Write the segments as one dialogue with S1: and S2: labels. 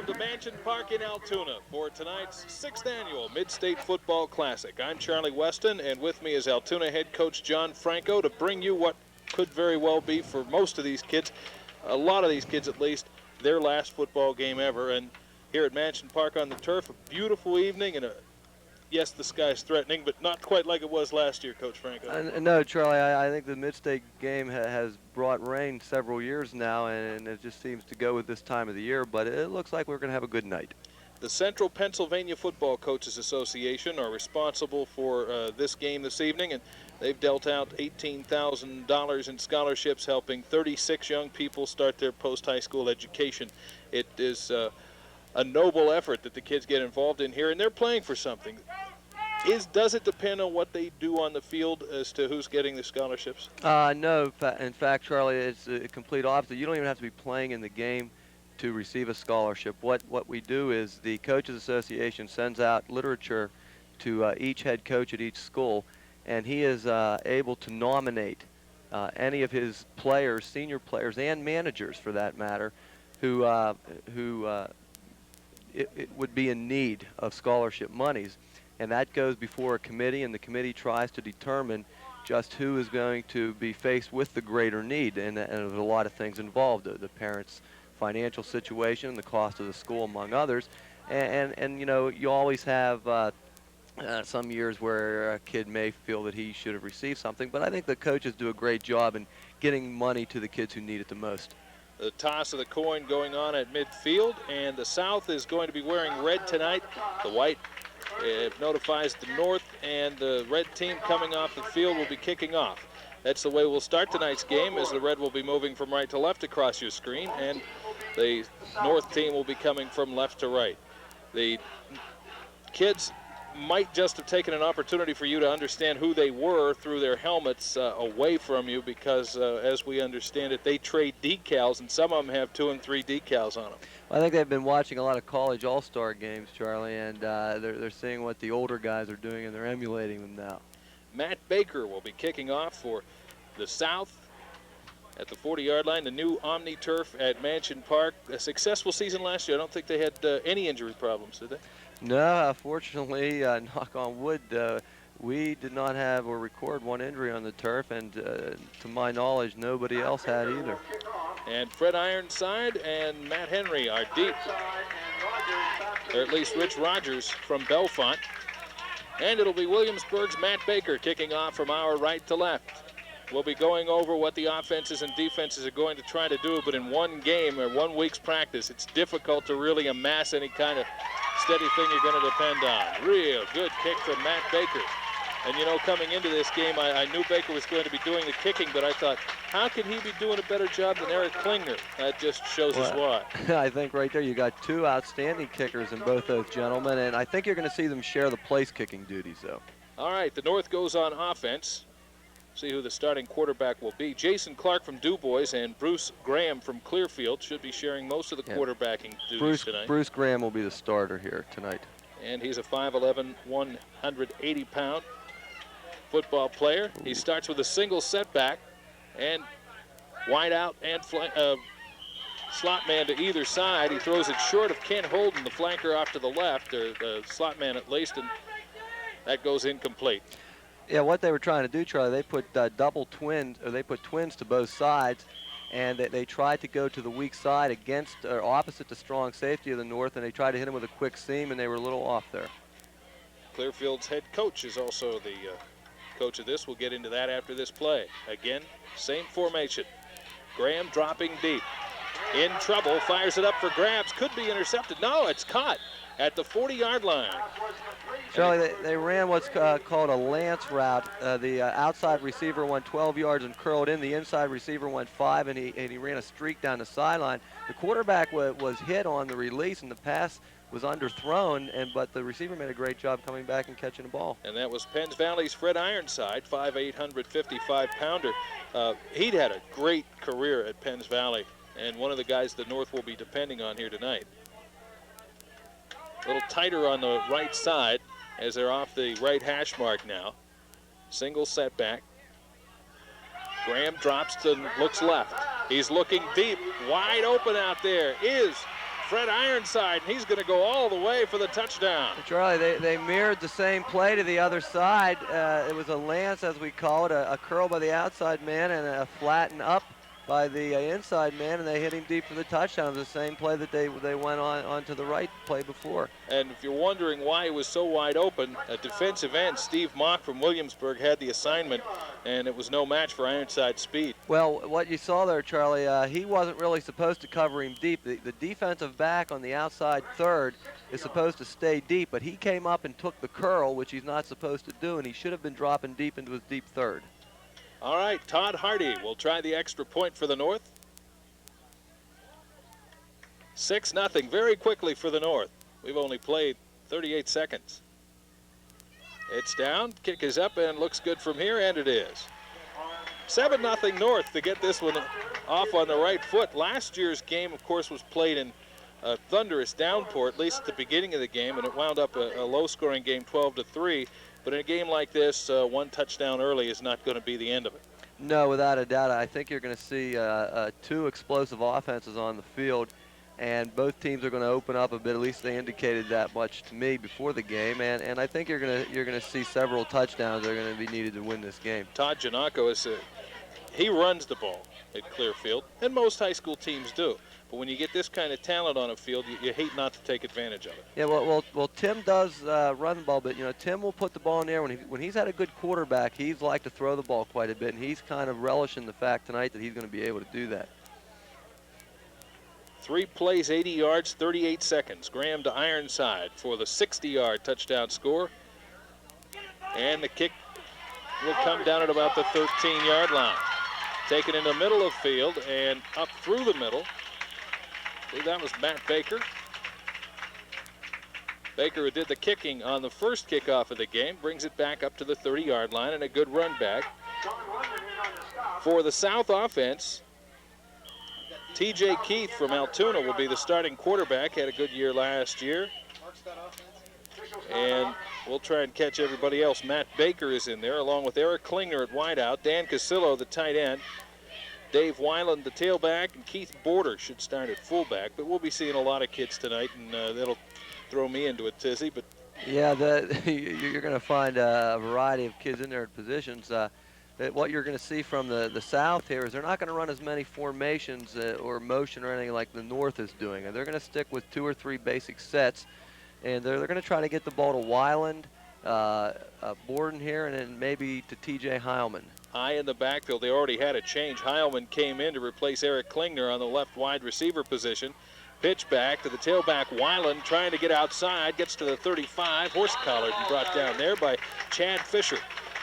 S1: welcome to Mansion Park in Altoona for tonight's 6th annual Mid-State Football Classic. I'm Charlie Weston, and with me is Altoona head coach John Franco to bring you what could very well be, for most of these kids, a lot of these kids at least, their last football game ever. And here at Mansion Park on the turf, a beautiful evening, and yes, the sky's threatening, but not quite like it was last year, Coach Franco.
S2: No, Charlie, I think the Mid-State game has brought rain several years now, and it just seems to go with this time of the year, but it looks like we're going to have a good night.
S1: The Central Pennsylvania Football Coaches Association are responsible for this game this evening, and they've dealt out $18,000 in scholarships, helping 36 young people start their post-high school education. It is a noble effort that the kids get involved in here, and they're playing for something. Does it depend on what they do on the field as to who's getting the scholarships?
S2: No, in fact, Charlie, it's a complete opposite. You don't even have to be playing in the game to receive a scholarship. What we do is the Coaches Association sends out literature to each head coach at each school, and he is able to nominate any of his players, senior players, and managers for that matter, who it would be in need of scholarship monies. And that goes before a committee, and the committee tries to determine just who is going to be faced with the greater need. And there's a lot of things involved, the parents' financial situation, the cost of the school, among others. And you know, you always have some years where a kid may feel that he should have received something, but I think the coaches do a great job in getting money to the kids who need it the most.
S1: The toss of the coin going on at midfield, and the South is going to be wearing red tonight. The white notifies the North, and the red team coming off the field will be kicking off. That's the way we'll start tonight's game, as the red will be moving from right to left across your screen, and the North team will be coming from left to right. The kids might just have taken an opportunity for you to understand who they were through their helmets away from you, because as we understand it, they trade decals, and some of them have 2 and 3 decals on them.
S2: Well, I think they've been watching a lot of college all-star games, Charlie, and they're seeing what the older guys are doing, and they're emulating them now.
S1: Matt Baker will be kicking off for the South at the 40-yard line, the new Omni Turf at Mansion Park. A successful season last year. I don't think they had any injury problems, did they?
S2: No, fortunately, knock on wood, we did not have or record one injury on the turf, and to my knowledge, nobody else had either.
S1: And Fred Ironside and Matt Henry are deep, or at least Rich Rogers from Belfont. And it'll be Williamsburg's Matt Baker kicking off from our right to left. We'll be going over what the offenses and defenses are going to try to do, but in one game or 1 week's practice, it's difficult to really amass any kind of steady thing you're going to depend on. Real good kick from Matt Baker. And you know, coming into this game, I knew Baker was going to be doing the kicking, but I thought, how can he be doing a better job than Eric Klingner? That just shows us why.
S2: I think right there you got 2 outstanding kickers in both those gentlemen, and I think you're going to see them share the place kicking duties, though.
S1: All right, the North goes on offense. See who the starting quarterback will be. Jason Clark from DuBois and Bruce Graham from Clearfield should be sharing most of the quarterbacking duties tonight.
S2: Bruce Graham will be the starter here tonight.
S1: And he's a 5'11", 180-pound football player. He starts with a single setback, and wide out and slot man to either side. He throws it short of Ken Holden, the flanker off to the left, or the slot man at least, and that goes incomplete.
S2: Yeah, what they were trying to do, Charlie, they put double twins, or they put twins to both sides, and they tried to go to the weak side against or opposite the strong safety of the North, and they tried to hit him with a quick seam, and they were a little off there.
S1: Clearfield's head coach is also the coach of this. We'll get into that after this play. Again, same formation. Graham dropping deep. In trouble, fires it up for grabs. Could be intercepted. No, it's caught at the 40-yard line.
S2: Charlie, they ran what's called a lance route. The outside receiver went 12 yards and curled in. The inside receiver went 5, and he ran a streak down the sideline. The quarterback was hit on the release, and the pass was underthrown, but the receiver made a great job coming back and catching the ball.
S1: And that was Penns Valley's Fred Ironside, 5'8", 155-pounder. He'd had a great career at Penns Valley, and one of the guys the North will be depending on here tonight. A little tighter on the right side as they're off the right hash mark now. Single setback. Graham drops to looks left. He's looking deep. Wide open out there is Fred Ironside, and he's going to go all the way for the touchdown.
S2: Charlie, they mirrored the same play to the other side. It was a lance, as we call it, a curl by the outside man and a flatten up by the inside man, and they hit him deep for the touchdown. It was the same play that they went on to the right play before.
S1: And if you're wondering why he was so wide open, a defensive end, Steve Mock from Williamsburg, had the assignment, and it was no match for Ironside's speed.
S2: Well, what you saw there, Charlie, he wasn't really supposed to cover him deep. The defensive back on the outside third is supposed to stay deep, but he came up and took the curl, which he's not supposed to do, and he should have been dropping deep into his deep third.
S1: All right, Todd Hardy will try the extra point for the North. 6-0 very quickly for the North. We've only played 38 seconds. It's down, kick is up, and looks good from here, and it is. 7-0 North to get this one off on the right foot. Last year's game, of course, was played in a thunderous downpour, at least at the beginning of the game, and it wound up a low-scoring game, 12-3. But in a game like this, one touchdown early is not going to be the end of it.
S2: No, without a doubt. I think you're going to see two explosive offenses on the field, and both teams are going to open up a bit. At least they indicated that much to me before the game, and I think you're going to see several touchdowns that are going to be needed to win this game.
S1: Todd Giannakos he runs the ball at Clearfield, and most high school teams do. But when you get this kind of talent on a field, you hate not to take advantage of it.
S2: Yeah, well, Tim does run the ball, but Tim will put the ball in there when he's had a good quarterback. He's liked to throw the ball quite a bit, and he's kind of relishing the fact tonight that he's going to be able to do that.
S1: 3 plays, 80 yards, 38 seconds. Graham to Ironside for the 60-yard touchdown score, and the kick will come down at about the 13-yard line. Taken in the middle of field and up through the middle. I believe that was Matt Baker. Baker, who did the kicking on the first kickoff of the game, brings it back up to the 30-yard line, and a good run back. For the South offense, T.J. Keith from Altoona will be the starting quarterback. Had a good year last year. And we'll try and catch everybody else. Matt Baker is in there, along with Eric Klingner at wideout, Dan Casillo, the tight end, Dave Weiland, the tailback, and Keith Border should start at fullback. But we'll be seeing a lot of kids tonight, and that'll throw me into a tizzy. But
S2: yeah, you're going to find a variety of kids in there at positions. What you're going to see from the South here is they're not going to run as many formations or motion or anything like the North is doing. And they're going to stick with 2 or 3 basic sets. And they're going to try to get the ball to Weiland, Borden here, and then maybe to T.J. Heilman.
S1: High in the backfield, they already had a change. Heilman came in to replace Eric Klingner on the left wide receiver position. Pitch back to the tailback, Weiland, trying to get outside, gets to the 35, horse-collared and brought down there by Chad Fischer.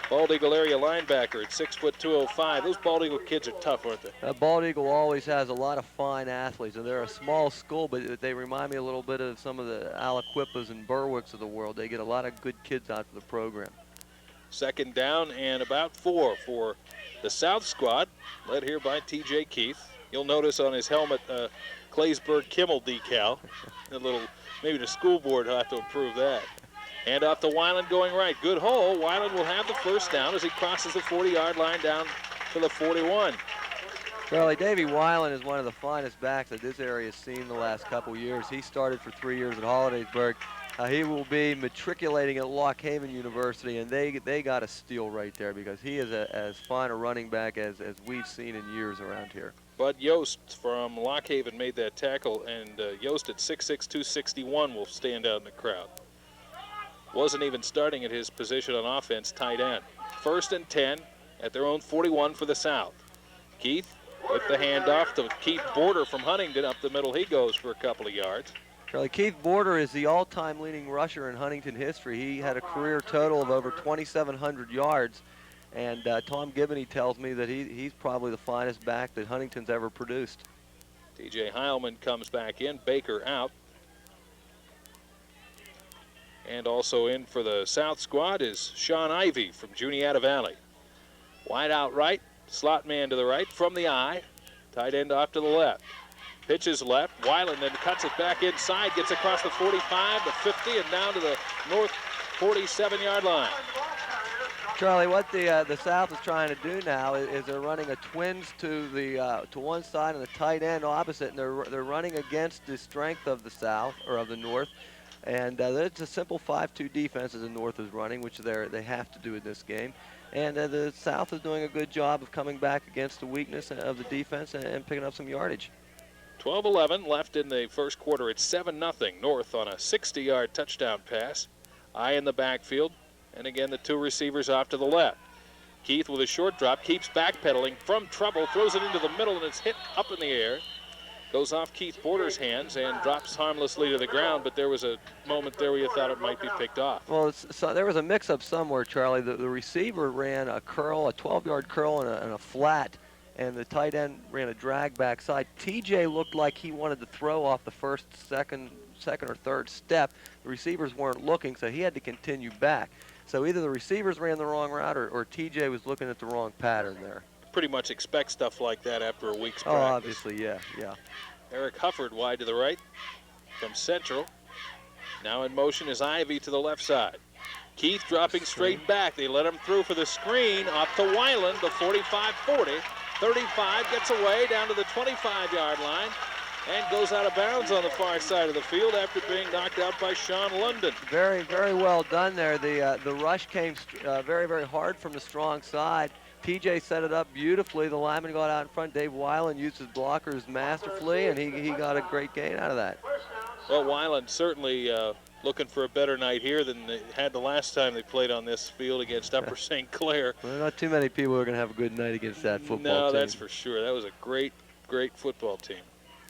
S1: Bald Eagle area linebacker at 6', 205. Those Bald Eagle kids are tough, aren't they?
S2: Bald Eagle always has a lot of fine athletes, and they're a small school, but they remind me a little bit of some of the Aliquippas and Berwicks of the world. They get a lot of good kids out of the program. 2nd
S1: down and about 4 for the South squad, led here by T.J. Keith. You'll notice on his helmet Claysburg Kimmel decal. A little, maybe the school board will have to improve that. And off to Weiland going right. Good hole. Weiland will have the first down as he crosses the 40-yard line down to the 41.
S2: Charlie, Davey Weiland is one of the finest backs that this area has seen the last couple years. He started for 3 years at Hollidaysburg. He will be matriculating at Lock Haven University, and they got a steal right there because he is as fine a running back as we've seen in years around here.
S1: Bud Yost from Lock Haven made that tackle, and Yost at 6'6", 261 will stand out in the crowd. Wasn't even starting at his position on offense, tight end. 1st and 10 at their own 41 for the South. Keith with the handoff to Keith Border from Huntington. Up the middle he goes for a couple of yards.
S2: Charlie, Keith Border is the all-time leading rusher in Huntington history. He had a career total of over 2,700 yards, and Tom Gibney tells me that he's probably the finest back that Huntington's ever produced.
S1: T.J. Heilman comes back in, Baker out. And also in for the South squad is Sean Ivey from Juniata Valley. Wide out right, slot man to the right from the eye, tight end off to the left. Pitches left, Weiland then cuts it back inside, gets across the 45, the 50, and down to the North 47-yard line.
S2: Charlie, what the South is trying to do now is they're running a twins to the to one side and a tight end opposite, and they're running against the strength of the South or of the North, and it's a simple 5-2 defense as the North is running, which they have to do in this game, and the South is doing a good job of coming back against the weakness of the defense and picking up some yardage.
S1: 12-11 left in the first quarter. It's 7-0 North on a 60-yard touchdown pass. Eye in the backfield. And again, the two receivers off to the left. Keith with a short drop, keeps backpedaling from trouble, throws it into the middle, and it's hit up in the air. Goes off Keith Porter's hands and drops harmlessly to the ground, but there was a moment there where you thought it might be picked off.
S2: Well, so there was a mix-up somewhere, Charlie. The receiver ran a curl, a 12-yard curl and a flat, and the tight end ran a drag backside. TJ looked like he wanted to throw off the first, second or third step. The receivers weren't looking, so he had to continue back. So either the receivers ran the wrong route or TJ was looking at the wrong pattern there.
S1: Pretty much expect stuff like that after a week's
S2: practice. Oh, obviously, yeah.
S1: Eric Hufford wide to the right from Central. Now in motion is Ivy to the left side. Keith dropping straight back. They let him through for the screen off to Weiland, the 45-40. 35 gets away down to the 25-yard line and goes out of bounds on the far side of the field after being knocked out by Sean London.
S2: Very, very well done there. The rush came very, very hard from the strong side. TJ set it up beautifully. The lineman got out in front. Dave Weiland used his blockers masterfully, and he got a great gain out of that.
S1: Well, Weiland certainly looking for a better night here than they had the last time they played on this field against Upper St. Clair.
S2: Well, not too many people are going to have a good night against that football team.
S1: No, that's for sure. That was a great, great football team.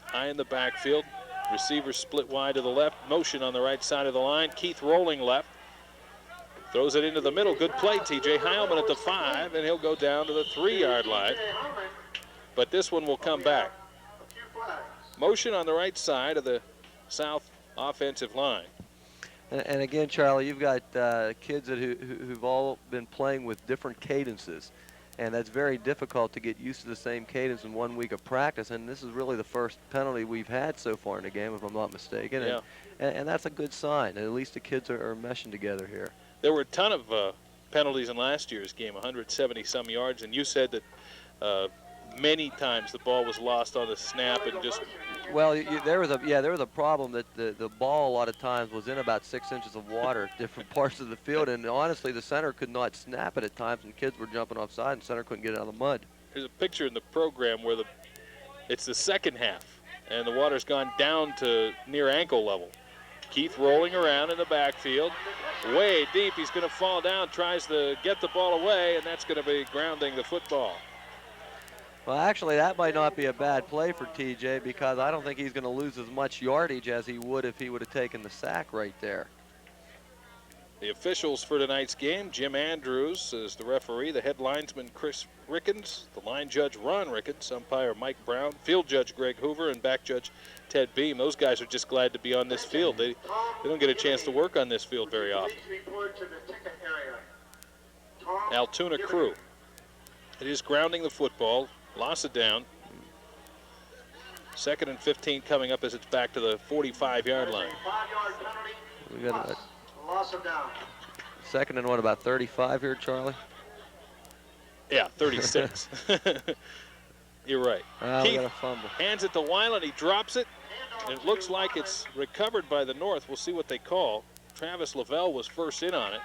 S1: High in the backfield. Receivers split wide to the left. Motion on the right side of the line. Keith rolling left. Throws it into the middle. Good play, TJ Heilman at the 5, and he'll go down to the 3-yard line. But this one will come back. Motion on the right side of the South offensive line.
S2: And again, Charlie, you've got kids who've all been playing with different cadences. And that's very difficult to get used to the same cadence in 1 week of practice. And this is really the first penalty we've had so far in the game, if I'm not mistaken.
S1: Yeah.
S2: And that's a good sign. At least the kids are meshing together here.
S1: There were a ton of penalties in last year's game, 170-some yards. And you said that many times the ball was lost on the snap and just...
S2: Well, there was a problem that the ball a lot of times was in about 6 inches of water, different parts of the field, and honestly the center could not snap it at times, and kids were jumping offside, and center couldn't get it out of the mud.
S1: There's a picture in the program where it's the second half, and the water's gone down to near ankle level. Keith rolling around in the backfield, way deep. He's going to fall down, tries to get the ball away, and that's going to be grounding the football.
S2: Well, actually, that might not be a bad play for TJ because I don't think he's going to lose as much yardage as he would if he would have taken the sack right there.
S1: The officials for tonight's game, Jim Andrews is the referee, the head linesman Chris Rickens, the line judge Ron Rickens, umpire Mike Brown, field judge Greg Hoover, and back judge Ted Beam. Those guys are just glad to be on this field. They don't get a chance to work on this field very often. Altoona crew. It is grounding the football. Loss it down. 2nd and 15 coming up as it's back to the 45-yard line.
S2: We got a second and what, about 35 here, Charlie?
S1: Yeah, 36. You're right. Keith hands it to Weiland. He drops it. And it looks like it's recovered by the North. We'll see what they call. Travis Lavelle was first in on it.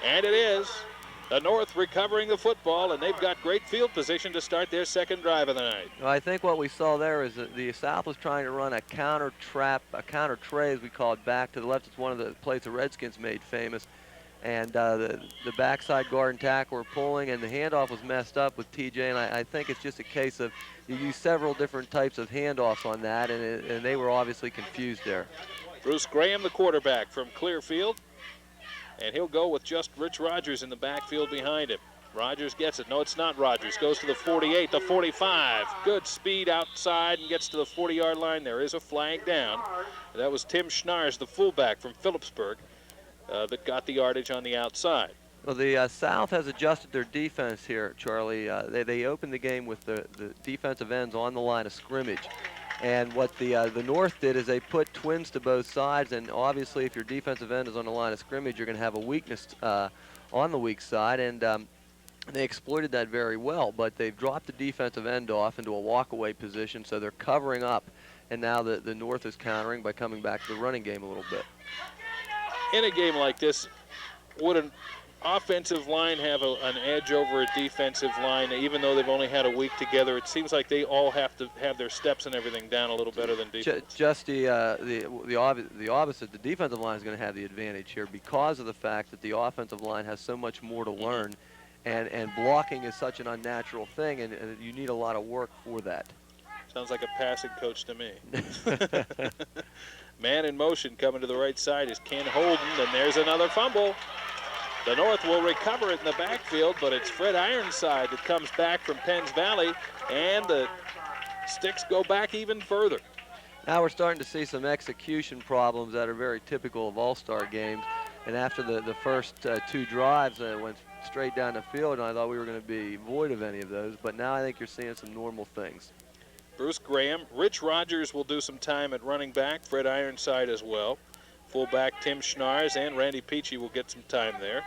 S1: And it is. The North recovering the football, and they've got great field position to start their second drive of the night.
S2: Well, I think what we saw there is that the South was trying to run a counter trap, a counter tray as we call it, back to the left. It's one of the plays the Redskins made famous. And the backside guard and tackle were pulling, and the handoff was messed up with TJ. And I think it's just a case of you use several different types of handoffs on that, and they were obviously confused there.
S1: Bruce Graham, the quarterback from Clearfield. And he'll go with just Rich Rogers in the backfield behind him. Rogers gets it. No, it's not Rogers. Goes to the 48, the 45. Good speed outside and gets to the 40-yard line. There is a flag down. That was Tim Schnars, the fullback from Phillipsburg, that got the yardage on the outside.
S2: Well, the South has adjusted their defense here, Charlie. They opened the game with the defensive ends on the line of scrimmage. And what the North did is they put twins to both sides, and obviously if your defensive end is on the line of scrimmage, you're going to have a weakness on the weak side, and they exploited that very well. But they've dropped the defensive end off into a walk-away position, so they're covering up, and now the North is countering by coming back to the running game a little bit.
S1: In a game like this, would an offensive line have an edge over a defensive line, even though they've only had a week together? It seems like they all have to have their steps and everything down a little better than defense.
S2: Just the opposite. The defensive line is going to have the advantage here because of the fact that the offensive line has so much more to learn, and blocking is such an unnatural thing, and you need a lot of work for that.
S1: Sounds like a passing coach to me. Man in motion coming to the right side is Ken Holden, and there's another fumble. The North will recover it in the backfield, but it's Fred Ironside that comes back from Penns Valley, and the sticks go back even further.
S2: Now we're starting to see some execution problems that are very typical of all-star games. And after the first two drives, went straight down the field, and I thought we were going to be void of any of those. But now I think you're seeing some normal things.
S1: Bruce Graham, Rich Rogers will do some time at running back, Fred Ironside as well. Fullback Tim Schnars and Randy Peachy will get some time there.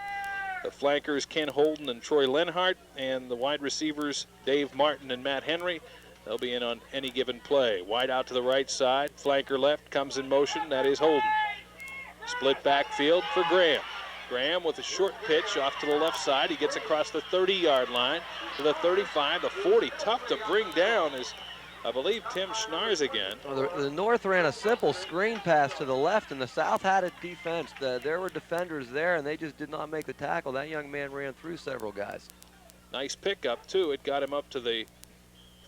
S1: The flankers Ken Holden and Troy Lenhart, and the wide receivers Dave Martin and Matt Henry. They'll be in on any given play. Wide out to the right side, flanker left comes in motion, that is Holden. Split backfield for Graham. Graham with a short pitch off to the left side. He gets across the 30-yard line to the 35, the 40. Tough to bring down is, I believe, Tim Schnars again.
S2: Well, the North ran a simple screen pass to the left, and the South had a defense. There were defenders there, and they just did not make the tackle. That young man ran through several guys.
S1: Nice pickup, too. It got him up to the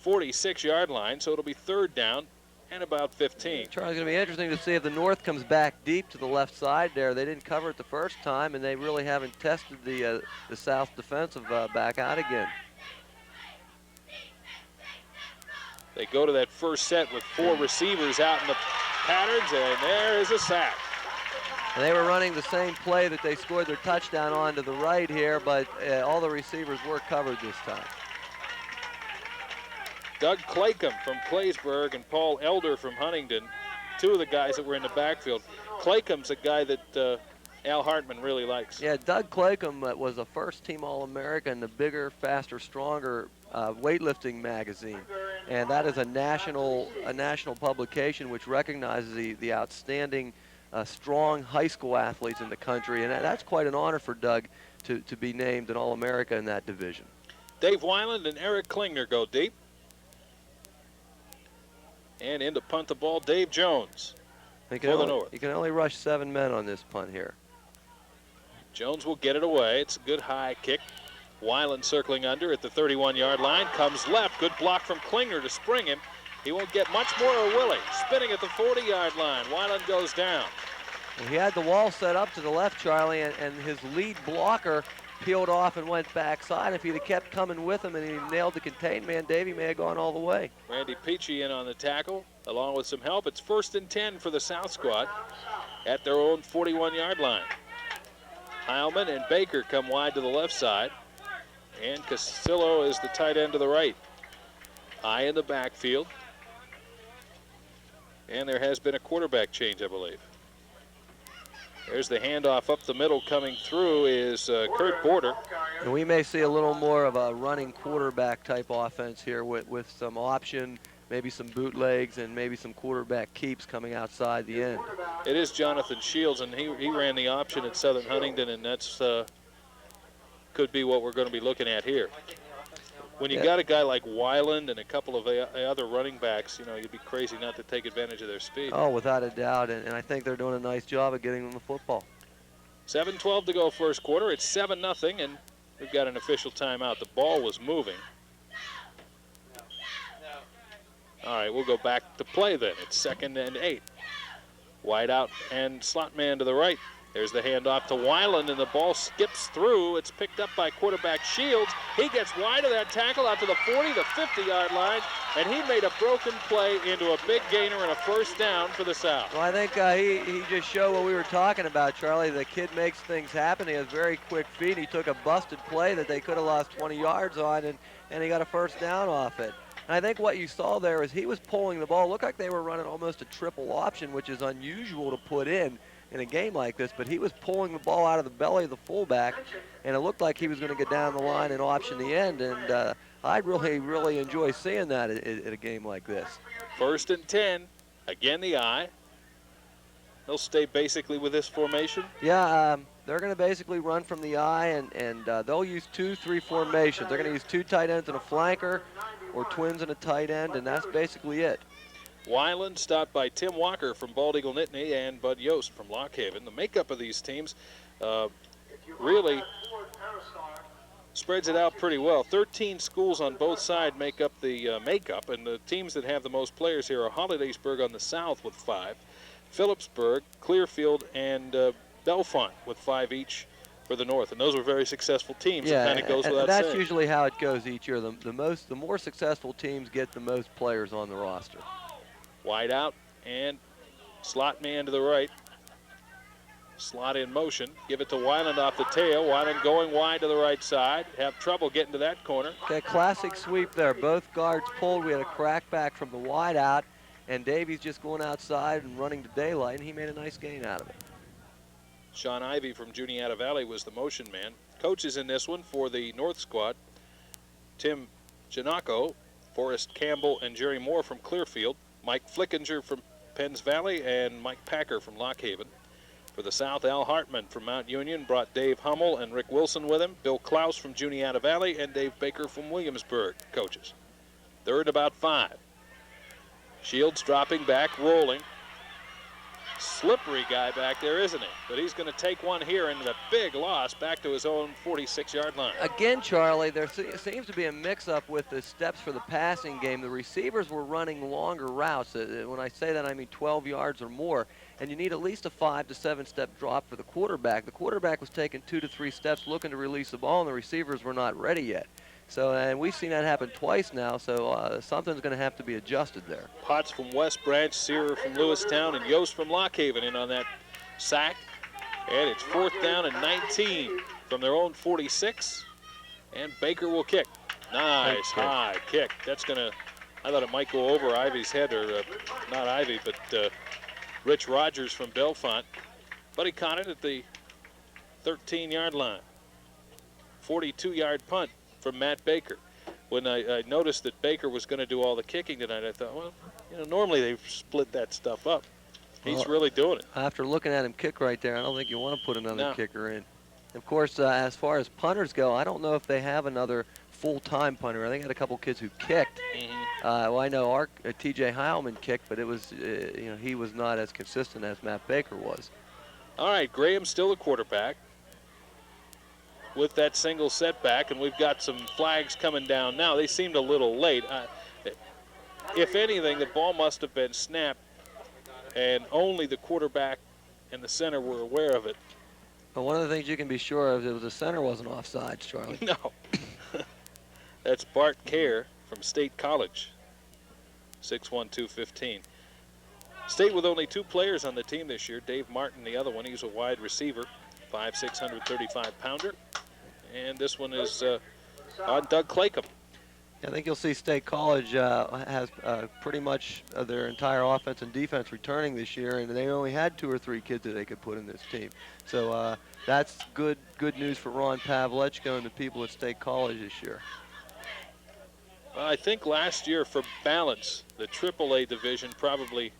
S1: 46-yard line, so it'll be third down and about 15.
S2: Charlie, it's going to be interesting to see if the North comes back deep to the left side there. They didn't cover it the first time, and they really haven't tested the South defensive back out again.
S1: They go to that first set with four receivers out in the patterns, and there is a sack.
S2: And they were running the same play that they scored their touchdown on to the right here, but all the receivers were covered this time.
S1: Doug Claycomb from Claysburg and Paul Elder from Huntington, two of the guys that were in the backfield. Claycomb's a guy that Al Hartman really likes.
S2: Yeah, Doug Claycomb was a first-team All-American, the Bigger, Faster, Stronger weightlifting magazine, and that is a national publication which recognizes the outstanding, strong high school athletes in the country, and that's quite an honor for Doug to be named an All-America in that division.
S1: Dave Weiland and Eric Klingner go deep. And in to punt the ball, Dave Jones for the North.
S2: You can only rush 7 men on this punt here.
S1: Jones will get it away. It's a good high kick. Weiland circling under at the 31-yard line. Comes left. Good block from Klingner to spring him. He won't get much more, or will he? Spinning at the 40-yard line. Weiland goes down.
S2: Well, he had the wall set up to the left, Charlie, and his lead blocker peeled off and went backside. If he'd have kept coming with him and he nailed the contained man, Davey may have gone all the way.
S1: Randy Peachy in on the tackle, along with some help. It's 1st and 10 for the South squad at their own 41-yard line. Heilman and Baker come wide to the left side, and Casillo is the tight end to the right. High in the backfield, and there has been a quarterback change, I believe. There's the handoff up the middle. Coming through is Kurt Border.
S2: And we may see a little more of a running quarterback type offense here with some option, maybe some bootlegs, and maybe some quarterback keeps coming outside the end.
S1: It is Jonathan Shields, and he ran the option at Southern Huntington, and that's could be what we're going to be looking at here. When you got a guy like Weiland and a couple of other running backs, you know, you'd be crazy not to take advantage of their speed.
S2: Oh, without a doubt, and I think they're doing a nice job of getting them the football.
S1: 7:12 to go first quarter. It's 7-0, and we've got an official timeout. The ball was moving. All right, we'll go back to play then. It's 2nd and 8. Wide out and slot man to the right. There's the handoff to Weiland, and the ball skips through. It's picked up by quarterback Shields. He gets wide of that tackle out to the 40, the 50-yard line, and he made a broken play into a big gainer and a first down for the South.
S2: Well, I think he just showed what we were talking about, Charlie. The kid makes things happen. He has very quick feet. He took a busted play that they could have lost 20 yards on, and he got a first down off it. And I think what you saw there is he was pulling the ball. It looked like they were running almost a triple option, which is unusual to put in. in a game like this, but he was pulling the ball out of the belly of the fullback, and it looked like he was going to get down the line and option the end, and I'd really enjoy seeing that at a game like this.
S1: 1st and 10. Again, the I. They'll stay basically with this formation.
S2: Yeah, they're going to basically run from the I, and they'll use 2-3 formations. They're going to use 2 tight ends and a flanker, or twins and a tight end, and that's basically it.
S1: Weiland stopped by Tim Walker from Bald Eagle Nittany and Bud Yost from Lock Haven. The makeup of these teams really spreads it out pretty well. 13 schools on both sides make up the makeup, and the teams that have the most players here are Hollidaysburg on the south with 5, Phillipsburg, Clearfield, and Bellefonte with 5 each for the north, and those were very successful teams.
S2: Yeah,
S1: it kind of goes without
S2: that's
S1: saying.
S2: usually how it goes each year. The more successful teams get the most players on the roster.
S1: Wide out and slot man to the right. Slot in motion. Give it to Weiland off the tail. Weiland going wide to the right side. Have trouble getting to that corner.
S2: Okay, classic sweep there. Both guards pulled. We had a crack back from the wide out, and Davies just going outside and running to daylight, and he made a nice gain out of it.
S1: Sean Ivey from Juniata Valley was the motion man. Coaches in this one for the North squad: Tim Giannacco, Forrest Campbell, and Jerry Moore from Clearfield. Mike Flickinger from Penns Valley and Mike Packer from Lock Haven. For the South, Al Hartman from Mount Union brought Dave Hummel and Rick Wilson with him. Bill Klaus from Juniata Valley and Dave Baker from Williamsburg, coaches. 3rd about 5. Shields dropping back, rolling. Slippery guy back there, isn't he? But he's going to take one here into a big loss back to his own 46-yard line.
S2: Again, Charlie, there seems to be a mix-up with the steps for the passing game. The receivers were running longer routes. When I say that, I mean 12 yards or more. And you need at least a 5 to 7 step drop for the quarterback. The quarterback was taking 2 to 3 steps looking to release the ball, and the receivers were not ready yet. So, and we've seen that happen twice now, so something's going to have to be adjusted there.
S1: Potts from West Branch, Searer from Lewistown, and Yost from Lock Haven in on that sack. And it's 4th down and 19 from their own 46. And Baker will kick. Nice high kick. That's going to, I thought it might go over Ivy's head, or not Ivy, but Rich Rogers from Bellefonte. But he caught it at the 13-yard line. 42-yard punt from Matt Baker. When I noticed that Baker was going to do all the kicking tonight, I thought, well, you know, normally they split that stuff up. He's really doing it.
S2: After looking at him kick right there, I don't think you want to put another kicker in. Of course, as far as punters go, I don't know if they have another full-time punter. I think they had a couple kids who kicked. Well, I know our T.J. Heilman kicked, but it was, you know, he was not as consistent as Matt Baker was.
S1: All right, Graham's still the quarterback with that single setback, and we've got some flags coming down now. They seemed a little late. If anything, the ball must have been snapped, and only the quarterback and the center were aware of it.
S2: But one of the things you can be sure of is the center wasn't offsides, Charlie.
S1: No. That's Bart Kerr from State College, 6'1", 215. State with only 2 players on the team this year. Dave Martin, the other one, he's a wide receiver, 5'6", 135-pounder. And this one is on Doug Claycomb.
S2: I think you'll see State College has pretty much their entire offense and defense returning this year, and they only had 2 or 3 kids that they could put in this team. So that's good news for Ron Pavlechko and the people at State College this year.
S1: I think last year, for balance, the AAA division probably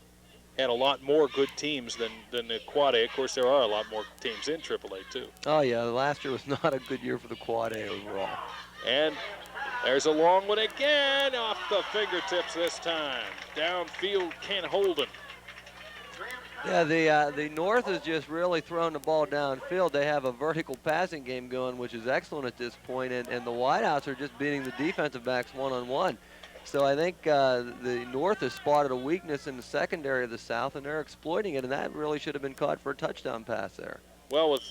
S1: had a lot more good teams than the Quad A. Of course, there are a lot more teams in AAA, too.
S2: Oh, yeah, last year was not a good year for the Quad A overall.
S1: And there's a long one again, off the fingertips this time. Downfield, Ken Holden.
S2: Yeah, the North is just really throwing the ball downfield. They have a vertical passing game going, which is excellent at this point, and the wideouts are just beating the defensive backs one-on-one. So I think the North has spotted a weakness in the secondary of the South, and they're exploiting it, and that really should have been caught for a touchdown pass there.
S1: Well, with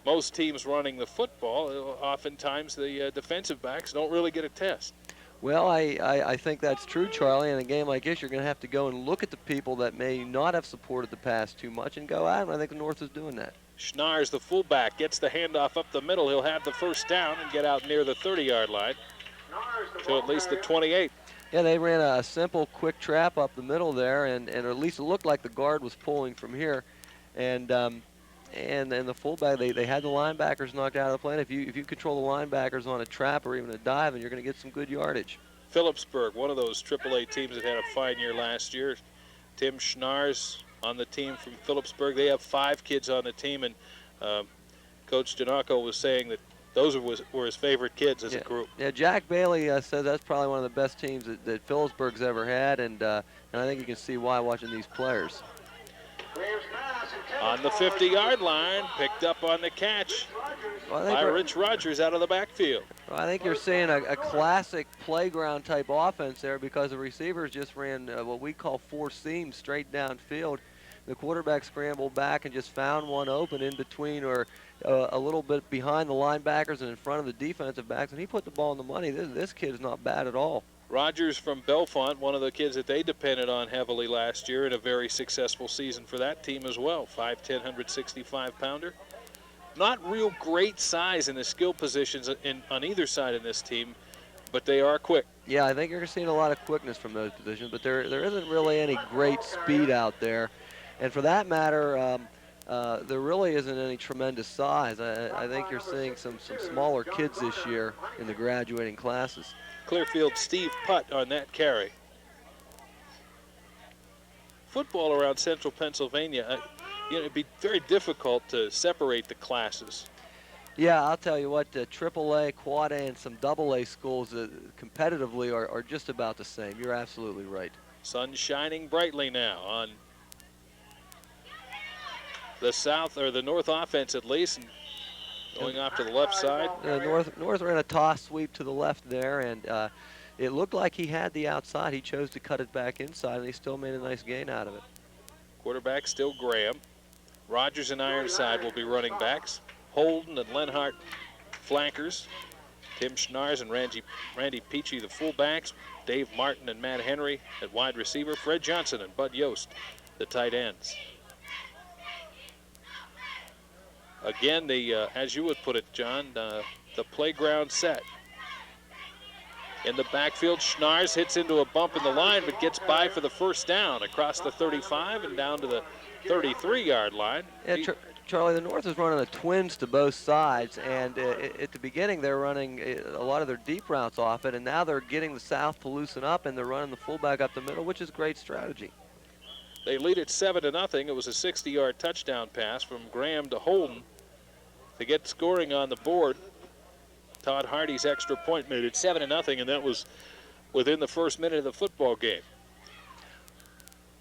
S1: most teams running the football, oftentimes the defensive backs don't really get a test.
S2: Well, I think that's true, Charlie. In a game like this, you're going to have to go and look at the people that may not have supported the pass too much and go at them. I think the North is doing that.
S1: Schnars, the fullback, gets the handoff up the middle. He'll have the first down and get out near the 30-yard line to at least the 28.
S2: Yeah, they ran a simple, quick trap up the middle there, and at least it looked like the guard was pulling from here. And the fullback, they had the linebackers knocked out of the play. If you control the linebackers on a trap or even a dive, and you're going to get some good yardage.
S1: Phillipsburg, one of those AAA teams that had a fine year last year. Tim Schnars on the team from Phillipsburg. They have 5 kids on the team, and Coach Donahue was saying that those were his favorite kids as a group.
S2: Yeah, Jack Bailey says that's probably one of the best teams that Phillipsburg's ever had, and I think you can see why watching these players.
S1: On the 50-yard line, picked up on the catch by Rich Rogers out of the backfield.
S2: Well, I think you're seeing a classic playground type offense there, because the receivers just ran what we call 4 seams straight downfield. The quarterback scrambled back and just found one open in between, or a little bit behind the linebackers and in front of the defensive backs, and he put the ball in the money. This kid is not bad at all.
S1: Rogers from Bellefonte, one of the kids that they depended on heavily last year, and a very successful season for that team as well. 5'10", 165-pounder. Not real great size in the skill positions on either side in this team, but they are quick.
S2: Yeah, I think you're seeing a lot of quickness from those positions, but there isn't really any great speed out there. And for that matter, there really isn't any tremendous size. I think you're seeing some smaller kids this year in the graduating classes.
S1: Clearfield Steve Putt on that carry. Football around central Pennsylvania, it'd be very difficult to separate the classes.
S2: Yeah, I'll tell you what, AAA, Quad A, and some AA schools competitively are just about the same. You're absolutely right.
S1: Sun shining brightly now on the south, or the north offense at least, and going off to the left side.
S2: North ran a toss sweep to the left there, and it looked like he had the outside. He chose to cut it back inside, and he still made a nice gain out of it.
S1: Quarterback still Graham. Rogers and Ironside will be running backs. Holden and Lenhart flankers. Tim Schnars and Randy Peachy the fullbacks. Dave Martin and Matt Henry at wide receiver. Fred Johnson and Bud Yost the tight ends. Again, as you would put it, John, the playground set. In the backfield, Schnars hits into a bump in the line, but gets by for the first down across the 35 and down to the 33-yard line.
S2: Yeah, Charlie, the North is running the twins to both sides, and at the beginning they're running a lot of their deep routes off it, and now they're getting the South to loosen up, and they're running the fullback up the middle, which is great strategy.
S1: They lead it 7-0. It was a 60-yard touchdown pass from Graham to Holden to get scoring on the board. Todd Hardy's extra point made it 7-0, and that was within the first minute of the football game.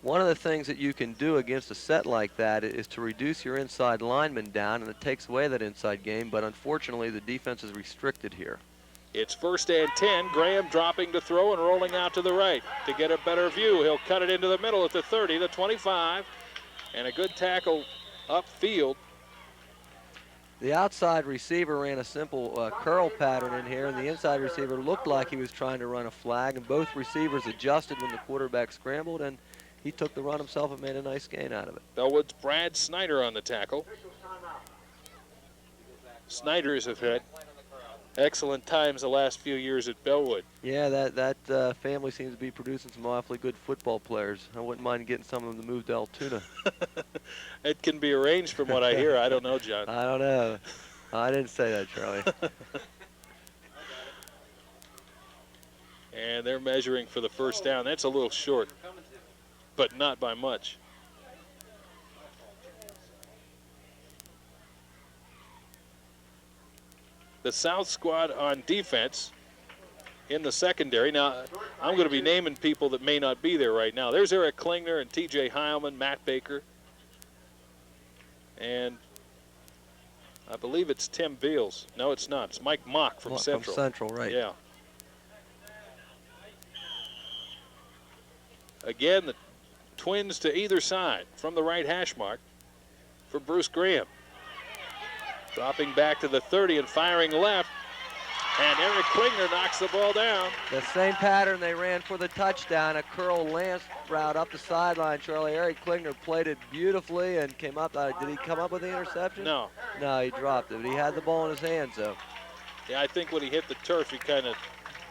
S2: One of the things that you can do against a set like that is to reduce your inside lineman down, and it takes away that inside game, but unfortunately the defense is restricted here.
S1: It's 1st and 10. Graham dropping to throw and rolling out to the right. To get a better view, he'll cut it into the middle at the 30, the 25, and a good tackle upfield.
S2: The outside receiver ran a simple curl pattern in here, and the inside receiver looked like he was trying to run a flag, and both receivers adjusted when the quarterback scrambled, and he took the run himself and made a nice gain out of it.
S1: Bellwood's Brad Snyder on the tackle. Snyders have had excellent times the last few years at Bellwood.
S2: Yeah, that family seems to be producing some awfully good football players. I wouldn't mind getting some of them to move to Altoona.
S1: It can be arranged from what I hear. I don't know, John.
S2: I don't know. I didn't say that, Charlie.
S1: And they're measuring for the first down. That's a little short, but not by much. The South squad on defense in the secondary. Now, I'm going to be naming people that may not be there right now. There's Eric Klingner and T.J. Heilman, Matt Baker, and I believe it's Tim Beals. No, it's not. It's Mike Mock from Central.
S2: From Central, right.
S1: Yeah. Again, the twins to either side from the right hash mark for Bruce Graham. Dropping back to the 30 and firing left. And Eric Klingner knocks the ball down.
S2: The same pattern they ran for the touchdown, a curl lance route up the sideline, Charlie. Eric Klingner played it beautifully and came up. Did he come up with the interception?
S1: No.
S2: No, he dropped it, but he had the ball in his hands, though.
S1: Yeah, I think when he hit the turf, he kind of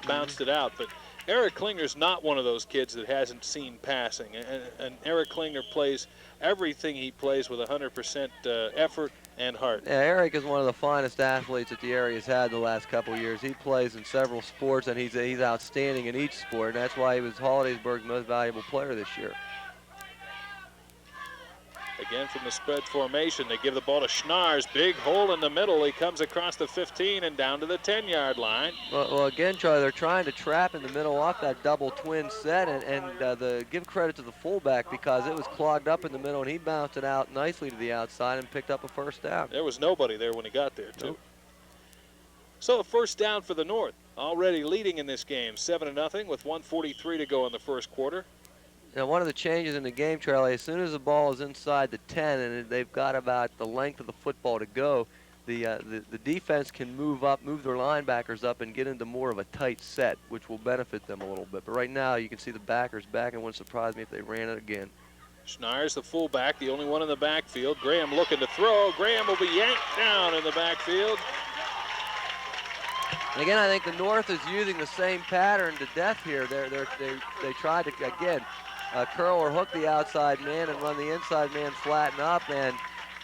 S1: bounced it out. But Eric Klinger's not one of those kids that hasn't seen passing. And Eric Klinger plays everything he plays with 100% effort and heart.
S2: Yeah, Eric is one of the finest athletes that the area's had the last couple of years. He plays in several sports, and he's outstanding in each sport, and that's why he was Hollidaysburg's most valuable player this year.
S1: Again from the spread formation, they give the ball to Schnars. Big hole in the middle. He comes across the 15 and down to the 10-yard line.
S2: Well, again, Charlie, they're trying to trap in the middle off that double twin set, and give credit to the fullback because it was clogged up in the middle, and he bounced it out nicely to the outside and picked up a first down.
S1: There was nobody there when he got there, too.
S2: Nope.
S1: So a first down for the North. Already leading in this game, 7-0 with 1:43 to go in the first quarter.
S2: Now, one of the changes in the game, Charlie, as soon as the ball is inside the 10 and they've got about the length of the football to go, the defense can move their linebackers up and get into more of a tight set, which will benefit them a little bit. But right now, you can see the backers back, and it wouldn't surprise me if they ran it again.
S1: Schnars, the fullback, the only one in the backfield. Graham looking to throw. Graham will be yanked down in the backfield.
S2: And again, I think the North is using the same pattern to death here. They tried to, again, curl or hook the outside man and run the inside man flatten up, and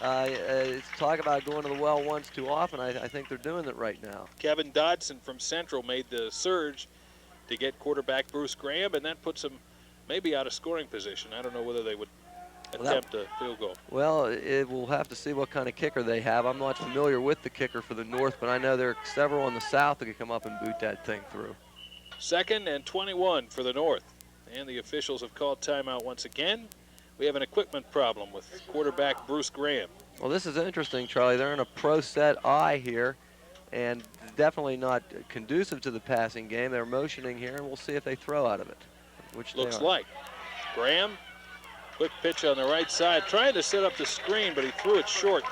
S2: it's talk about going to the well once too often. I think they're doing it right now.
S1: Kevin Dodson from Central made the surge to get quarterback Bruce Graham, and that puts him maybe out of scoring position. I don't know whether they would attempt a field goal.
S2: Well, we'll have to see what kind of kicker they have. I'm not familiar with the kicker for the North, but I know there are several in the South that can come up and boot that thing through.
S1: 2nd and 21 for the North. And the officials have called timeout once again. We have an equipment problem with quarterback Bruce Graham.
S2: Well, this is interesting, Charlie. They're in a pro set I here, and definitely not conducive to the passing game. They're motioning here, and we'll see if they throw out of it, which
S1: looks like. Graham, quick pitch on the right side, trying to set up the screen, but he threw it short.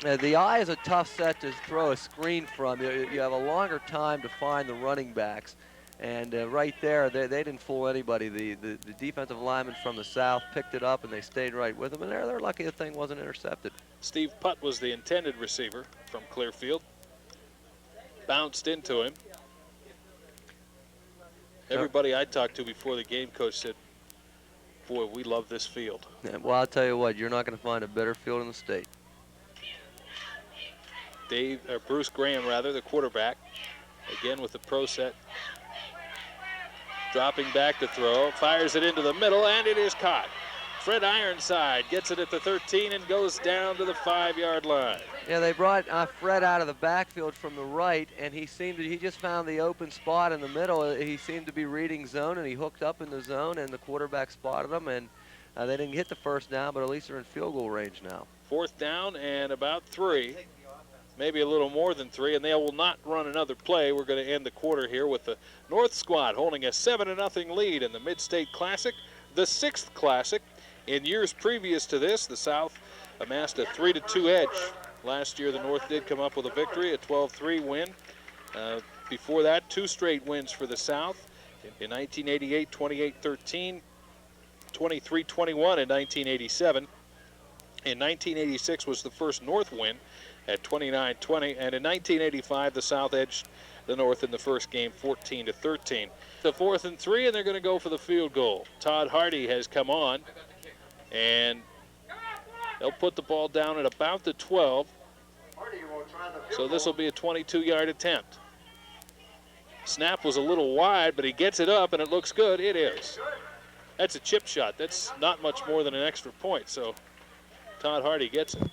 S2: The I is a tough set to throw a screen from. You have a longer time to find the running backs. And right there, they didn't fool anybody. The defensive lineman from the South picked it up, and they stayed right with them. And they're lucky the thing wasn't intercepted.
S1: Steve Putt was the intended receiver from Clearfield. Bounced into him. Everybody I talked to before the game, coach said, boy, we love this field.
S2: Yeah, well, I'll tell you what, you're not going to find a better field in the state.
S1: Bruce Graham, the quarterback, again with the pro set. Dropping back to throw, fires it into the middle, and it is caught. Fred Ironside gets it at the 13 and goes down to the 5-yard line.
S2: Yeah, they brought Fred out of the backfield from the right, and he just found the open spot in the middle. He seemed to be reading zone, and he hooked up in the zone, and the quarterback spotted him, and they didn't hit the first down, but at least they're in field goal range now. 4th
S1: down and about 3. Maybe a little more than 3, and they will not run another play. We're going to end the quarter here with the North squad holding a 7-0 lead in the Mid-State Classic, the 6th Classic. In years previous to this, the South amassed a 3-2 edge. Last year, the North did come up with a victory, a 12-3 win. Before that, 2 straight wins for the South. In 1988, 28-13, 23-21 in 1987. In 1986 was the first North win at 29-20, and in 1985 the South edged the North in the first game 14-13. The 4th and 3, and they're going to go for the field goal. Todd Hardy has come on, and they'll put the ball down at about the 12. So this will be a 22-yard attempt. Snap was a little wide, but he gets it up, and it looks good. It is. That's a chip shot. That's not much more than an extra point, so Todd Hardy gets it.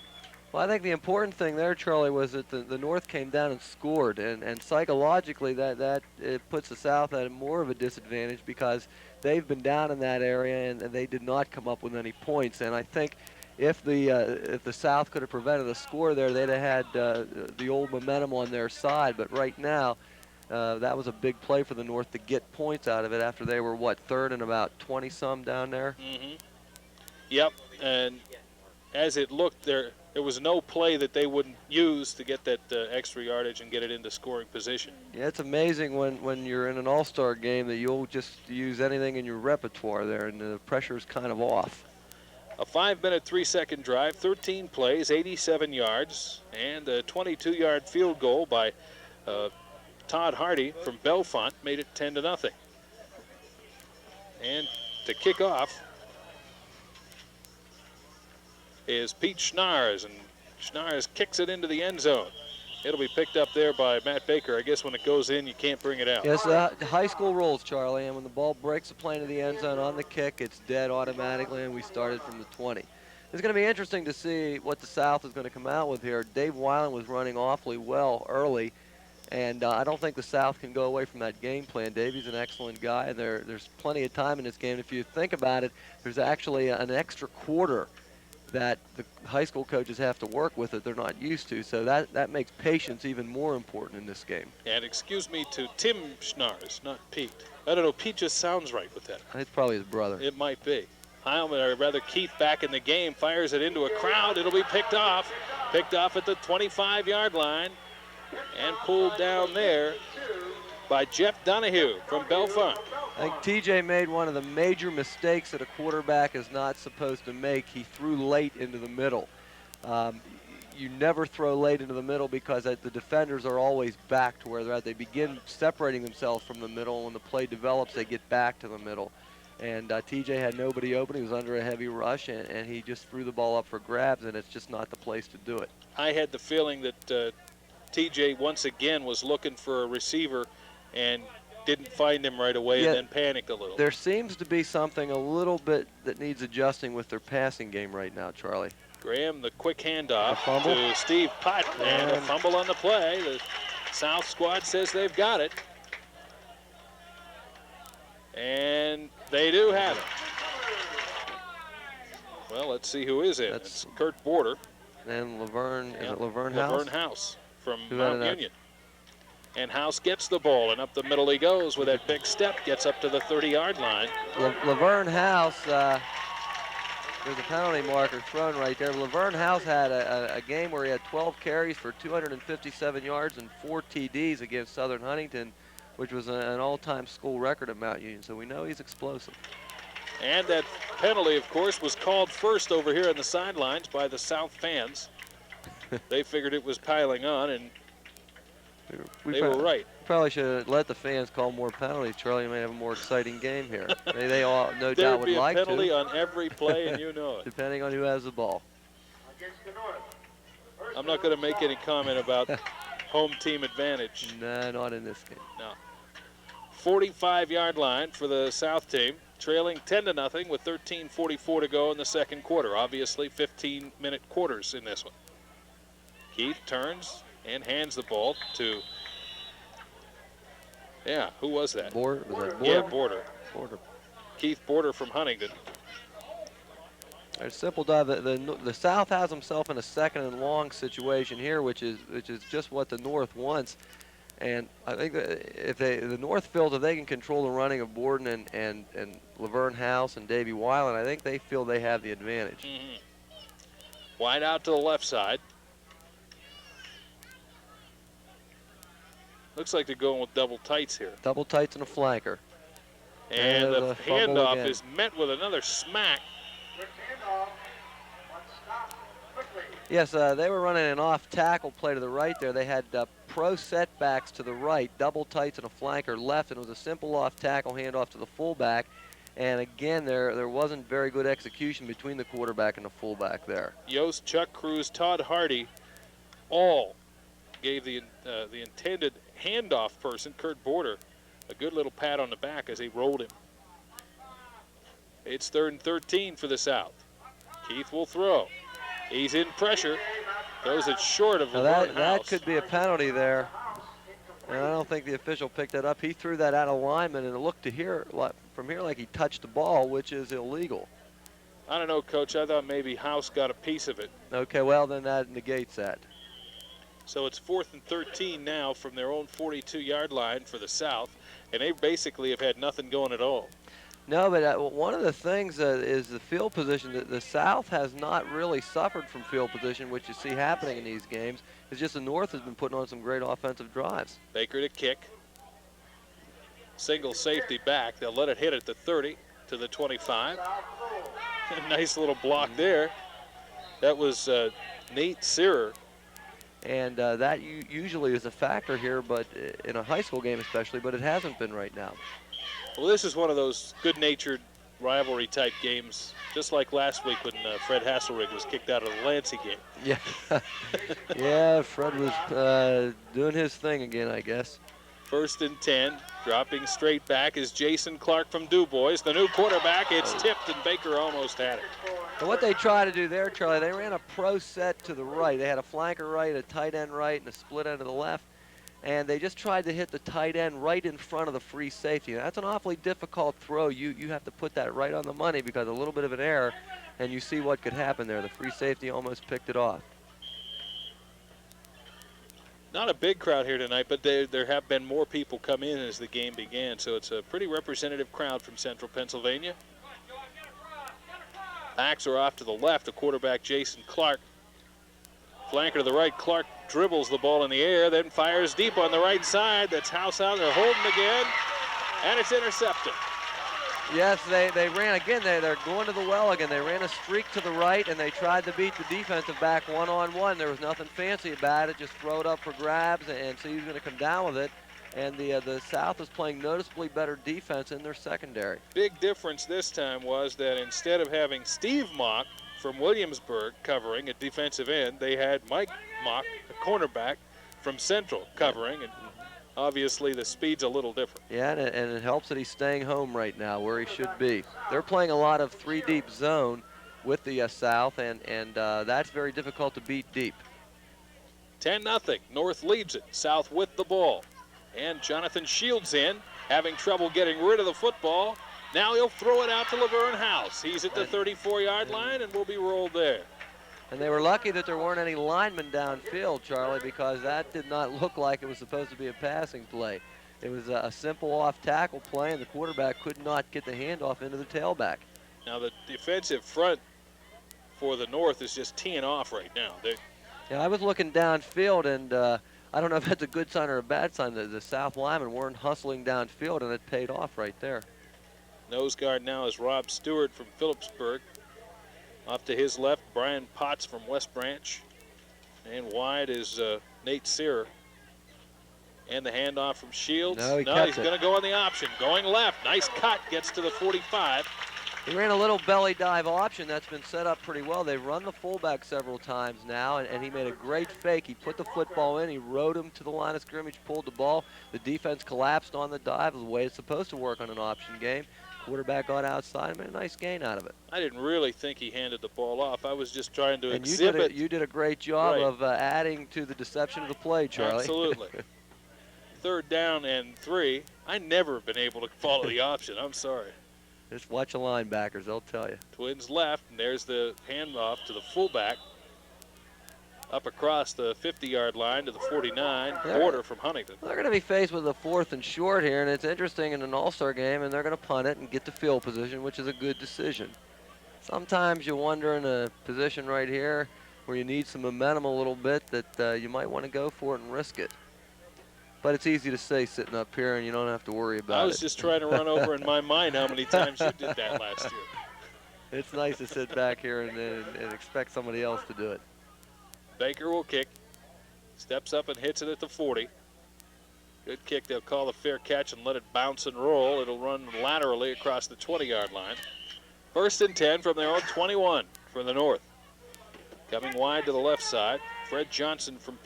S2: Well, I think the important thing there, Charlie, was that the North came down and scored, and psychologically that it puts the South at more of a disadvantage because they've been down in that area and they did not come up with any points. And I think if the South could have prevented a score there, they'd have had the old momentum on their side. But right now, that was a big play for the North to get points out of it after they were, what, 3rd and about 20-some down there?
S1: Mm-hmm. Yep, and as it looked there was no play that they wouldn't use to get that extra yardage and get it into scoring position.
S2: Yeah, it's amazing when you're in an all-star game that you'll just use anything in your repertoire there, and the pressure's kind of off.
S1: A 5-minute, 3-second drive, 13 plays, 87 yards, and a 22-yard field goal by Todd Hardy from Bellefonte made it 10-0. And to kick off is Pete Schnars, and Schnars kicks it into the end zone. It'll be picked up there by Matt Baker. I guess when it goes in, you can't bring it out.
S2: Yes, the high school rules, Charlie, and when the ball breaks the plane of the end zone on the kick, it's dead automatically, and we started from the 20. It's going to be interesting to see what the South is going to come out with here. Dave Weiland was running awfully well early, and I don't think the South can go away from that game plan. Davey's an excellent guy, and there's plenty of time in this game. If you think about it, there's actually an extra quarter that the high school coaches have to work with that they're not used to, so that makes patience even more important in this game.
S1: And excuse me to Tim Schnars, not Pete. I don't know, Pete just sounds right with that.
S2: It's probably his brother.
S1: It might be. Heilman, or rather Keith, back in the game, fires it into a crowd. It'll be picked off at the 25-yard line and pulled down there by Jeff Donahue from Bellefonte.
S2: I think TJ made one of the major mistakes that a quarterback is not supposed to make. He threw late into the middle. You never throw late into the middle because the defenders are always back to where they're at. They begin separating themselves from the middle. When the play develops, they get back to the middle. And TJ had nobody open. He was under a heavy rush, and he just threw the ball up for grabs, and it's just not the place to do it.
S1: I had the feeling that TJ once again was looking for a receiver and didn't find him right away, and then panicked a little.
S2: There seems to be something a little bit that needs adjusting with their passing game right now, Charlie.
S1: Graham, the quick handoff to Steve Putt, and a fumble on the play. The South squad says they've got it. And they do have it. Well, let's see who is in. It's Kurt Border.
S2: And Laverne, is it Laverne House?
S1: Laverne House from Mount Union. And House gets the ball, and up the middle he goes with that big step, gets up to the 30-yard line.
S2: Laverne House, there's a penalty marker thrown right there. Laverne House had a game where he had 12 carries for 257 yards and 4 TDs against Southern Huntington, which was an all-time school record at Mount Union, so we know he's explosive.
S1: And that penalty, of course, was called first over here on the sidelines by the South fans. They figured it was piling on, and they were right.
S2: Probably should have let the fans call more penalties. Charlie may have a more exciting game here. They all no doubt would like to.
S1: There would be a penalty on every play, and you know it.
S2: Depending on who has the ball.
S1: I'm not going to make any comment about home team advantage.
S2: No, not in this game.
S1: No. 45-yard line for the South team, trailing 10-0 with 13:44 to go in the second quarter. Obviously, 15-minute quarters in this one. Keith turns and hands the ball to, who was that?
S2: Was that Border?
S1: Yeah, Border.
S2: Border.
S1: Keith Border from Huntington.
S2: A simple dive. The South has himself in a second and long situation here, which is just what the North wants. And I think that if the North feels if they can control the running of Borden and Laverne House and Davey Weiland, I think they feel they have the advantage.
S1: Mm-hmm. Wide out to the left side. Looks like they're going with double tights here.
S2: Double tights and a flanker.
S1: And the handoff is met with another smack.
S2: Yes, they were running an off-tackle play to the right there. They had pro setbacks to the right, double tights and a flanker left, and it was a simple off-tackle handoff to the fullback. And again, there wasn't very good execution between the quarterback and the fullback there.
S1: Yost, Chuck Cruz, Todd Hardy, all gave the intended handoff person, Kurt Border, a good little pat on the back as he rolled him. It's 3rd and 13 for the South. Keith will throw. He's in pressure. Throws it short of Laverne House.
S2: That could be a penalty there. And I don't think the official picked that up. He threw that out of alignment, and it looked from here like he touched the ball, which is illegal.
S1: I don't know, Coach. I thought maybe House got a piece of it.
S2: Okay, well, then that negates that.
S1: So it's 4th and 13 now from their own 42-yard line for the South, and they basically have had nothing going at all.
S2: No, but one of the things is the field position. The South has not really suffered from field position, which you see happening in these games. It's just the North has been putting on some great offensive drives.
S1: Baker to kick. Single safety back. They'll let it hit at the 30 to the 25. Nice little block there. That was Nate Searer
S2: And that usually is a factor here, but in a high school game especially, but it hasn't been right now.
S1: Well, this is one of those good-natured rivalry-type games, just like last week when Fred Hasselrig was kicked out of the Lansing game.
S2: Yeah, yeah, Fred was doing his thing again, I guess.
S1: 1st and 10, dropping straight back is Jason Clark from DuBois, the new quarterback. It's tipped, and Baker almost had it.
S2: But what they try to do there, Charlie, they ran a pro set to the right. They had a flanker right, a tight end right, and a split end to the left. And they just tried to hit the tight end right in front of the free safety. Now, that's an awfully difficult throw. You have to put that right on the money because a little bit of an error, and you see what could happen there. The free safety almost picked it off.
S1: Not a big crowd here tonight, but there have been more people come in as the game began, so it's a pretty representative crowd from Central Pennsylvania. Backs are off to the left, the quarterback Jason Clark. Flanker to the right, Clark dribbles the ball in the air, then fires deep on the right side. That's House out there, Holden again, and it's intercepted.
S2: Yes, they ran again. They're going to the well again. They ran a streak to the right, and they tried to beat the defensive back one-on-one. There was nothing fancy about it. Just throw it up for grabs and see who's going to come down with it. And the South is playing noticeably better defense in their secondary.
S1: Big difference this time was that instead of having Steve Mock from Williamsburg covering at defensive end, they had Mike Mock, a cornerback from Central, covering. And obviously, the speed's a little different.
S2: Yeah, and it helps that he's staying home right now where he should be. They're playing a lot of three-deep zone with the South, and that's very difficult to beat deep.
S1: 10-0. North leads it. South with the ball. And Jonathan Shields in, having trouble getting rid of the football. Now he'll throw it out to Laverne House. He's at the 34-yard line and will be rolled there.
S2: And they were lucky that there weren't any linemen downfield, Charlie, because that did not look like it was supposed to be a passing play. It was a simple off-tackle play, and the quarterback could not get the handoff into the tailback.
S1: Now the defensive front for the North is just teeing off right now.
S2: Yeah, I was looking downfield, and I don't know if that's a good sign or a bad sign. The South linemen weren't hustling downfield, and it paid off right there.
S1: Nose guard now is Rob Stewart from Phillipsburg. Off to his left, Brian Potts from West Branch. And wide is Nate Searer. And the handoff from Shields.
S2: No, he's
S1: going to go on the option. Going left. Nice cut. Gets to the 45.
S2: He ran a little belly dive option that's been set up pretty well. They've run the fullback several times now, and he made a great fake. He put the football in. He rode him to the line of scrimmage, pulled the ball. The defense collapsed on the dive the way it's supposed to work on an option game. Quarterback got outside and made a nice gain out of it.
S1: I didn't really think he handed the ball off. I was just trying to exhibit.
S2: You did a great job of adding to the deception of the play, Charlie.
S1: Absolutely. 3rd down and 3. I never have been able to follow the option. I'm sorry.
S2: Just watch the linebackers, they'll tell you.
S1: Twins left, and there's the handoff to the fullback. Up across the 50-yard line to the 49, Porter from Huntington.
S2: They're going to be faced with a 4th and short here, and it's interesting in an all-star game, and they're going to punt it and get the field position, which is a good decision. Sometimes you wonder in a position right here where you need some momentum a little bit that you might want to go for it and risk it. But it's easy to say sitting up here, and you don't have to worry about it.
S1: I was just trying to run over in my mind how many times you did that last year.
S2: It's nice to sit back here and expect somebody else to do it.
S1: Baker will kick. Steps up and hits it at the 40. Good kick. They'll call the fair catch and let it bounce and roll. It'll run laterally across the 20-yard line. 1st and 10 from their own 21 for the North. Coming wide to the left side, Fred Johnson from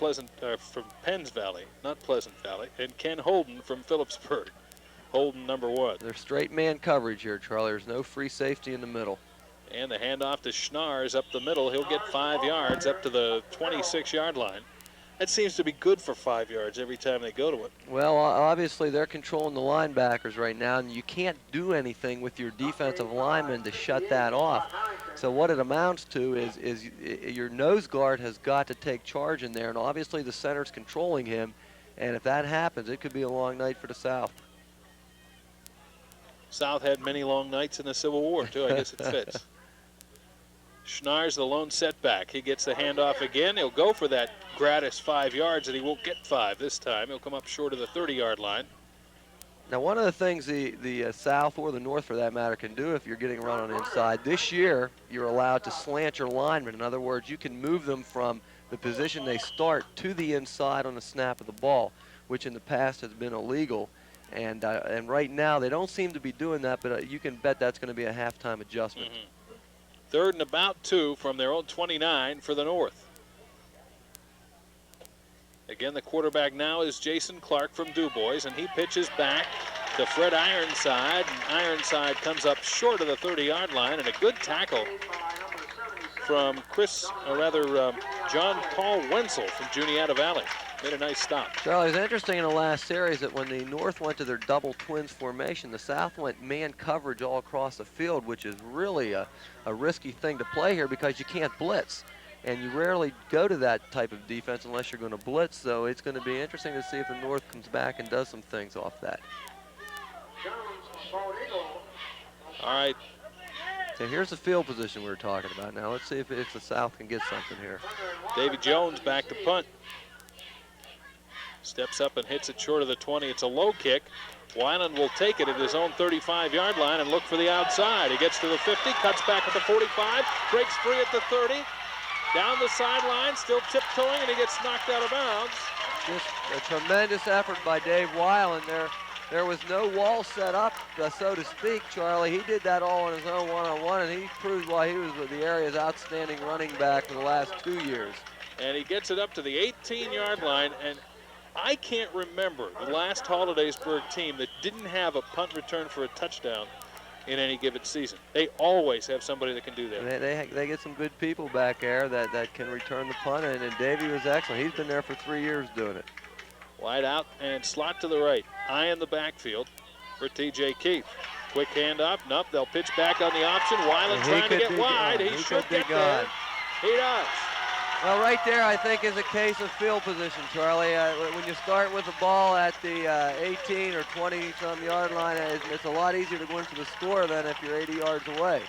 S1: Penns Valley, not Pleasant Valley, and Ken Holden from Phillipsburg. Holden, number 1.
S2: They're straight man coverage here, Charlie. There's no free safety in the middle.
S1: And the handoff to Schnars up the middle. He'll get 5 yards up to the 26-yard line. That seems to be good for 5 yards every time they go to it.
S2: Well, obviously they're controlling the linebackers right now, and you can't do anything with your defensive linemen to shut that off. So what it amounts to is your nose guard has got to take charge in there, and obviously the center's controlling him, and if that happens, it could be a long night for the South.
S1: South had many long nights in the Civil War, too. I guess it fits. Schnars, the lone setback. He gets the handoff again. He'll go for that gratis 5 yards, and he won't get 5 this time. He'll come up short of the 30-yard line.
S2: Now, one of the things the South, or the North for that matter, can do if you're getting run on the inside, this year you're allowed to slant your linemen. In other words, you can move them from the position they start to the inside on the snap of the ball, which in the past has been illegal. And right now they don't seem to be doing that, but you can bet that's going to be a halftime adjustment.
S1: Third and about 2 from their own 29 for the North. Again, the quarterback now is Jason Clark from DuBois, and he pitches back to Fred Ironside. And Ironside comes up short of the 30-yard line, and a good tackle from John Paul Wenzel from Juniata Valley. Made a nice stop.
S2: Charlie, it was interesting in the last series that when the North went to their double twins formation, the South went man coverage all across the field, which is really a risky thing to play here because you can't blitz. And you rarely go to that type of defense unless you're going to blitz. So it's going to be interesting to see if the North comes back and does some things off that.
S1: All right.
S2: So here's the field position we were talking about. Now let's see if the South can get something here.
S1: Davy Jones back to punt. Steps up and hits it short of the 20. It's a low kick. Weiland will take it at his own 35-yard line and look for the outside. He gets to the 50, cuts back at the 45, breaks free at the 30. Down the sideline, still tiptoeing, and he gets knocked out of bounds.
S2: Just a tremendous effort by Dave Weiland there. There was no wall set up, so to speak, Charlie. He did that all on his own one-on-one, and he proved why he was the area's outstanding running back for the last 2 years.
S1: And he gets it up to the 18-yard line, and I can't remember the last Hollidaysburg team that didn't have a punt return for a touchdown in any given season. They always have somebody that can do that.
S2: They get some good people back there that can return the punt, and Davey was excellent. He's been there for 3 years doing it.
S1: Wide out and slot to the right. Eye in the backfield for T.J. Keith. Quick handoff. Nope, they'll pitch back on the option. Weiland trying to get wide. He should get there. He does.
S2: Well, right there, I think, is a case of field position, Charlie. When you start with the ball at the 18 or 20-some yard line, it's a lot easier to go into the score than if you're 80 yards away.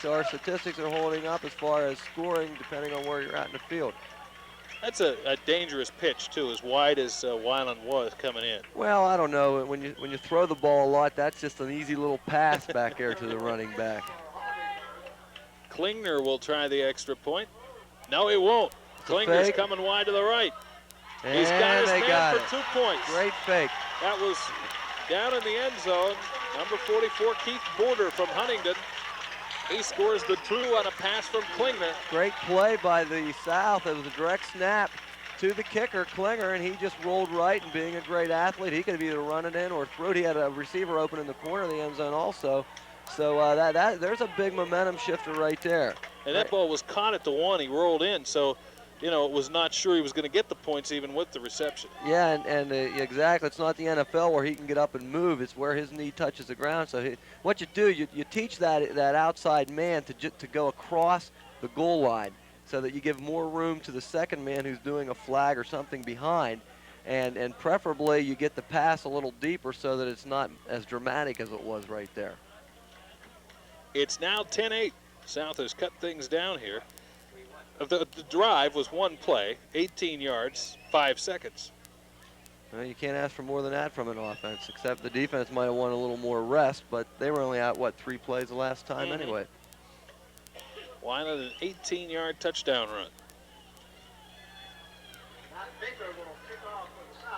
S2: So our statistics are holding up as far as scoring, depending on where you're at in the field.
S1: That's a dangerous pitch, too, as wide as Weiland was coming in.
S2: Well, I don't know. When you throw the ball a lot, that's just an easy little pass back there to the running back.
S1: Klingner will try the extra point. No, he won't. Klinger's coming wide to the right.
S2: And
S1: he's got his man
S2: for
S1: 2 points.
S2: Great fake.
S1: That was down in the end zone. Number 44, Keith Border from Huntington. He scores the 2 on a pass from Klingner.
S2: Great play by the South. It was a direct snap to the kicker, Klinger, and he just rolled right, and being a great athlete, he could have either run it in or throw it. He had a receiver open in the corner of the end zone also. So there's a big momentum shifter right there.
S1: And that ball was caught at the 1. He rolled in, so, you know, it was not sure he was going to get the points even with the reception.
S2: Yeah, and exactly. It's not the NFL where he can get up and move. It's where his knee touches the ground. So what you do, you teach that outside man to go across the goal line so that you give more room to the second man who's doing a flag or something behind. And preferably you get the pass a little deeper so that it's not as dramatic as it was right there.
S1: It's now 10-8. South has cut things down here. The drive was 1 play, 18 yards, 5 seconds.
S2: Well, you can't ask for more than that from an offense, except the defense might have wanted a little more rest, but they were only out, 3 plays the last time anyway.
S1: Weiland, an 18-yard touchdown run.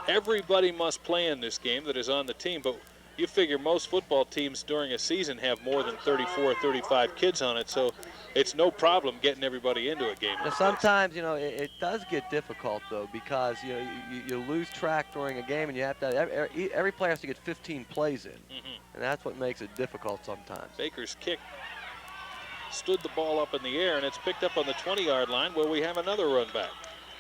S1: Everybody must play in this game that is on the team, but you figure most football teams during a season have more than 34, 35 kids on it, so it's no problem getting everybody into a game.
S2: Now, sometimes, you know, it does get difficult, though, because you lose track during a game, and you have to every player has to get 15 plays in, and that's what makes it difficult sometimes.
S1: Baker's kick stood the ball up in the air, and it's picked up on the 20-yard line where we have another run back.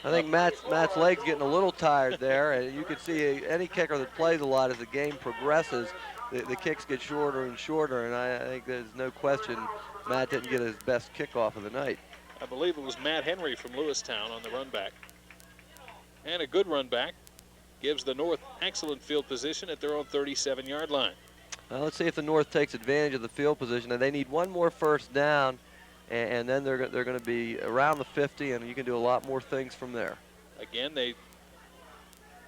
S2: I think Matt's leg's getting a little tired there. You can see any kicker that plays a lot as the game progresses, the kicks get shorter and shorter, and I think there's no question Matt didn't get his best kickoff of the night.
S1: I believe it was Matt Henry from Lewistown on the run back. And a good run back gives the North excellent field position at their own 37-yard line.
S2: Well, let's see if the North takes advantage of the field position. And they need 1 more first down, and then they're going to be around the 50, and you can do a lot more things from there.
S1: Again, they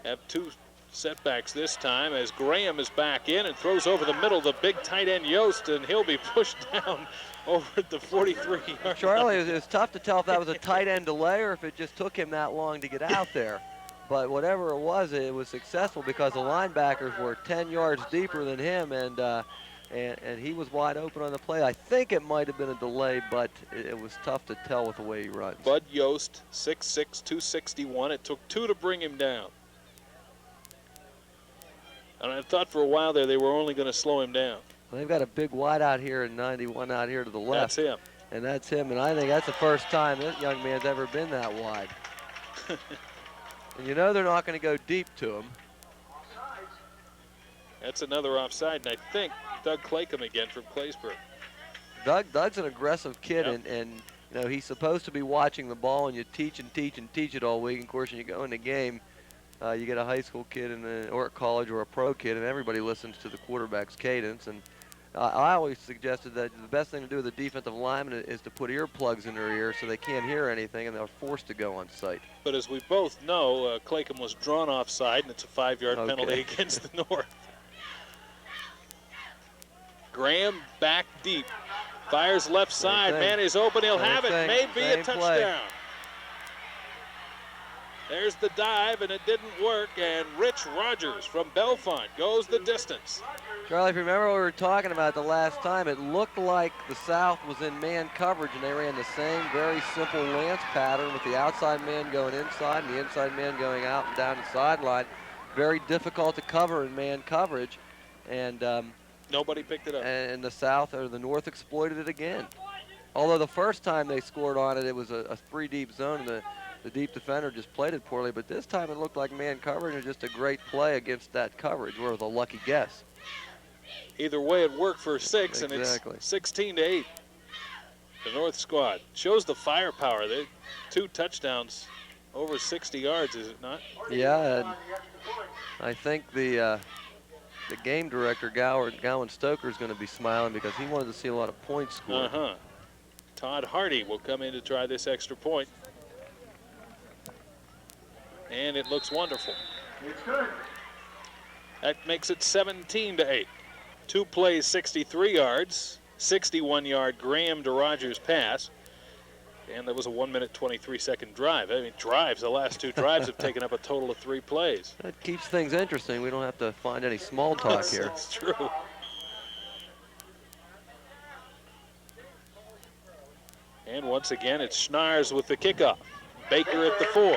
S1: have 2 setbacks this time as Graham is back in and throws over the middle, the big tight end Yost, and he'll be pushed down over at the 43-yard
S2: Charlie,
S1: line.
S2: it was tough to tell if that was a tight end delay or if it just took him that long to get out there. But whatever it was successful because the linebackers were 10 yards deeper than him, and he was wide open on the play. I think it might have been a delay, but it was tough to tell with the way he runs.
S1: Bud Yost, 6'6", 261. It took 2 to bring him down. And I thought for a while there they were only going to slow him down.
S2: Well, they've got a big wide out here and 91 out here to the left.
S1: That's him.
S2: And that's him, and I think that's the first time this young man's ever been that wide. And you know they're not going to go deep to him.
S1: That's another offside, and I think Doug Claycomb again from Claysburg.
S2: Doug's an aggressive kid,
S1: Yep.
S2: and you know he's supposed to be watching the ball, and you teach and teach and teach it all week. And of course, when you go in the game, you get a high school kid or a college or a pro kid, and everybody listens to the quarterback's cadence. And I always suggested that the best thing to do with a defensive lineman is to put earplugs in their ears so they can't hear anything, and they're forced to go on sight.
S1: But as we both know, Claycomb was drawn offside, and it's a 5-yard
S2: Okay.
S1: penalty against the North. Graham back deep. Fires left side.
S2: thing.
S1: Man is open. He'll
S2: Same
S1: have it.
S2: thing.
S1: Maybe a
S2: Same play.
S1: touchdown. There's the dive, and it didn't work. And Rich Rogers from Bellefonte goes the distance.
S2: Charlie, if you remember what we were talking about the last time, it looked like the South was in man coverage, and they ran the same very simple Lance pattern with the outside man going inside and the inside man going out and down the sideline. Very difficult to cover in man coverage, and
S1: Nobody picked it up.
S2: and the South or the North exploited it again. Although the first time they scored on it, it was a 3-deep zone, and the deep defender just played it poorly. But this time it looked like man coverage, and just a great play against that coverage. Or a lucky guess.
S1: Either way, it worked for 6,
S2: Exactly.
S1: and it's 16-8. The North squad shows the firepower. They 2 touchdowns over 60 yards, is it not?
S2: Yeah, and I think the game director, Gowan Stoker, is going to be smiling because he wanted to see a lot of points scored.
S1: Todd Hardy will come in to try this extra point. And it looks wonderful. That makes it 17-8. 2 plays, 63 yards, 61-yard Graham to Rogers pass. And that was a 1-minute, 23-second drive. I mean, the last 2 drives have taken up a total of 3 plays.
S2: That keeps things interesting. We don't have to find any small talk here.
S1: That's true. And once again, it's Schnars with the kickoff. Baker at the 4.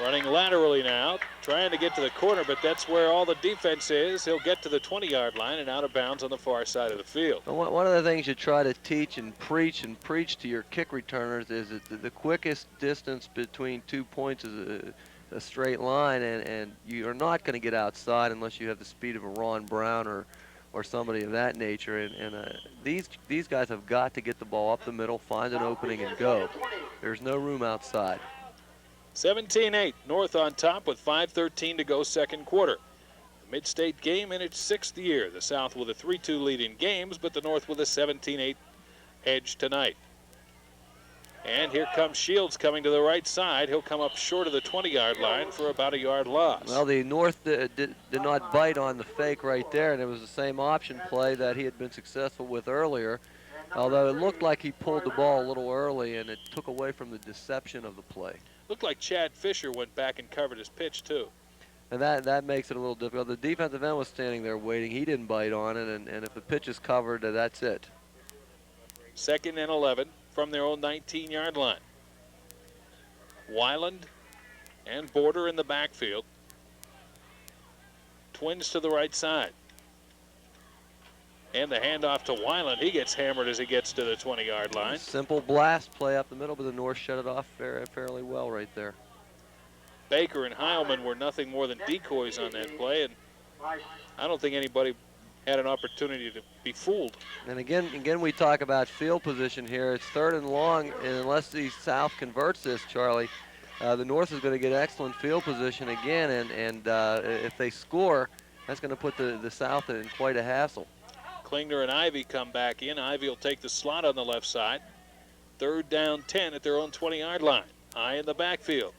S1: Running laterally now, trying to get to the corner, but that's where all the defense is. He'll get to the 20-yard line and out of bounds on the far side of the field.
S2: One of the things you try to teach and preach to your kick returners is that the quickest distance between 2 points is a straight line, and you are not going to get outside unless you have the speed of a Ron Brown or somebody of that nature. And these guys have got to get the ball up the middle, find an opening, and go. There's no room outside.
S1: 17-8, North on top with 5:13 to go second quarter. The Mid-State game in its 6th year. The South with a 3-2 lead in games, but the North with a 17-8 edge tonight. And here comes Shields coming to the right side. He'll come up short of the 20-yard line for about a yard loss.
S2: Well, the North did not bite on the fake right there, and it was the same option play that he had been successful with earlier. Although it looked like he pulled the ball a little early, and it took away from the deception of the play.
S1: Looked like Chad Fischer went back and covered his pitch, too.
S2: And that makes it a little difficult. The defensive end was standing there waiting. He didn't bite on it, and if the pitch is covered, that's it.
S1: 2nd and 11 from their own 19-yard line. Weiland and Border in the backfield. Twins to the right side. And the handoff to Weiland. He gets hammered as he gets to the 20-yard line.
S2: Simple blast play up the middle, but the North shut it off fairly well right there.
S1: Baker and Heilman were nothing more than decoys on that play, and I don't think anybody had an opportunity to be fooled.
S2: And again, we talk about field position here. It's 3rd and long, and unless the South converts this, Charlie, the North is going to get excellent field position again, and if they score, that's going to put the South in quite a hassle.
S1: Klingner and Ivy come back in. Ivy will take the slot on the left side. 3rd down 10 at their own 20-yard line. High in the backfield.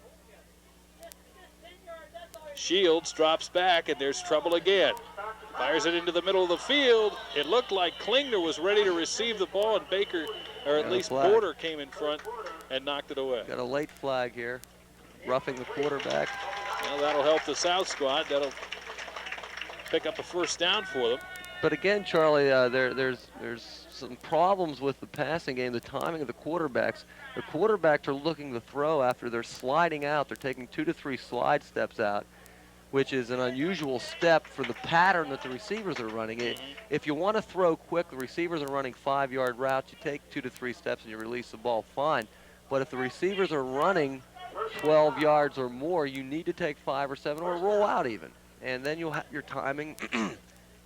S1: Shields drops back, and there's trouble again. Fires it into the middle of the field. It looked like Klingner was ready to receive the ball, and Baker, or at least Border, came in front and knocked it away.
S2: Got a late flag here, roughing the quarterback.
S1: Well, that'll help the South squad. That'll pick up a first down for them.
S2: But again, Charlie, there's some problems with the passing game, the timing of the quarterbacks. The quarterbacks are looking to throw after they're sliding out. They're taking 2 to 3 slide steps out, which is an unusual step for the pattern that the receivers are running. If you want to throw quick, the receivers are running 5-yard routes, you take 2 to 3 steps and you release the ball, fine. But if the receivers are running 12 yards or more, you need to take 5 or 7 or roll out even. And then you'll have your timing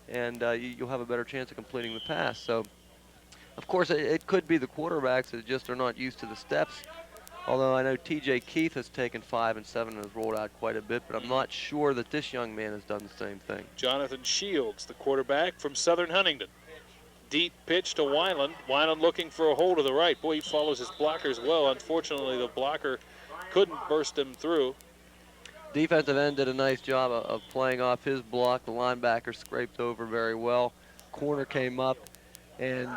S2: and you'll have a better chance of completing the pass. So, of course, it could be the quarterbacks that just are not used to the steps. Although I know T.J. Keith has taken 5 and 7 and has rolled out quite a bit, but I'm not sure that this young man has done the same thing.
S1: Jonathan Shields, the quarterback from Southern Huntington. Deep pitch to Weiland. Weiland looking for a hole to the right. Boy, he follows his blockers well. Unfortunately, the blocker couldn't burst him through.
S2: Defensive end did a nice job of playing off his block. The linebacker scraped over very well. Corner came up, and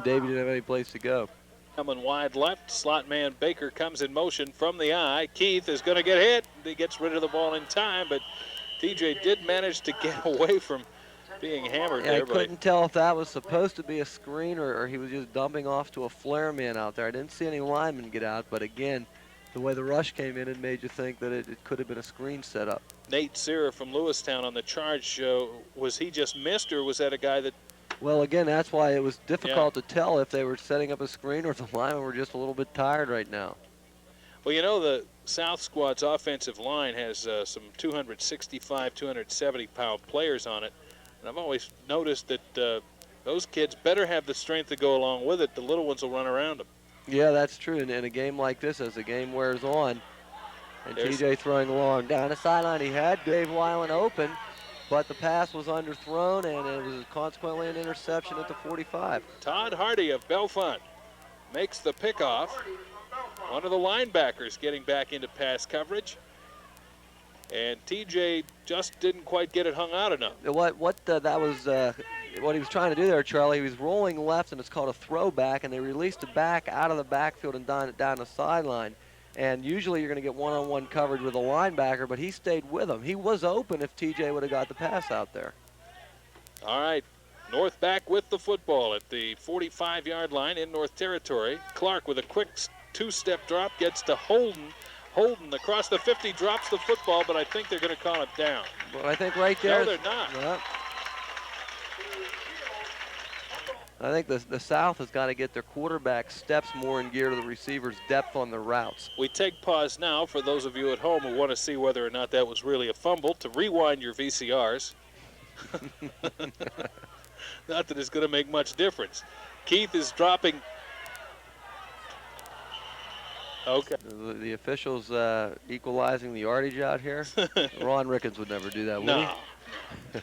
S2: Davey didn't have any place to go.
S1: Coming wide left, slot man Baker comes in motion from the eye. Keith is going to get hit. He gets rid of the ball in time, but TJ did manage to get away from being hammered there.
S2: I couldn't tell if that was supposed to be a screen or he was just dumping off to a flare man out there. I didn't see any linemen get out, but again, the way the rush came in, it made you think that it could have been a screen setup.
S1: Nate Sear from Lewistown on the charge. Was he just missed, or was that a guy that...
S2: Well, again, that's why it was difficult to tell if they were setting up a screen or if the linemen were just a little bit tired right now.
S1: Well, you know, the South squad's offensive line has some 265, 270-pound players on it. And I've always noticed that those kids better have the strength to go along with it. The little ones will run around them.
S2: Yeah, that's true. And in a game like this, as the game wears on, and TJ throwing long down the sideline, he had Dave Weiland open, but the pass was underthrown, and it was consequently an interception at the 45.
S1: Todd Hardy of Bellefonte makes the pickoff. One of the linebackers getting back into pass coverage. And TJ just didn't quite get it hung out enough.
S2: What he was trying to do there, Charlie, he was rolling left, and it's called a throwback, and they released it back out of the backfield and down the sideline. And usually you're going to get one-on-one coverage with a linebacker, but he stayed with him. He was open if TJ would have got the pass out there.
S1: All right, North back with the football at the 45-yard line in North territory. Clark with a quick two-step drop gets to Holden. Holden across the 50 drops the football, but I think they're going to call it down.
S2: Well, I think right there.
S1: No, they're not.
S2: Yeah. I think the South has got to get their quarterback steps more in gear to the receivers' depth on the routes.
S1: We take pause now for those of you at home who want to see whether or not that was really a fumble to rewind your VCRs. Not that it's going to make much difference. Keith is dropping. Okay.
S2: The officials equalizing the yardage out here. Ron Rickens would never do that, would
S1: no.
S2: he?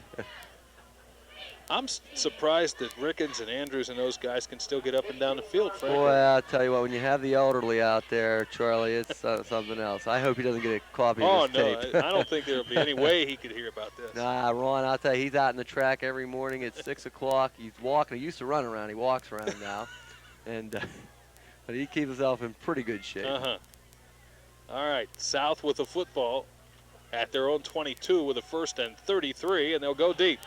S1: I'm surprised that Rickens and Andrews and those guys can still get up and down the field, frankly.
S2: Boy, I'll tell you what, when you have the elderly out there, Charlie, it's something else. I hope he doesn't get a copy of this tape.
S1: I don't think there'll be any way he could hear about this.
S2: Nah, Ron, I'll tell you, he's out in the track every morning at 6 o'clock. He's walking. He used to run around. He walks around now. And but he keeps himself in pretty good shape.
S1: All right, South with the football at their own 22 with a 1st and 33, and they'll go deep.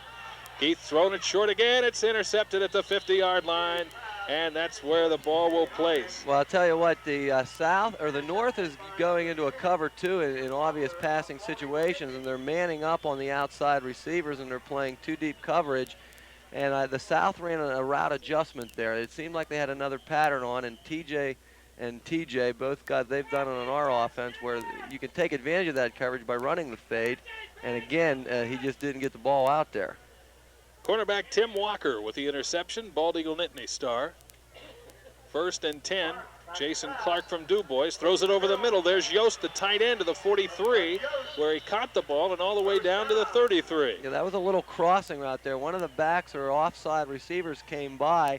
S1: Keith throwing it short again. It's intercepted at the 50-yard line, and that's where the ball will place.
S2: Well, I'll tell you what, the the North is going into a cover two in obvious passing situations, and they're manning up on the outside receivers, and they're playing too deep coverage. And the South ran a route adjustment there. It seemed like they had another pattern on, and TJ and TJ both they've done it on our offense where you can take advantage of that coverage by running the fade. And again, he just didn't get the ball out there.
S1: Cornerback Tim Walker with the interception. Bald Eagle Nittany Star. 1st and 10. Jason Clark from DuBois throws it over the middle. There's Yost, the tight end, to the 43, where he caught the ball and all the way down to the 33.
S2: Yeah, that was a little crossing route there. One of the backs or offside receivers came by,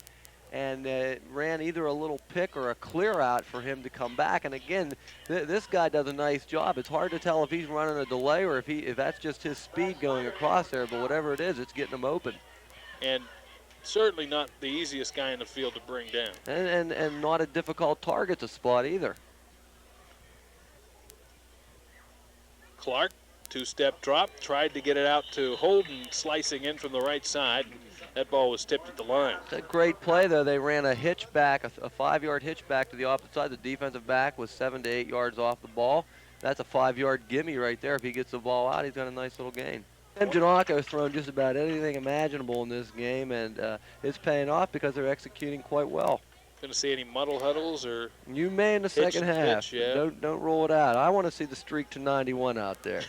S2: and ran either a little pick or a clear out for him to come back. And again, this guy does a nice job. It's hard to tell if he's running a delay or if that's just his speed going across there, but whatever it is, it's getting him open.
S1: And certainly not the easiest guy in the field to bring down.
S2: And not a difficult target to spot either.
S1: Clark, two-step drop, tried to get it out to Holden, slicing in from the right side. That ball was tipped at the line.
S2: It's a great play, though. They ran a hitch back, a 5-yard hitch back to the opposite side. The defensive back was 7 to 8 yards off the ball. That's a 5-yard gimme right there. If he gets the ball out, he's got a nice little gain. Tim Janako's thrown just about anything imaginable in this game, and it's paying off because they're executing quite well.
S1: Going to see any muddle huddles or
S2: you may in the second half.
S1: Pitch, yeah.
S2: Don't roll it out. I want to see the streak to 91 out there.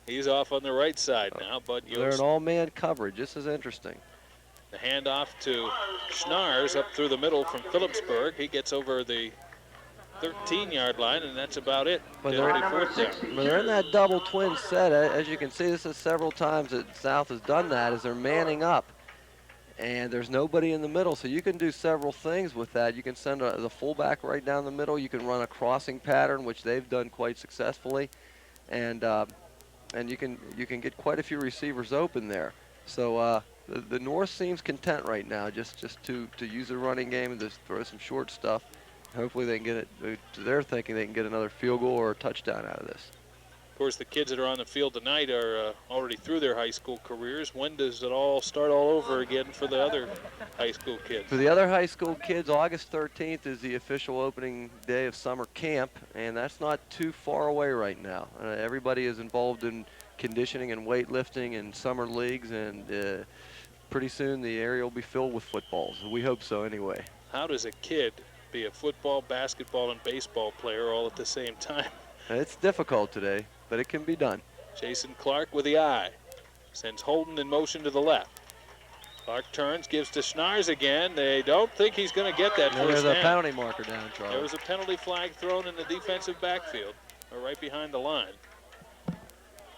S1: He's off on the right side now, but
S2: they're in all-man coverage. This is interesting.
S1: The handoff to Schnars up through the middle from Phillipsburg. He gets over the 13-yard line, and that's about it.
S2: But they're in that double twin set. As you can see, this is several times that South has done that, is they're manning up. And there's nobody in the middle, so you can do several things with that. You can send the fullback right down the middle. You can run a crossing pattern, which they've done quite successfully, and you can get quite a few receivers open there. So the North seems content right now, just to use the running game and just throw some short stuff. Hopefully they can get it. They're thinking they can get another field goal or a touchdown out of this.
S1: Of course, the kids that are on the field tonight are already through their high school careers. When does it all start all over again for the other high school kids?
S2: For the other high school kids, August 13th is the official opening day of summer camp, and that's not too far away right now. Everybody is involved in conditioning and weightlifting and summer leagues, and pretty soon the area will be filled with footballs. We hope so anyway.
S1: How does a kid be a football, basketball, and baseball player all at the same time?
S2: It's difficult today, but it can be done.
S1: Jason Clark with the eye. Sends Holden in motion to the left. Clark turns, gives to Schnars again. They don't think he's going to get that first down.
S2: There's a penalty marker down, Charlie.
S1: There was a penalty flag thrown in the defensive backfield, or right behind the line.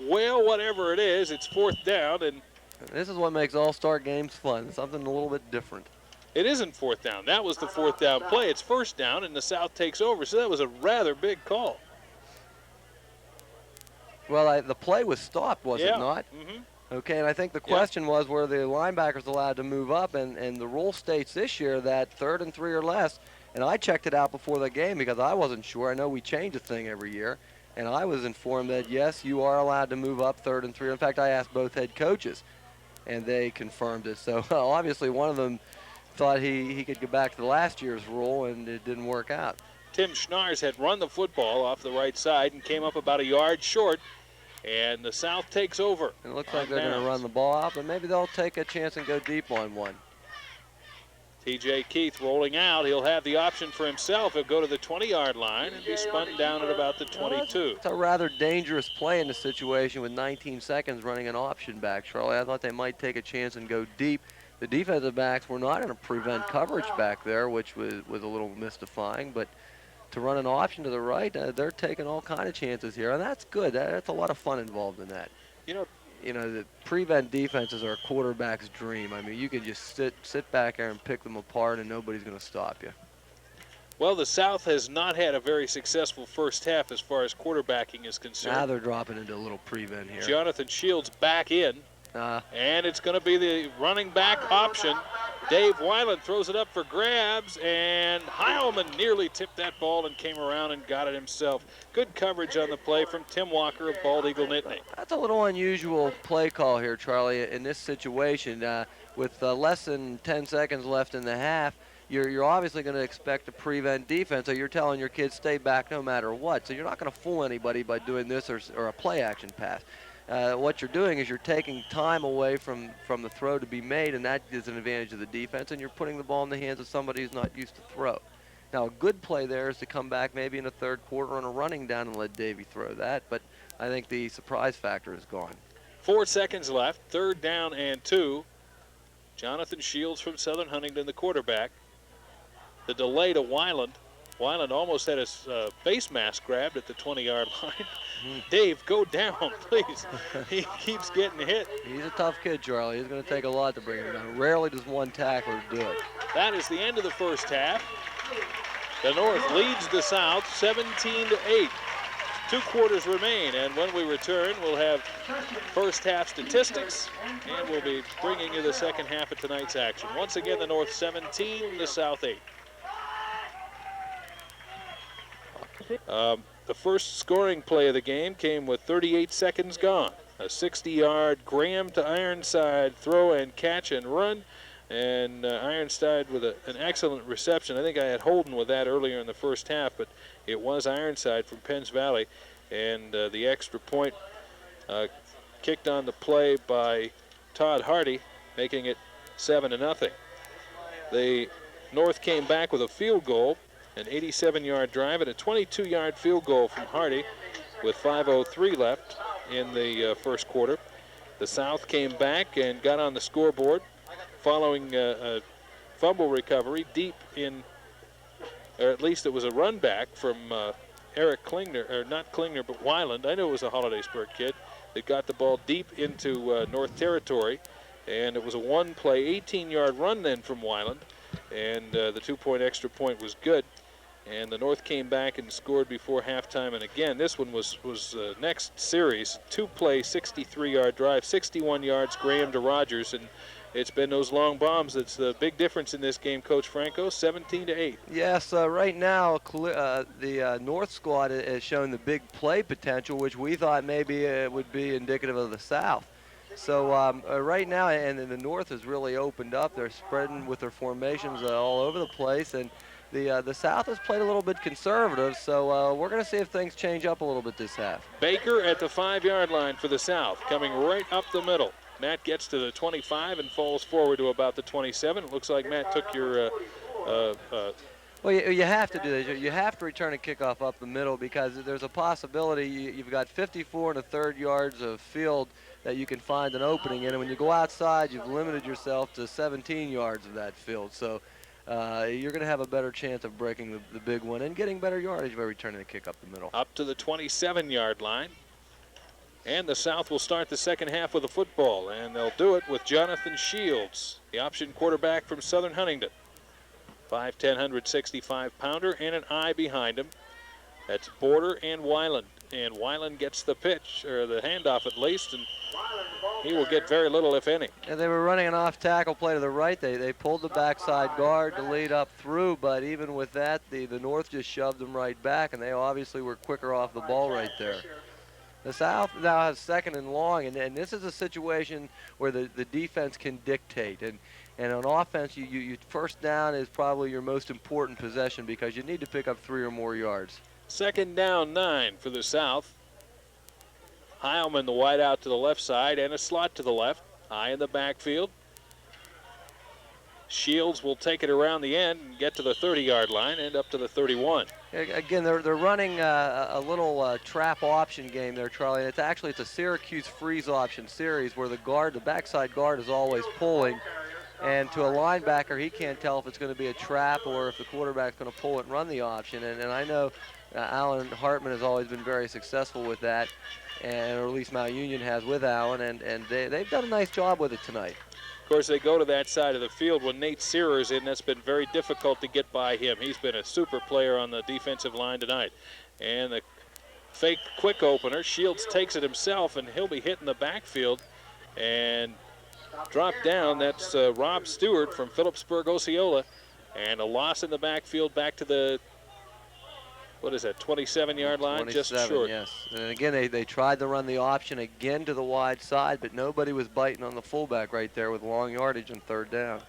S1: Well, whatever it is, it's fourth down, and
S2: this is what makes all-star games fun, something a little bit different.
S1: It isn't fourth down. That was the fourth down play. It's first down, and the South takes over, so that was a rather big call.
S2: Well, the play was stopped, was it not?
S1: Mm-hmm.
S2: Okay, and I think the question was, were the linebackers allowed to move up? And the rule states this year that 3rd and 3 or less, and I checked it out before the game because I wasn't sure. I know we change the thing every year, and I was informed that, yes, you are allowed to move up 3rd and 3. In fact, I asked both head coaches, and they confirmed it. So obviously one of them thought he could get back to last year's rule, and it didn't work out.
S1: Tim Schnars had run the football off the right side and came up about a yard short. And the South takes over.
S2: It looks like they're going to run the ball out, but maybe they'll take a chance and go deep on one.
S1: T.J. Keith rolling out. He'll have the option for himself. He'll go to the 20-yard line and be spun down at about the 22.
S2: It's a rather dangerous play in the situation with 19 seconds running an option back, Charlie. I thought they might take a chance and go deep. The defensive backs were not in a prevent coverage back there, which was a little mystifying, but to run an option to the right, they're taking all kind of chances here, and that's good. That's a lot of fun involved in that. You know, the prevent defenses are a quarterback's dream. I mean, you can just sit back there and pick them apart, and nobody's going to stop you.
S1: Well, the South has not had a very successful first half as far as quarterbacking is concerned.
S2: Now they're dropping into a little prevent here.
S1: Jonathan Shields back in, and it's going to be the running back option. Dave Weiland throws it up for grabs, and Heilman nearly tipped that ball and came around and got it himself. Good coverage on the play from Tim Walker of Bald Eagle Nittany.
S2: That's a little unusual play call here, Charlie, in this situation. With less than 10 seconds left in the half, you're obviously going to expect a prevent defense, so you're telling your kids stay back no matter what. So you're not going to fool anybody by doing this or a play action pass. What you're doing is you're taking time away from the throw to be made, and that is an advantage of the defense, and you're putting the ball in the hands of somebody who's not used to throw. Now, a good play there is to come back maybe in the third quarter on a running down and let Davey throw that, but I think the surprise factor is gone.
S1: 4 seconds left, 3rd down and 2. Jonathan Shields from Southern Huntington, the quarterback. The delay to Weiland. Weiland almost had his face mask grabbed at the 20-yard line. Dave, go down, please. He keeps getting hit.
S2: He's a tough kid, Charlie. He's going to take a lot to bring him down. Rarely does one tackler do it.
S1: That is the end of the first half. The North leads the South 17-8. 2 quarters remain, and when we return, we'll have first half statistics, and we'll be bringing you the second half of tonight's action. Once again, the North 17, the South 8. The first scoring play of the game came with 38 seconds gone. A 60-yard Graham to Ironside throw and catch and run, and Ironside with an excellent reception. I think I had Holden with that earlier in the first half, but it was Ironside from Penns Valley, and the extra point kicked on the play by Todd Hardy, making it 7-0. The North came back with a field goal, an 87-yard drive, and a 22-yard field goal from Hardy with 5:03 left in the first quarter. The South came back and got on the scoreboard following a fumble recovery deep in, or at least it was a run back from Eric Klingner, or not Klingner, but Weiland. I know it was a Hollidaysburg kid that got the ball deep into North territory, and it was a one-play 18-yard run then from Weiland, and the 2-point extra point was good. And the North came back and scored before halftime. And again, this one was next series, 2-play, 63-yard drive, 61 yards, Graham to Rogers. And it's been those long bombs that's the big difference in this game, Coach Franco, 17-8.
S2: Yes, right now the North squad has shown the big play potential, which we thought maybe would be indicative of the South. So right now, and the North has really opened up. They're spreading with their formations all over the place. And the South has played a little bit conservative, so we're going to see if things change up a little bit this half.
S1: Baker at the 5-yard line for the South, coming right up the middle. Matt gets to the 25 and falls forward to about the 27. It looks like Matt took your...
S2: Well, you have to do this. You have to return a kickoff up the middle because there's a possibility you've got 54 1/3 yards of field that you can find an opening in, and when you go outside, you've limited yourself to 17 yards of that field. So you're going to have a better chance of breaking the big one and getting better yardage by returning the kick up the middle.
S1: Up to the 27-yard line. And the South will start the second half with a football, and they'll do it with Jonathan Shields, the option quarterback from Southern Huntington. 5'10", 165-pounder, and an eye behind him. That's Border and Weiland. And Weiland gets the pitch, or the handoff at least, and he will get very little, if any.
S2: And they were running an off-tackle play to the right. They pulled the backside guard to lead up through, but even with that, the North just shoved them right back, and they obviously were quicker off the ball right there. The South now has 2nd and long, and this is a situation where the defense can dictate. And on offense, you first down is probably your most important possession because you need to pick up 3 or more yards.
S1: 2nd down 9 for the South. Heilman, the wide out to the left side, and a slot to the left. High in the backfield. Shields will take it around the end and get to the 30-yard line and up to the 31.
S2: Again, they're running a little trap option game there, Charlie. It's a Syracuse freeze option series where the backside guard is always pulling. And to a linebacker, he can't tell if it's going to be a trap or if the quarterback's going to pull it and run the option. And I know Alan Hartman has always been very successful with that, or at least Mount Union has with Alan, and they've done a nice job with it tonight.
S1: Of course, they go to that side of the field when Nate Searer's in. That's been very difficult to get by him. He's been a super player on the defensive line tonight. And the fake quick opener, Shields takes it himself, and he'll be hitting the backfield and drop down. That's Rob Stewart from Phillipsburg, Osceola. And a loss in the backfield back to the, 27-yard line, just short.
S2: Yes. And again, they tried to run the option again to the wide side, but nobody was biting on the fullback right there with long yardage and 3rd down.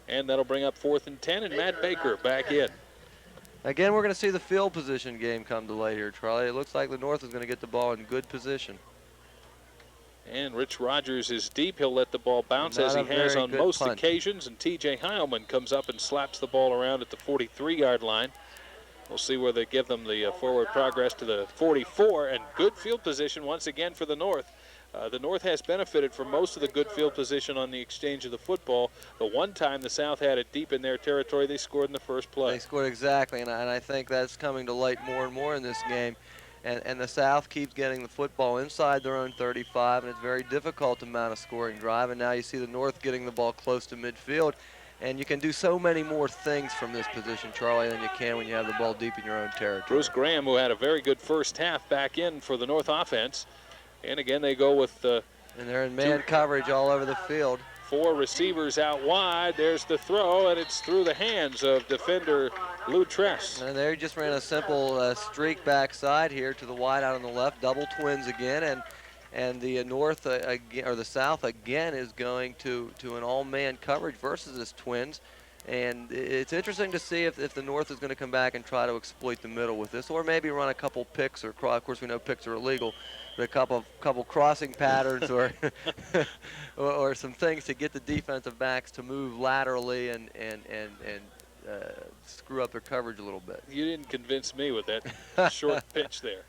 S1: And that'll bring up 4th and 10, and Matt Baker back in.
S2: Again, we're going to see the field position game come to light here, Charlie. It looks like the North is going to get the ball in good position.
S1: And Rich Rogers is deep. He'll let the ball bounce as he has on most occasions, and T.J. Heilman comes up and slaps the ball around at the 43-yard line. We'll see where they give them the forward progress to the 44, and good field position once again for the North. The North has benefited from most of the good field position on the exchange of the football. The one time the South had it deep in their territory, they scored in the first play.
S2: They scored exactly, and I think that's coming to light more and more in this game. And the South keeps getting the football inside their own 35, and it's very difficult to mount a scoring drive. And now you see the North getting the ball close to midfield. And you can do so many more things from this position, Charlie, than you can when you have the ball deep in your own territory.
S1: Bruce Graham, who had a very good first half, back in for the North offense. And again, they go with
S2: and they're in man coverage all over the field.
S1: 4 receivers out wide. There's the throw, and it's through the hands of defender Lou Tress.
S2: And they just ran a simple streak backside here to the wide out on the left, double twins again, and the North again, or the South again is going to an all-man coverage versus his twins. And it's interesting to see if the North is going to come back and try to exploit the middle with this, or maybe run a couple picks, or of course we know picks are illegal, but a couple crossing patterns or or some things to get the defensive backs to move laterally and screw up their coverage a little bit.
S1: You didn't convince me with that short pitch there.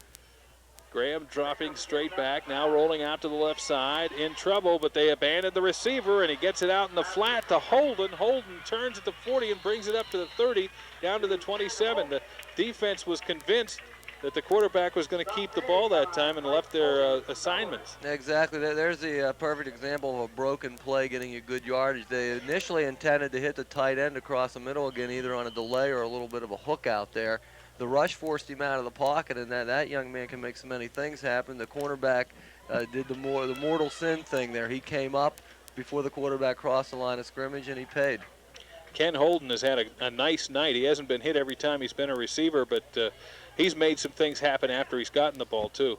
S1: Graham dropping straight back, now rolling out to the left side, in trouble, but they abandoned the receiver, and he gets it out in the flat to Holden. Holden turns at the 40 and brings it up to the 30, down to the 27. The defense was convinced that the quarterback was going to keep the ball that time and left their assignments.
S2: Exactly. There's the perfect example of a broken play getting you good yardage. They initially intended to hit the tight end across the middle again, either on a delay or a little bit of a hook out there. The rush forced him out of the pocket, and that young man can make so many things happen. The cornerback did the mortal sin thing there. He came up before the quarterback crossed the line of scrimmage, and he paid.
S1: Ken Holden has had a nice night. He hasn't been hit every time he's been a receiver, but he's made some things happen after he's gotten the ball, too.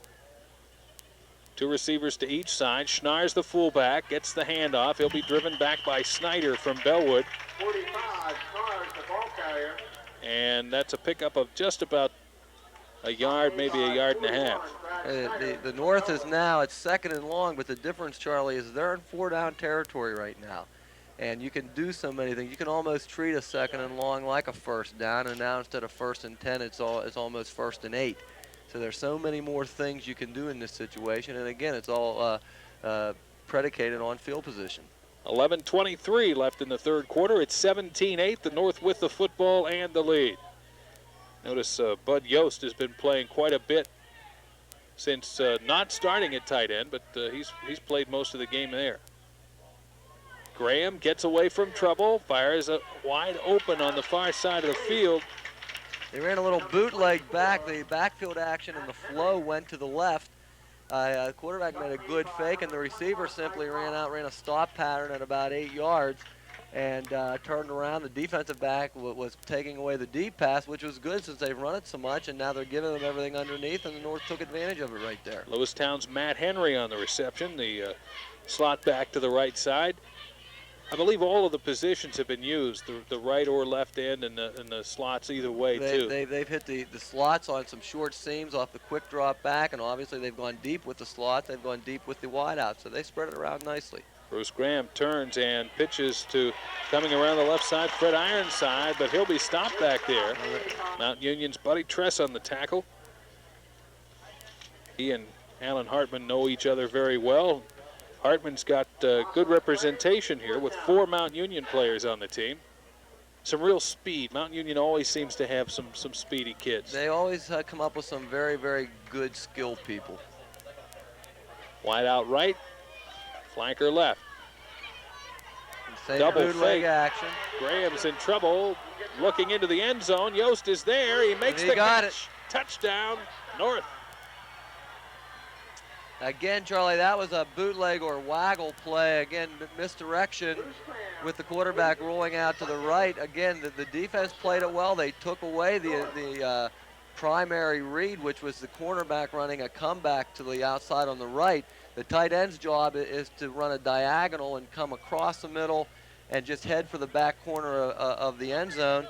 S1: 2 receivers to each side. Schnarr's the fullback, gets the handoff. He'll be driven back by Snyder from Bellwood.
S3: 45, Schnarr's the ball carrier.
S1: And that's a pickup of just about a yard, maybe a yard and a half.
S2: The North is now at 2nd and long, but the difference, Charlie, is they're in 4-down territory right now. And you can do so many things. You can almost treat a 2nd and long like a 1st down, and now instead of 1st and 10, it's almost 1st and 8. So there's so many more things you can do in this situation, and again, it's all predicated on field position.
S1: 11:23 left in the third quarter. It's 17-8, the North with the football and the lead. Notice Bud Yost has been playing quite a bit since not starting at tight end, but he's played most of the game there. Graham gets away from trouble, fires it wide open on the far side of the field.
S2: They ran a little bootleg back. The backfield action and the flow went to the left. The quarterback made a good fake, and the receiver simply ran a stop pattern at about 8 yards and turned around. The defensive back was taking away the deep pass, which was good since they've run it so much, and now they're giving them everything underneath, and the North took advantage of it right there.
S1: Lewistown's Matt Henry on the reception, the slot back to the right side. I believe all of the positions have been used, the right or left end and the slots either way, too.
S2: They've hit the slots on some short seams off the quick drop back, and obviously they've gone deep with the slots. They've gone deep with the wide out, so they spread it around nicely.
S1: Bruce Graham turns and pitches to coming around the left side, Fred Ironside, but he'll be stopped back there. Mount Union's Buddy Tress on the tackle. He and Alan Hartman know each other very well. Hartman's got good representation here with 4 Mount Union players on the team. Some real speed. Mount Union always seems to have some speedy kids.
S2: They always come up with some very, very good skilled people.
S1: Wide out right, flanker left.
S2: Double bootleg action.
S1: Graham's in trouble, looking into the end zone. Yost is there. He makes the catch. Touchdown, North.
S2: Again, Charlie, that was a bootleg or waggle play. Again, misdirection with the quarterback rolling out to the right. Again, the defense played it well. They took away the primary read, which was the cornerback running a comeback to the outside on the right. The tight end's job is to run a diagonal and come across the middle and just head for the back corner of the end zone.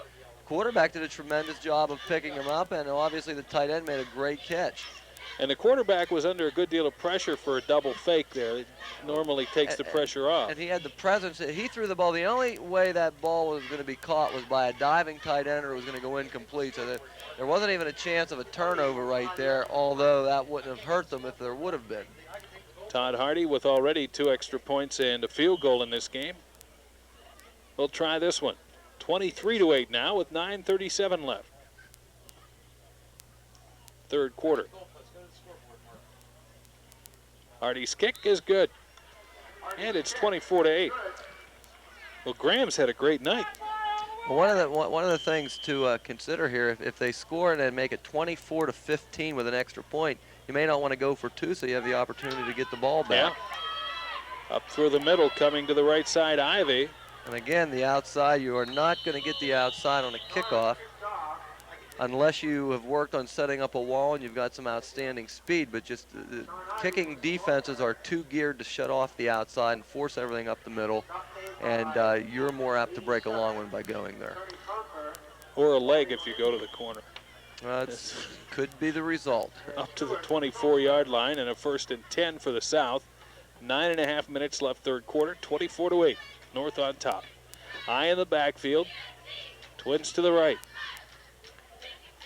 S2: Quarterback did a tremendous job of picking him up, and obviously the tight end made a great catch.
S1: And the quarterback was under a good deal of pressure for a double fake there. It normally takes the pressure off.
S2: And he had the presence. He threw the ball. The only way that ball was going to be caught was by a diving tight end, or it was going to go incomplete. So that there wasn't even a chance of a turnover right there, although that wouldn't have hurt them if there would have been.
S1: Todd Hardy with already 2 extra points and a field goal in this game. We'll try this one. 23-8 now with 9:37 left. Third quarter. Hardy's kick is good. And it's 24-8. Well, Graham's had a great night.
S2: Well, one of the things to consider here, if they score and then make it 24-15 with an extra point, you may not want to go for 2, so you have the opportunity to get the ball back.
S1: Yeah. Up through the middle, coming to the right side, Ivy.
S2: And again, the outside, you are not going to get the outside on a kickoff unless you have worked on setting up a wall and you've got some outstanding speed. But just kicking defenses are too geared to shut off the outside and force everything up the middle. And you're more apt to break a long one by going there.
S1: Or a leg if you go to the corner.
S2: That could be the result.
S1: Up to the 24-yard line and a 1st and 10 for the South. 9.5 minutes left third quarter, 24-8. North on top. High in the backfield. Twins to the right.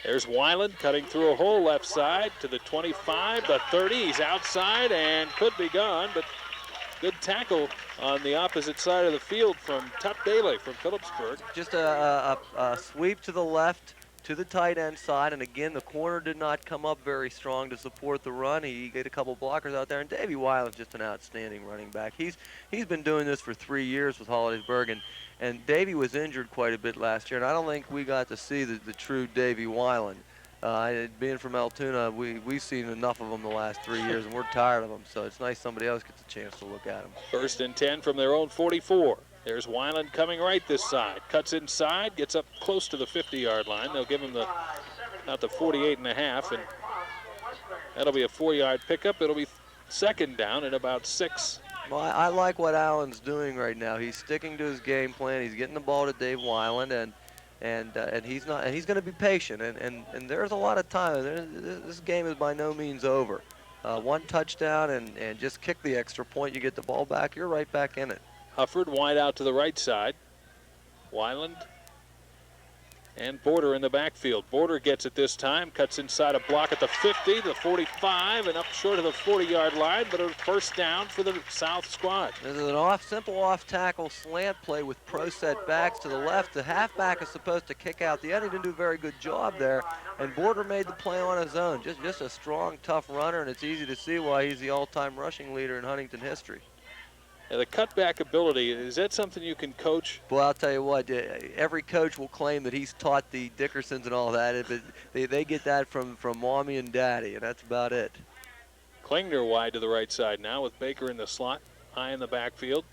S1: There's Weiland cutting through a hole left side to the 25, the 30. He's outside and could be gone, but good tackle on the opposite side of the field from Tut Bailey from Phillipsburg.
S2: Just a sweep to the left to the tight end side, and again, the corner did not come up very strong to support the run. He got a couple blockers out there, and Davey Weiland's just an outstanding running back. He's been doing this for 3 years with Hollidaysburg, and Davey was injured quite a bit last year, and I don't think we got to see the true Davey Weiland. Being from Altoona, we've seen enough of them the last 3 years, and we're tired of them, so it's nice somebody else gets a chance to look at them.
S1: 1st and 10 from their own 44. There's Weiland coming right this side. Cuts inside, gets up close to the 50-yard line. They'll give him about the 48.5, and that'll be a 4-yard pickup. It'll be 2nd down and about 6.
S2: Well, I like what Allen's doing right now. He's sticking to his game plan. He's getting the ball to Dave Weiland, and he's going to be patient. And there's a lot of time. This game is by no means over. 1 touchdown and just kick the extra point. You get the ball back. You're right back in it.
S1: Hufford wide out to the right side. Weiland and Border in the backfield. Border gets it this time, cuts inside a block at the 50, the 45, and up short of the 40-yard line, but a 1st down for the South squad.
S2: This is an simple off-tackle slant play with pro set backs to the left. The halfback is supposed to kick out the end. He didn't do a very good job there, and Border made the play on his own. Just a strong, tough runner, and it's easy to see why he's the all-time rushing leader in Huntington history.
S1: Now, the cutback ability, is that something you can coach?
S2: Well, I'll tell you what, every coach will claim that he's taught the Dickersons and all that, but they get that from mommy and daddy, and that's about it.
S1: Klingner wide to the right side now with Baker in the slot, high in the backfield.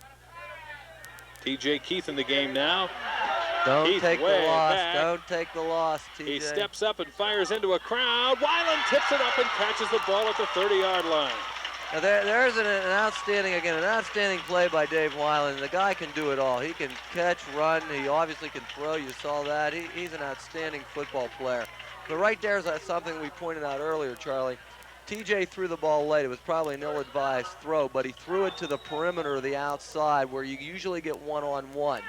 S1: T.J. Keith in the game now.
S2: Don't
S1: Keith
S2: take the
S1: way
S2: loss.
S1: back.
S2: Don't take the loss, T.J.
S1: He steps up and fires into a crowd. Weiland tips it up and catches the ball at the 30-yard line.
S2: Now there's an outstanding play by Dave Weiland. The guy can do it all. He can catch, run. He obviously can throw. You saw that. He's an outstanding football player. But right there is something we pointed out earlier, Charlie. TJ threw the ball late. It was probably an ill-advised throw, but he threw it to the perimeter of the outside where you usually get one-on-one.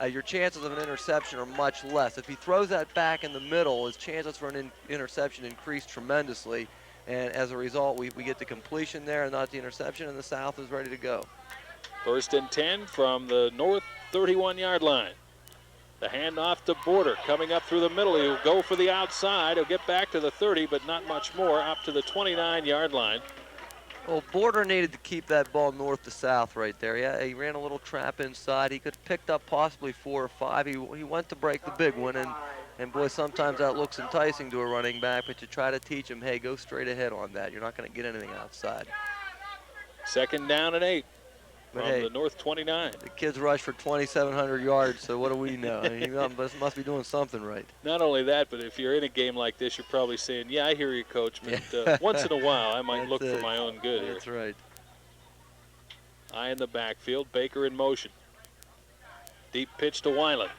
S2: Your chances of an interception are much less. If he throws that back in the middle, his chances for an interception increase tremendously. And as a result, we get the completion there and not the interception, and the South is ready to go.
S1: 1st and 10 from the north 31-yard line. The handoff to Border coming up through the middle. He'll go for the outside. He'll get back to the 30, but not much more, up to the 29-yard line.
S2: Well, Border needed to keep that ball north to south right there. Yeah, he ran a little trap inside. He could have picked up possibly 4 or 5. He went to break the big one, and boy, sometimes that looks enticing to a running back, but you try to teach him, hey, go straight ahead on that. You're not going to get anything outside.
S1: 2nd down and 8 from
S2: hey,
S1: the north 29.
S2: The kid's rushed for 2,700 yards, so what do we know? I mean, he must be doing something right.
S1: Not only that, but if you're in a game like this, you're probably saying, yeah, I hear you, Coach, but once in a while I might look for my own good here.
S2: That's right.
S1: High in the backfield, Baker in motion. Deep pitch to Weiland.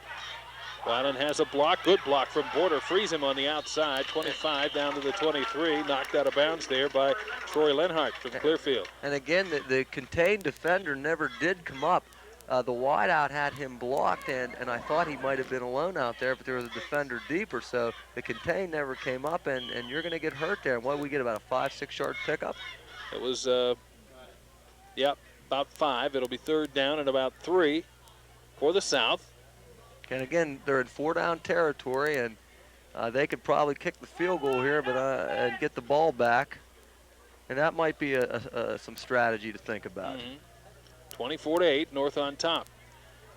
S1: Weiland has a block, good block from Border, frees him on the outside, 25 down to the 23, knocked out of bounds there by Troy Lenhart from Clearfield.
S2: And again, the contained defender never did come up. The wideout had him blocked, and I thought he might have been alone out there, but there was a defender deeper, so the contain never came up, and you're going to get hurt there. And what, we get about a 5-6 yard pickup?
S1: It was Yep, about 5. It'll be 3rd down and about 3 for the South.
S2: And again, they're in 4-down territory, and they could probably kick the field goal here, but and get the ball back. And that might be some strategy to think about.
S1: 24-8, North on top.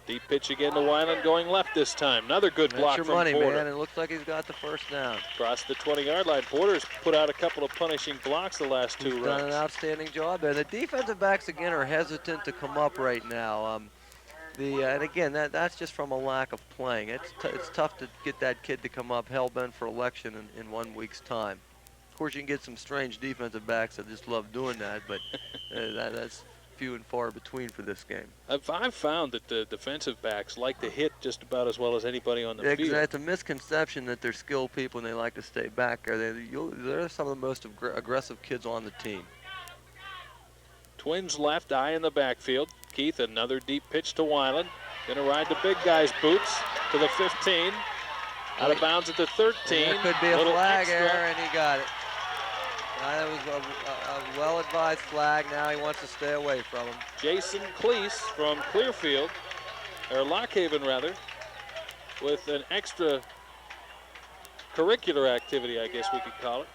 S1: Deep pitch again to Weiland, going left this time. Another good block
S2: your
S1: from
S2: money,
S1: Porter.
S2: man. It looks like he's got the first down.
S1: Across the 20-yard line. Porter's put out a couple of punishing blocks the last 2
S2: He's
S1: runs.
S2: done an outstanding job there. The defensive backs, again, are hesitant to come up right now. And again, that's just from a lack of playing. It's tough to get that kid to come up hell-bent for election in 1 week's time. Of course, you can get some strange defensive backs that just love doing that, but that's few and far between for this game.
S1: I've found that the defensive backs like to hit just about as well as anybody on the field.
S2: It's a misconception that they're skilled people and they like to stay back there. They're some of the most aggressive kids on the team.
S1: Twins left, eye in the backfield. Keith, another deep pitch to Weiland. Gonna ride the big guy's boots to the 15. Out of bounds at the 13.
S2: There could be a flag
S1: extra.
S2: error, and he got it. That was a well-advised flag. Now he wants to stay away from him.
S1: Jason Cleese from Clearfield, or Lockhaven rather, with an extra curricular activity, I guess we could call it.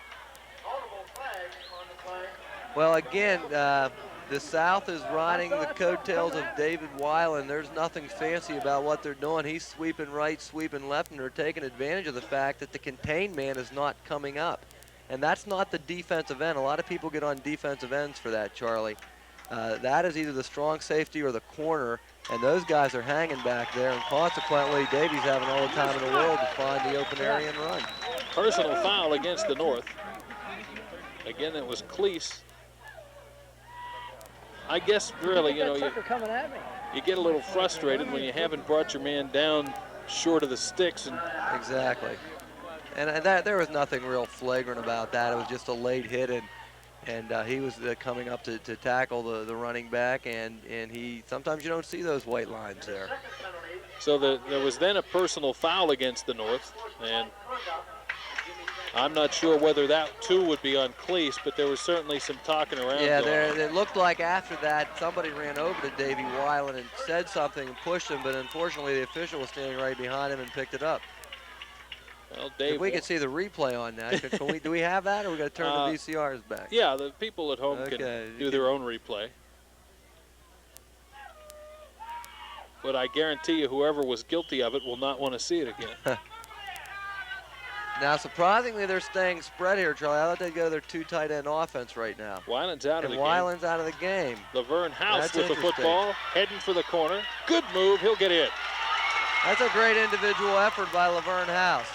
S2: Well, again, the South is riding the coattails of David Weiland. There's nothing fancy about what they're doing. He's sweeping right, sweeping left, and they're taking advantage of the fact that the contained man is not coming up. And that's not the defensive end. A lot of people get on defensive ends for that, Charlie. That is either the strong safety or the corner, and those guys are hanging back there, and consequently, Davies having all the time in the world to find the open area and run.
S1: Personal foul against the North. Again, that was Cleese. I guess really, you know, you get a little frustrated when you haven't brought your man down short of the sticks. And
S2: exactly. And there was nothing real flagrant about that. It was just a late hit, and he was coming up to tackle the running back, and sometimes you don't see those white lines there.
S1: So there was then a personal foul against the North, and I'm not sure whether that too would be on Cleese, but there was certainly some talking around.
S2: Yeah, it looked like after that somebody ran over to Davey Weiland and said something and pushed him, but unfortunately the official was standing right behind him and picked it up.
S1: Well, Dave,
S2: if we could see the replay on that, do we have that, or we got to turn the VCRs back?
S1: Yeah, the people at home can do their own replay. But I guarantee you, whoever was guilty of it will not want to see it again.
S2: Now, surprisingly, they're staying spread here, Charlie. I thought they'd go to their 2 tight end offense right now.
S1: Weiland's out of the game.
S2: Weiland's out of the game.
S1: Laverne House with the football, heading for the corner. Good move, he'll get in.
S2: That's a great individual effort by Laverne House.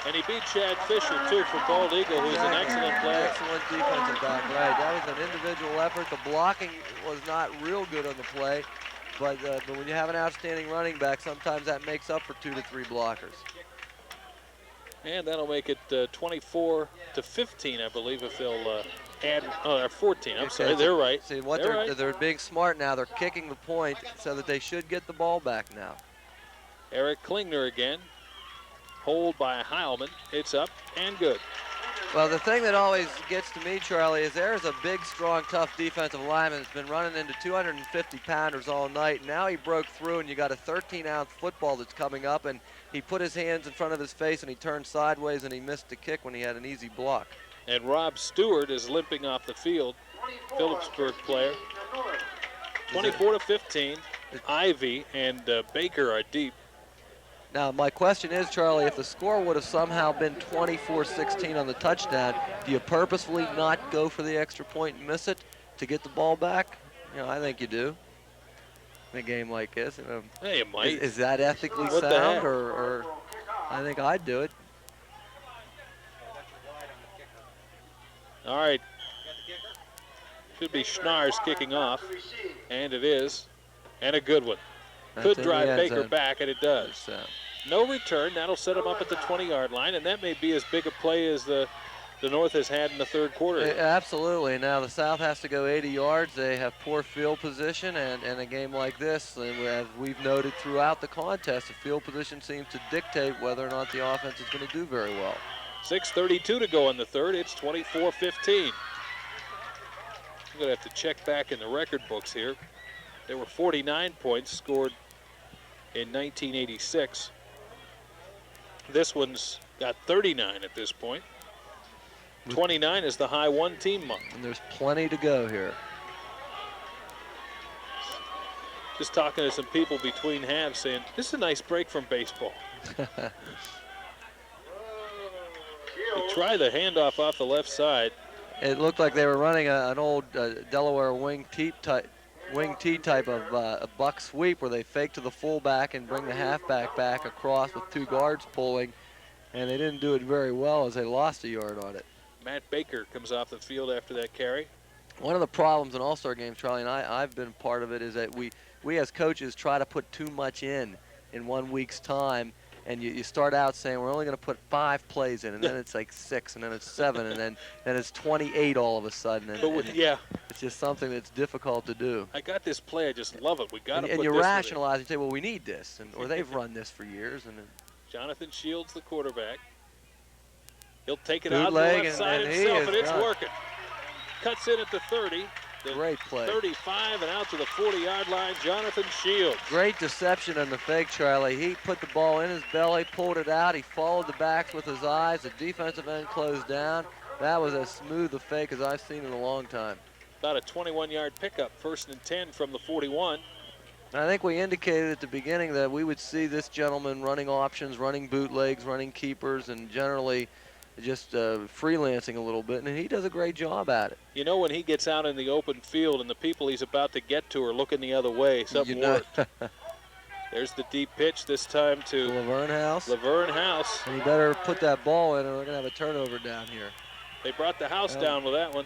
S1: And he beat Chad Fischer, too, from Bald Eagle, who's an excellent player.
S2: Excellent defensive back, right. That was an individual effort. The blocking was not real good on the play, but when you have an outstanding running back, sometimes that makes up for 2 to 3 blockers.
S1: And that'll make it 24-15, I believe, if they'll add 14. I'm sorry, they're right.
S2: See, they're being smart now. They're kicking the point so that they should get the ball back now.
S1: Eric Klingner again. Hold by Heilman. It's up and good.
S2: Well, the thing that always gets to me, Charlie, is there's a big, strong, tough defensive lineman that's been running into 250-pounders all night. Now he broke through, and you got a 13-ounce football that's coming up, and he put his hands in front of his face, and he turned sideways, and he missed the kick when he had an easy block.
S1: And Rob Stewart is limping off the field, Phillipsburg player. 24-15, Ivy and Baker are deep.
S2: Now, my question is, Charlie, if the score would have somehow been 24-16 on the touchdown, do you purposefully not go for the extra point and miss it to get the ball back? You know, I think you do in a game like this. You know,
S1: hey, you might.
S2: Is that ethically
S1: what
S2: sound, or I think I'd do it.
S1: All right. Should be Schnars kicking off, and it is, and a good one. Could drive Baker back, and it does. No return. That'll set him up at the 20-yard line, and that may be as big a play as the North has had in the third quarter.
S2: Absolutely. Now the South has to go 80 yards. They have poor field position, and a game like this, as we've noted throughout the contest, the field position seems to dictate whether or not the offense is going to do very well.
S1: 6:32 to go in the third. It's 24-15. I'm going to have to check back in the record books here. There were 49 points scored in 1986. This one's got 39 at this point. 29 is the high one-team mark.
S2: And there's plenty to go here.
S1: Just talking to some people between halves saying, this is a nice break from baseball. Try the handoff off the left side.
S2: It looked like they were running an old Delaware wing T type of a buck sweep where they fake to the fullback and bring the halfback back across with two guards pulling, and they didn't do it very well as they lost a yard on it.
S1: Matt Baker comes off the field after that carry.
S2: One of the problems in All-Star games, Charlie, and I've been part of it, is that we as coaches try to put too much in 1 week's time, and you start out saying we're only going to put 5 plays in, and then it's like 6, and then it's 7, and then it's 28 all of a sudden. And
S1: yeah,
S2: it's just something that's difficult to do.
S1: I got this play. I just love it. We got to put this.
S2: And you rationalize and say, well, we need this, or they've run this for years. And
S1: Jonathan Shields, the quarterback. He'll take it out to the
S2: leg
S1: left side himself, and it's working. Cuts in at the 30.
S2: Great play.
S1: 35 and out to the 40-yard line, Jonathan Shields.
S2: Great deception on the fake, Charlie. He put the ball in his belly, pulled it out. He followed the backs with his eyes. The defensive end closed down. That was as smooth a fake as I've seen in a long time.
S1: About a 21-yard pickup, 1st and 10 from the 41.
S2: And I think we indicated at the beginning that we would see this gentleman running options, running bootlegs, running keepers, and generally just freelancing a little bit, and he does a great job at it.
S1: You know, when he gets out in the open field and the people he's about to get to are looking the other way, something worked. There's the deep pitch this time to
S2: Laverne House.
S1: Laverne House.
S2: And you better put that ball in, or we're going to have a turnover down here.
S1: They brought the house down with that one.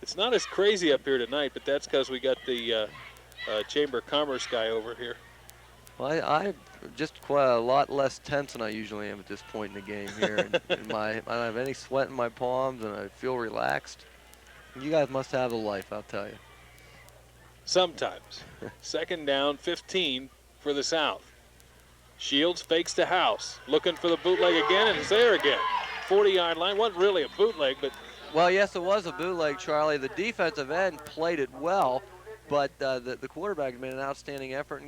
S1: It's not as crazy up here tonight, but that's because we got the Chamber of Commerce guy over here.
S2: Well, I just quite a lot less tense than I usually am at this point in the game here. And I don't have any sweat in my palms, and I feel relaxed. You guys must have a life, I'll tell you.
S1: Sometimes. 2nd down, 15 for the South. Shields fakes to House, looking for the bootleg again, and it's there again. 40-yard line. Wasn't really a bootleg, but...
S2: Well, yes, it was a bootleg, Charlie. The defensive end played it well, but the quarterback made an outstanding effort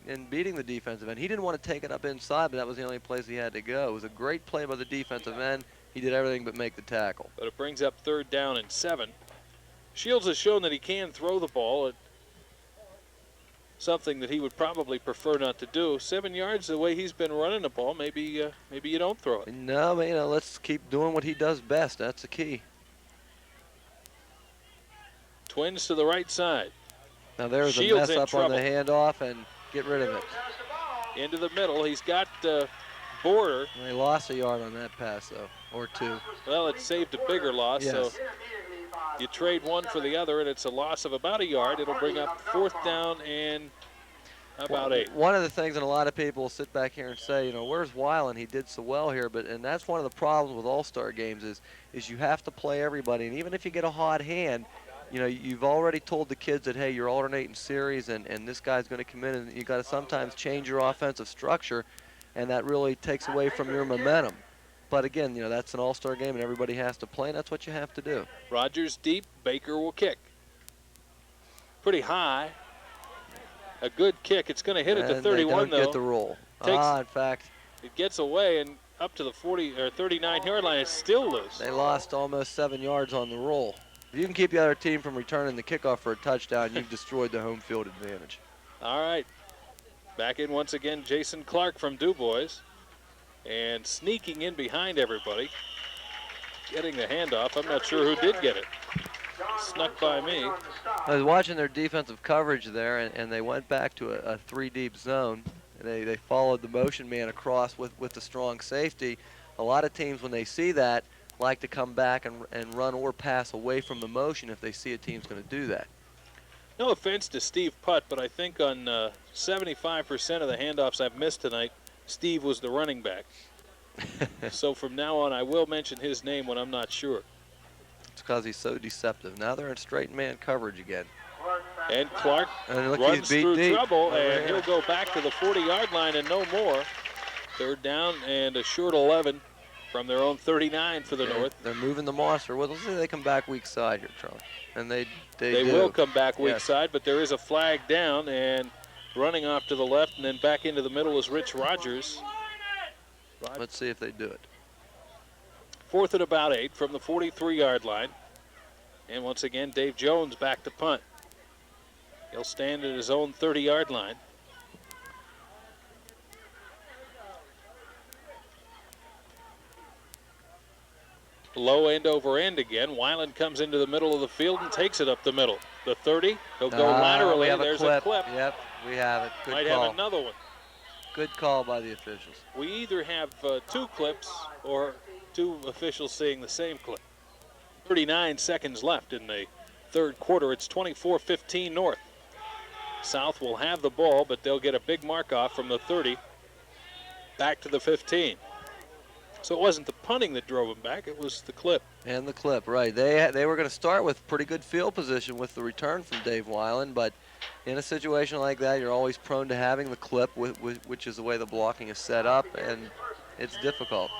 S2: in beating the defensive end. He didn't want to take it up inside, but that was the only place he had to go. It was a great play by the defensive end. He did everything but make the tackle.
S1: But it brings up 3rd down and 7. Shields has shown that he can throw the ball. It's something that he would probably prefer not to do. 7 yards the way he's been running the ball, maybe you don't throw it.
S2: No, but, let's keep doing what he does best. That's the key.
S1: Twins to the right side.
S2: Now there's
S1: Shields
S2: a mess up on the handoff, and get rid of it.
S1: Into the middle. He's got Border.
S2: And they lost a yard on that pass, though, or 2.
S1: Well, it saved a bigger loss,
S2: yes.
S1: so you trade one for the other, and it's a loss of about a yard. It'll bring up 4th down and about 8.
S2: One of the things that a lot of people sit back here and say, where's Weiland? He did so well here, and that's one of the problems with All-Star games is you have to play everybody, and even if you get a hot hand, you've already told the kids that, hey, you're alternating series, and this guy's going to come in, and you got to sometimes change your offensive structure, and that really takes away from your momentum. But again, that's an All-Star game, and everybody has to play, and that's what you have to do.
S1: Rogers deep. Baker will kick. Pretty high. A good kick. It's going to hit at the 31,
S2: they don't get the roll. In fact,
S1: it gets away and up to the 40 or 39-yard line. It's still loose.
S2: They lost almost 7 yards on the roll. If you can keep the other team from returning the kickoff for a touchdown, you've destroyed the home field advantage.
S1: All right. Back in once again, Jason Clark from Du Bois. And sneaking in behind everybody. Getting the handoff. I'm not sure who did get it. Snuck by me.
S2: I was watching their defensive coverage there, and they went back to a 3-deep zone. And they followed the motion man across with the strong safety. A lot of teams, when they see that, like to come back and run or pass away from the motion if they see a team's going to do that.
S1: No offense to Steve Putt, but I think on 75% of the handoffs I've missed tonight, Steve was the running back. So from now on, I will mention his name when I'm not sure.
S2: It's because he's so deceptive. Now they're in straight man coverage again.
S1: And Clark runs through trouble, and he'll go back to the 40-yard line and no more. 3rd down and a short 11. from their own 39 for the North.
S2: They're moving the monster. Well, let's say they come back weak side here, Charlie. And they
S1: They
S2: do.
S1: will come back weak
S2: Yes.
S1: side, but there is a flag down, and running off to the left and then back into the middle is Rich Rogers.
S2: Let's see if they do it.
S1: 4th and about 8 from the 43-yard line. And once again, Dave Jones back to punt. He'll stand at his own 30-yard line. Low end over end again. Weiland comes into the middle of the field and takes it up the middle. The 30, he'll go laterally.
S2: We have
S1: There's
S2: a
S1: a clip.
S2: Yep, we have it. Good
S1: Might
S2: call.
S1: have another one.
S2: Good call by the officials.
S1: We either have 2 clips or 2 officials seeing the same clip. 39 seconds left in the third quarter. It's 24-15 North. South will have the ball, but they'll get a big mark off from the 30 back to the 15. So it wasn't the punting that drove them back, it was the clip.
S2: And the clip, right. They were going to start with pretty good field position with the return from Dave Weiland, but in a situation like that, you're always prone to having the clip, which is the way the blocking is set up, and it's difficult,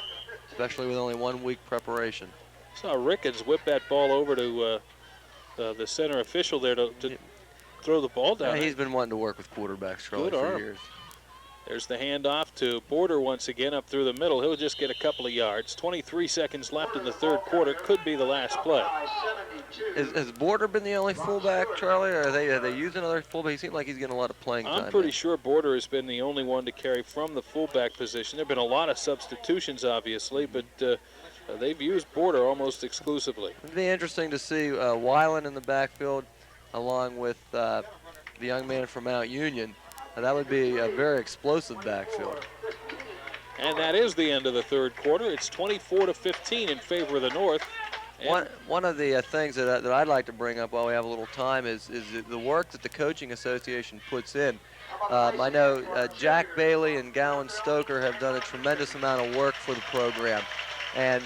S2: especially with only 1 week preparation.
S1: Saw Rickens whip that ball over to the center official there to throw the ball down.
S2: Yeah, he's been wanting to work with quarterbacks, Charlie,
S1: Good
S2: for
S1: arm.
S2: years.
S1: There's the handoff to Border once again up through the middle. He'll just get a couple of yards. 23 seconds left in the third quarter. Could be the last play.
S2: Has Border been the only fullback, Charlie, or are they using another fullback? He seems like he's getting a lot of playing time.
S1: I'm pretty sure Border has been the only one to carry from the fullback position. There have been a lot of substitutions, obviously, but they've used Border almost exclusively.
S2: It'd be interesting to see Weiland in the backfield along with the young man from Mount Union. That would be a very explosive backfield.
S1: And that is the end of the third quarter. It's 24-15 in favor of the North.
S2: One of the things that I'd like to bring up while we have a little time is the work that the Coaching Association puts in. I know Jack Bailey and Gowan Stoker have done a tremendous amount of work for the program, and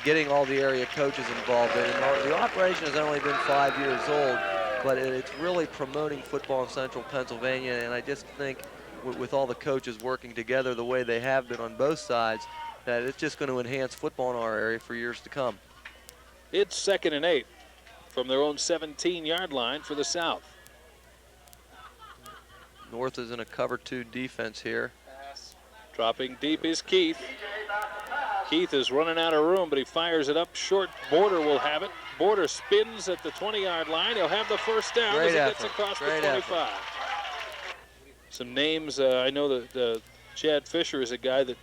S2: getting all the area coaches involved in it. The operation has only been 5 years old, but it's really promoting football in central Pennsylvania, and I just think with all the coaches working together the way they have been on both sides, that it's just going to enhance football in our area for years to come.
S1: It's 2nd and 8 from their own 17-yard line for the South.
S2: North is in a cover 2 defense here.
S1: Dropping deep is Keith. Keith is running out of room, but he fires it up short. Border will have it. Border spins at the 20-yard line. He'll have the first down as he gets across the 25. Some names, I know that Chad Fischer is a guy that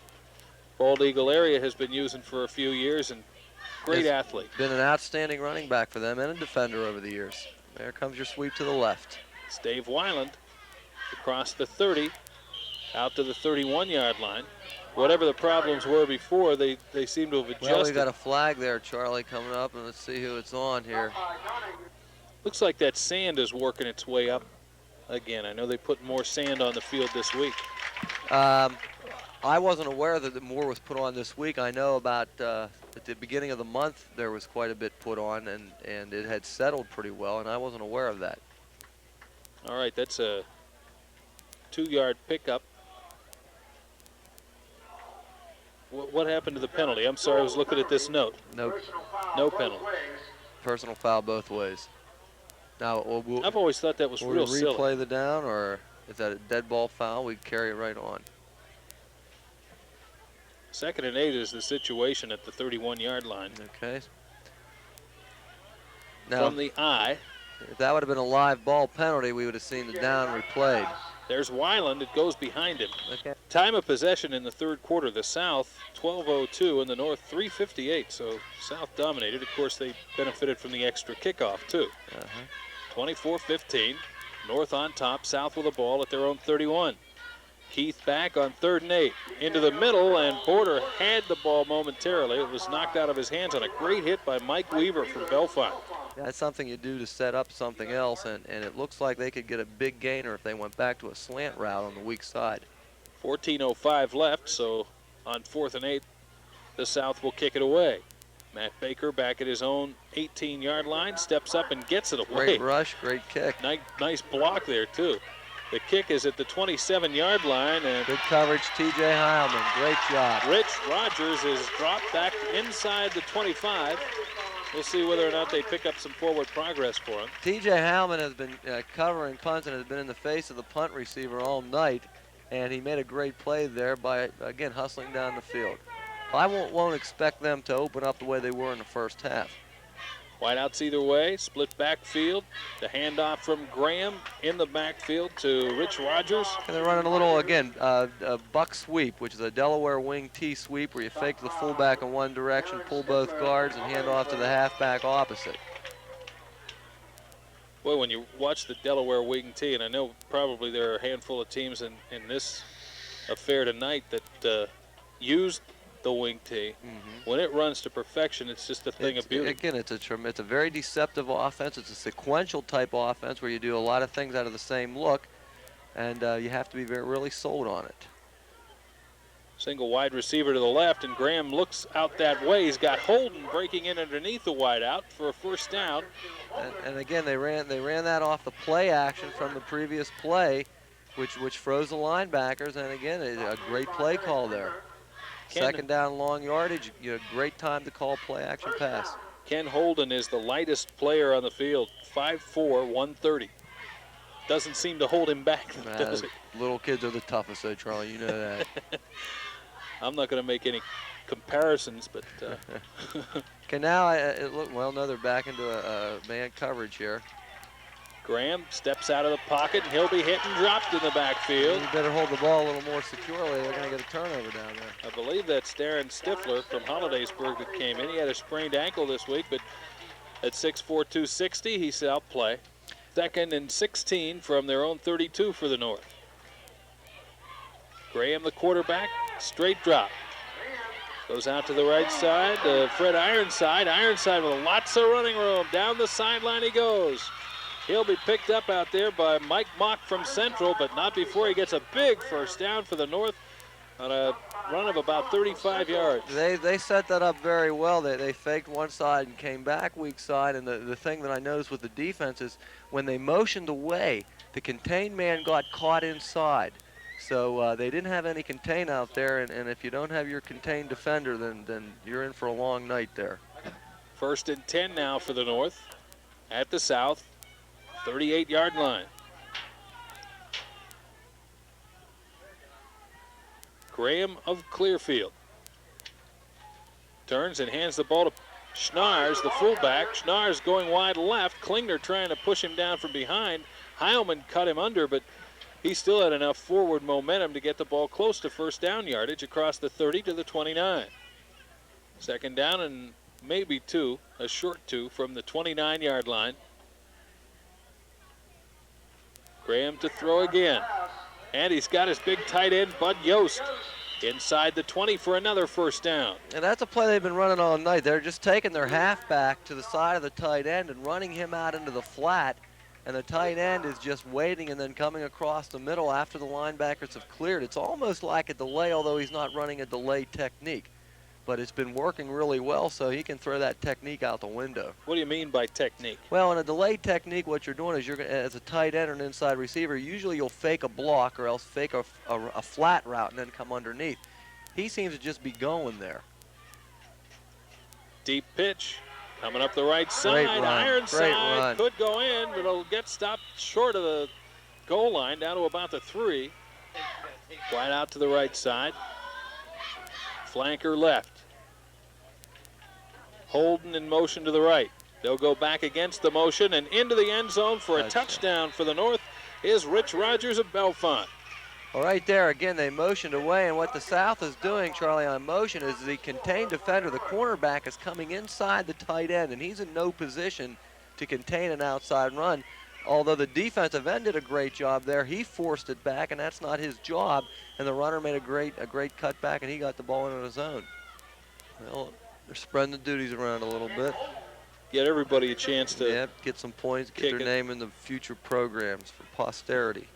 S1: Bald Eagle area has been using for a few years, and great athlete.
S2: Been an outstanding running back for them and a defender over the years. There comes your sweep to the left.
S1: It's Dave Weiland across the 30, out to the 31-yard line. Whatever the problems were before, they seem to have adjusted.
S2: Well, we got a flag there, Charlie, coming up, and let's see who it's on here.
S1: Looks like that sand is working its way up again. I know they put more sand on the field this week.
S2: I wasn't aware that more was put on this week. I know about at the beginning of the month there was quite a bit put on, and it had settled pretty well, and I wasn't aware of that.
S1: All right, that's a 2-yard pickup. What happened to the penalty? I'm sorry, I was looking at this note.
S2: No
S1: penalty.
S2: Personal foul both ways. Now,
S1: I've always thought that was real silly.
S2: Replay the down, or is that a dead ball foul? We'd carry it right on.
S1: 2nd and 8 is the situation at the 31-yard line.
S2: Okay. Now,
S1: from the eye.
S2: If that would have been a live ball penalty, we would have seen the down replayed.
S1: There's Weiland. It goes behind him.
S2: Okay.
S1: Time of possession in the third quarter. The South, 12:02, and the North, 3:58. So South dominated. Of course, they benefited from the extra kickoff, too. 24-15. North on top. South with the ball at their own 31. Keith back on 3rd and 8. Into the middle, and Border had the ball momentarily. It was knocked out of his hands on a great hit by Mike Weaver from Belfont.
S2: That's something you do to set up something else, and it looks like they could get a big gainer if they went back to a slant route on the weak side.
S1: 14:05 left, so on 4th and 8, the South will kick it away. Matt Baker back at his own 18-yard line, steps up and gets it away.
S2: Great rush, great kick.
S1: Nice block there, too. The kick is at the 27-yard line, and
S2: Good coverage, T.J. Heilman. Great job.
S1: Rich Rogers is dropped back inside the 25. We'll see whether or not they pick up some forward progress for him.
S2: T.J. Heilman has been covering punts and has been in the face of the punt receiver all night, and he made a great play there by, again, hustling down the field. I won't expect them to open up the way they were in the first half.
S1: Wideouts either way, split backfield. The handoff from Graham in the backfield to Rich Rogers.
S2: And they're running a little, again, a buck sweep, which is a Delaware wing T sweep where you fake the fullback in one direction, pull both guards, and hand off to the halfback opposite.
S1: Boy, when you watch the Delaware wing T, and I know probably there are a handful of teams in this affair tonight that use the wing T. When it runs to perfection, it's just a thing of beauty.
S2: Again, it's a very deceptive offense. It's a sequential type offense where you do a lot of things out of the same look, and you have to be really sold on it.
S1: Single wide receiver to the left, and Graham looks out that way. He's got Holden breaking in underneath the wideout for a first down.
S2: And again, they ran that off the play action from the previous play, which froze the linebackers. And again, a great play call there. Second down, long yardage. Great time to call play action pass.
S1: Ken Holden is the lightest player on the field, 5'4", 130. Doesn't seem to hold him back, does it?
S2: Little kids are the toughest, though, Charlie. You know that.
S1: I'm not going to make any comparisons, but.
S2: Okay, now no, they're back into a man coverage here.
S1: Graham steps out of the pocket, and he'll be hit and dropped in the backfield.
S2: You better hold the ball a little more securely. They're going to get a turnover down there.
S1: I believe that's Darren Stifler from Hollidaysburg that came in. He had a sprained ankle this week, but at 6'4", 260, he's out play. 2nd and 16 from their own 32 for the North. Graham, the quarterback, straight drop. Goes out to the right side, Fred Ironside. Ironside with lots of running room. Down the sideline he goes. He'll be picked up out there by Mike Mock from Central, but not before he gets a big first down for the North on a run of about 35 yards.
S2: They set that up very well. They faked one side and came back weak side, and the thing that I noticed with the defense is when they motioned away, the contained man got caught inside. So they didn't have any contain out there, and if you don't have your contained defender, then you're in for a long night there.
S1: 1st and 10 now for the North at the South. 38-yard line. Graham of Clearfield turns and hands the ball to Schnars, the fullback. Schnars going wide left. Klingner trying to push him down from behind. Heilman cut him under, but he still had enough forward momentum to get the ball close to first down yardage across the 30 to the 29. 2nd down and maybe 2, a short 2 from the 29-yard line. Graham to throw again. And he's got his big tight end, Bud Yost, inside the 20 for another first down.
S2: And that's a play they've been running all night. They're just taking their halfback to the side of the tight end and running him out into the flat. And the tight end is just waiting and then coming across the middle after the linebackers have cleared. It's almost like a delay, although he's not running a delay technique. But it's been working really well, so he can throw that technique out the window.
S1: What do you mean by technique?
S2: Well, in a delayed technique, what you're doing is as a tight end or an inside receiver, usually you'll fake a block or else fake a flat route and then come underneath. He seems to just be going there.
S1: Deep pitch coming up the right side. Ironside could go in, but it'll get stopped short of the goal line down to about the 3. Wide out to the right side. Flanker left. Holden in motion to the right. They'll go back against the motion and into the end zone for a touchdown for the North is Rich Rogers of Bellefonte.
S2: Well, right there, again, they motioned away, and what the South is doing, Charlie, on motion is the contained defender, the cornerback, is coming inside the tight end, and he's in no position to contain an outside run. Although the defensive end did a great job there, he forced it back, and that's not his job, and the runner made a great cutback, and he got the ball in on his own. Well, they're spreading the duties around a little bit.
S1: Get everybody a chance to
S2: get some points, get their name in the future programs for posterity.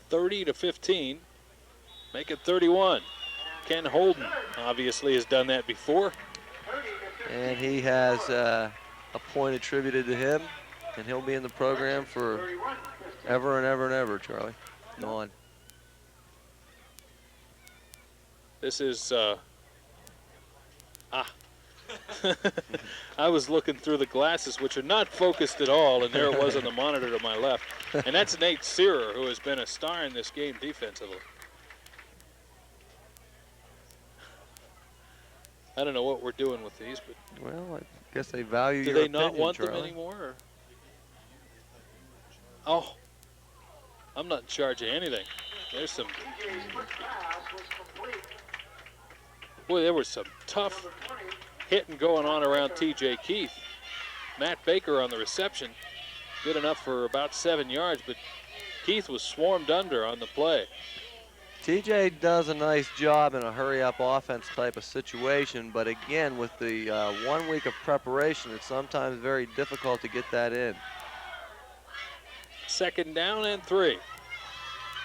S1: $30 to 15, make it 31. Ken Holden obviously has done that before.
S2: And he has a point attributed to him, and he'll be in the program for ever and ever and ever, Charlie. Go on.
S1: This is, I was looking through the glasses, which are not focused at all, and there it was on the monitor to my left. And that's Nate Searer, who has been a star in this game defensively. I don't know what we're doing with these, but
S2: Well, I guess they value
S1: do
S2: your
S1: they not
S2: opinion,
S1: want them
S2: Charlie.
S1: anymore? Or? Oh, I'm not in charge of anything. There's some. Boy, there was some tough hitting going on around T.J. Keith. Matt Baker on the reception, good enough for about 7 yards, but Keith was swarmed under on the play.
S2: TJ does a nice job in a hurry-up offense type of situation, but again, with the 1 week of preparation, it's sometimes very difficult to get that in.
S1: 2nd down and 3.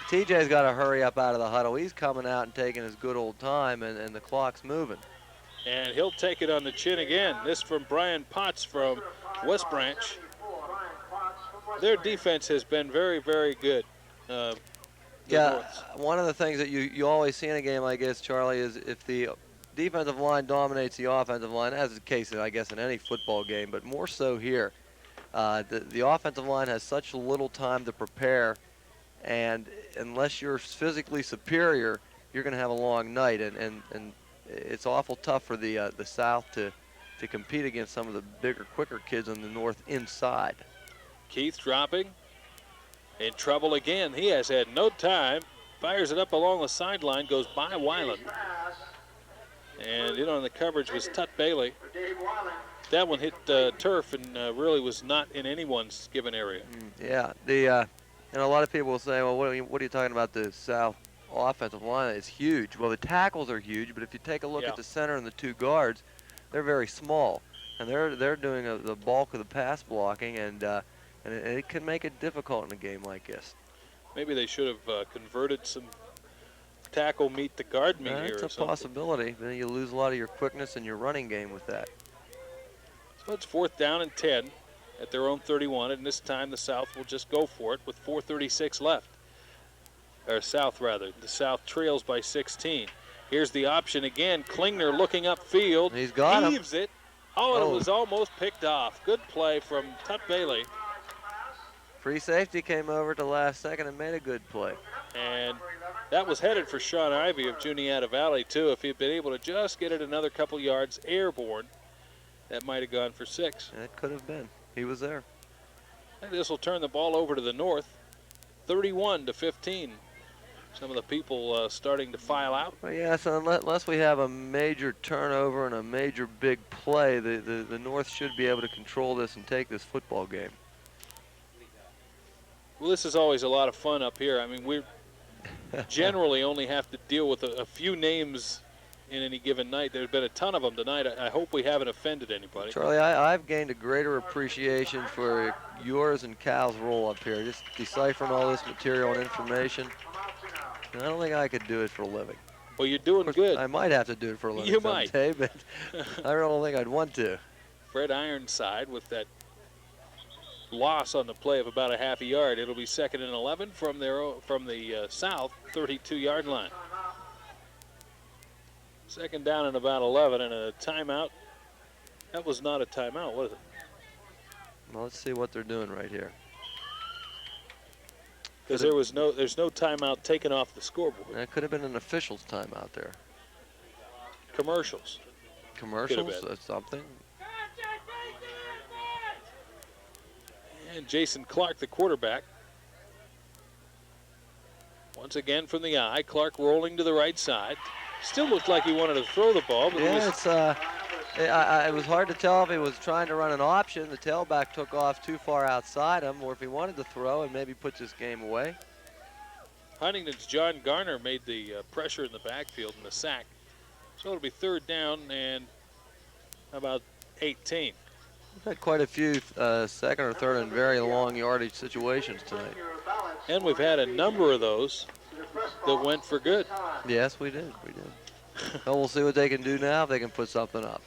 S2: TJ's got to hurry up out of the huddle. He's coming out and taking his good old time, and the clock's moving.
S1: And he'll take it on the chin again. This from Brian Potts from West Branch. Their defense has been very, very good.
S2: Yeah, one of the things that you always see in a game like this, Charlie, is if the defensive line dominates the offensive line, as is the case, I guess, in any football game, but more so here. The offensive line has such little time to prepare, and unless you're physically superior, you're going to have a long night, and it's awful tough for the South to compete against some of the bigger, quicker kids on the North inside.
S1: Keith dropping. In trouble again. He has had no time. Fires it up along the sideline, goes by Weiland. And in on the coverage was Tut Bailey. That one hit turf and really was not in anyone's given area.
S2: Yeah, and a lot of people will say, well, what are you talking about? The South offensive line is huge. Well, the tackles are huge, but if you take a look at the center and the 2 guards, they're very small, and they're doing the bulk of the pass blocking, and it can make it difficult in a game like this.
S1: Maybe they should have converted some tackle meet to guard meet here.
S2: That's a possibility. Then you lose a lot of your quickness and your running game with that.
S1: So it's 4th down and 10 at their own 31, and this time the South will just go for it with 4:36 left. Or South, rather. The South trails by 16. Here's the option again. Klingner looking upfield.
S2: He's got him.
S1: Heaves it. Oh, it was almost picked off. Good play from Tut Bailey.
S2: Free safety came over at the last second and made a good play.
S1: And that was headed for Sean Ivey of Juniata Valley, too. If he'd been able to just get it another couple yards airborne, that might have gone for 6.
S2: It could have been. He was there.
S1: And this will turn the ball over to the North, 31-15. Some of the people starting to file out.
S2: Well, yeah, so unless we have a major turnover and a major big play, the North should be able to control this and take this football game.
S1: Well, this is always a lot of fun up here. I mean, we generally only have to deal with a few names in any given night. There's been a ton of them tonight. I hope we haven't offended anybody.
S2: Charlie, I've gained a greater appreciation for yours and Cal's role up here, just deciphering all this material and information. And I don't think I could do it for a living.
S1: Well, you're doing good.
S2: I might have to do it for a living someday, but I don't think I'd want to.
S1: Fred Ironside with that loss on the play of about a half a yard. It'll be 2nd and 11 from the South 32-yard line. 2nd down and about 11, and a timeout. That was not a timeout, was it?
S2: Well, let's see what they're doing right here.
S1: Because there's no timeout taken off the scoreboard.
S2: That could have been an official's timeout there.
S1: Commercials.
S2: Commercials, something.
S1: And Jason Clark, the quarterback. Once again from the eye, Clark rolling to the right side. Still looked like he wanted to throw the ball, but
S2: it was hard to tell if he was trying to run an option. The tailback took off too far outside him, or if he wanted to throw and maybe put this game away.
S1: Huntington's John Garner made the pressure in the backfield and the sack. So it'll be 3rd down and about 18.
S2: We've had quite a few 2nd or 3rd and very long yardage situations tonight.
S1: And we've had a number of those that went for good.
S2: Yes, we did. Well, we'll see what they can do now if they can put something up.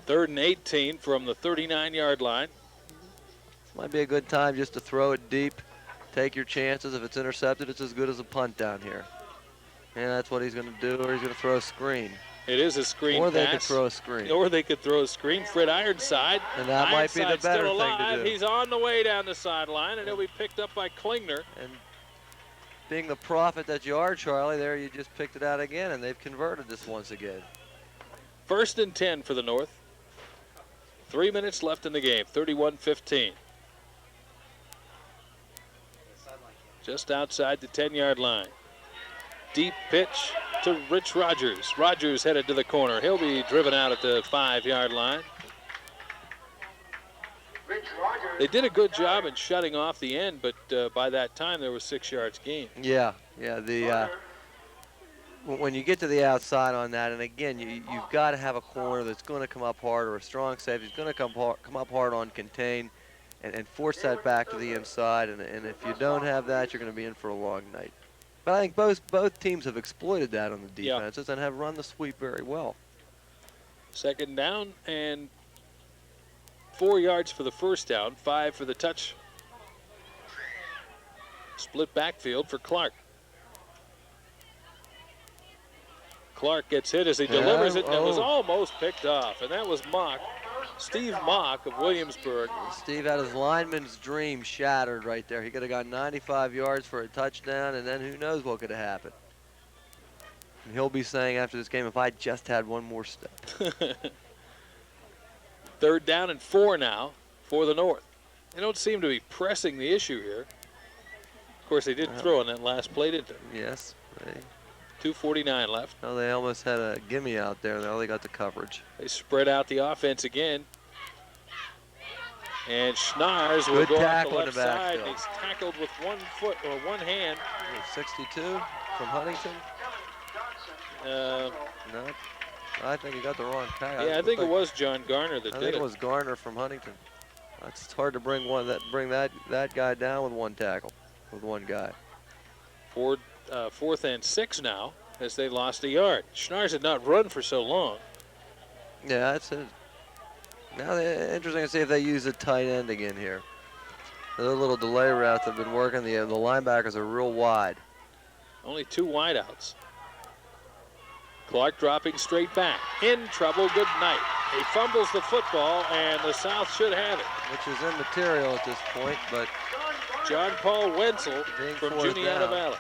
S1: 3rd and 18 from the 39-yard line.
S2: This might be a good time just to throw it deep. Take your chances. If it's intercepted, it's as good as a punt down here. And that's what he's going to do, or he's going to throw a screen.
S1: It is a screen
S2: Or
S1: pass.
S2: they could throw a screen.
S1: Or they could throw a screen. Fred Ironside.
S2: And that might be the
S1: Ironside's
S2: better
S1: still
S2: thing to
S1: alive.
S2: do.
S1: He's on the way down the sideline, and he'll be picked up by Klingner.
S2: And being the prophet that you are, Charlie, there you just picked it out again, and they've converted this once again.
S1: 1st and 10 for the North. 3 minutes left in the game, 31-15. Just outside the 10-yard line. Deep pitch to Rich Rogers. Rogers headed to the corner. He'll be driven out at the 5-yard line. They did a good job in shutting off the end, but by that time there was 6 yards gained.
S2: Yeah. When you get to the outside on that, and again, you've got to have a corner that's going to come up hard, or a strong safety is going to come up hard on contain and force that back to the inside. And if you don't have that, you're going to be in for a long night. But I think both teams have exploited that on the defenses and have run the sweep very well.
S1: 2nd down and 4 yards for the first down, 5 for the touch. Split backfield for Clark. Clark gets hit as he delivers it, and it was almost picked off, and that was Mock. Steve Mock of Williamsburg.
S2: Steve had his lineman's dream shattered right there. He could have got 95 yards for a touchdown, and then who knows what could have happened. And he'll be saying after this game, if I just had one more step.
S1: 3rd down and 4 now for the North. They don't seem to be pressing the issue here. Of course, they did throw on that last play, didn't they?
S2: Yes.
S1: 2:49 left.
S2: Well, they almost had a gimme out there. Now they got the coverage.
S1: They spread out the offense again. And Schnars will go off the left side. And he's tackled with 1 foot or 1 hand.
S2: 62 from Huntington? No. I think he got the wrong tag.
S1: Yeah, I think it was John Garner that did it.
S2: I think it was Garner from Huntington. It's hard to bring that guy down with 1 tackle, with 1 guy.
S1: 4th and 6 now as they lost a yard. Schnars had not run for so long.
S2: Yeah, that's it. Now, interesting to see if they use a tight end again here. The little delay routes have been working. The linebackers are real wide.
S1: Only 2 wideouts. Clark dropping straight back. In trouble, good night. He fumbles the football, and the South should have it.
S2: Which is immaterial at this point, but
S1: John Paul Wenzel from Juniata Valley.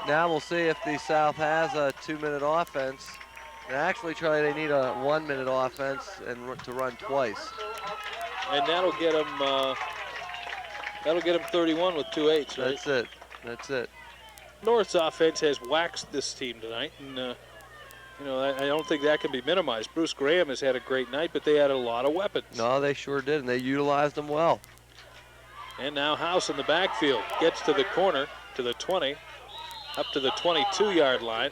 S2: Now we'll see if the South has a 2-minute offense. And actually, Charlie, they need a 1-minute offense and to run twice.
S1: And that'll get them 31 with 2-8s, right?
S2: That's it.
S1: North's offense has waxed this team tonight, and I don't think that can be minimized. Bruce Graham has had a great night, but they had a lot of weapons.
S2: No, they sure did, and they utilized them well.
S1: And now House in the backfield gets to the corner, to the 20, up to the 22-yard line,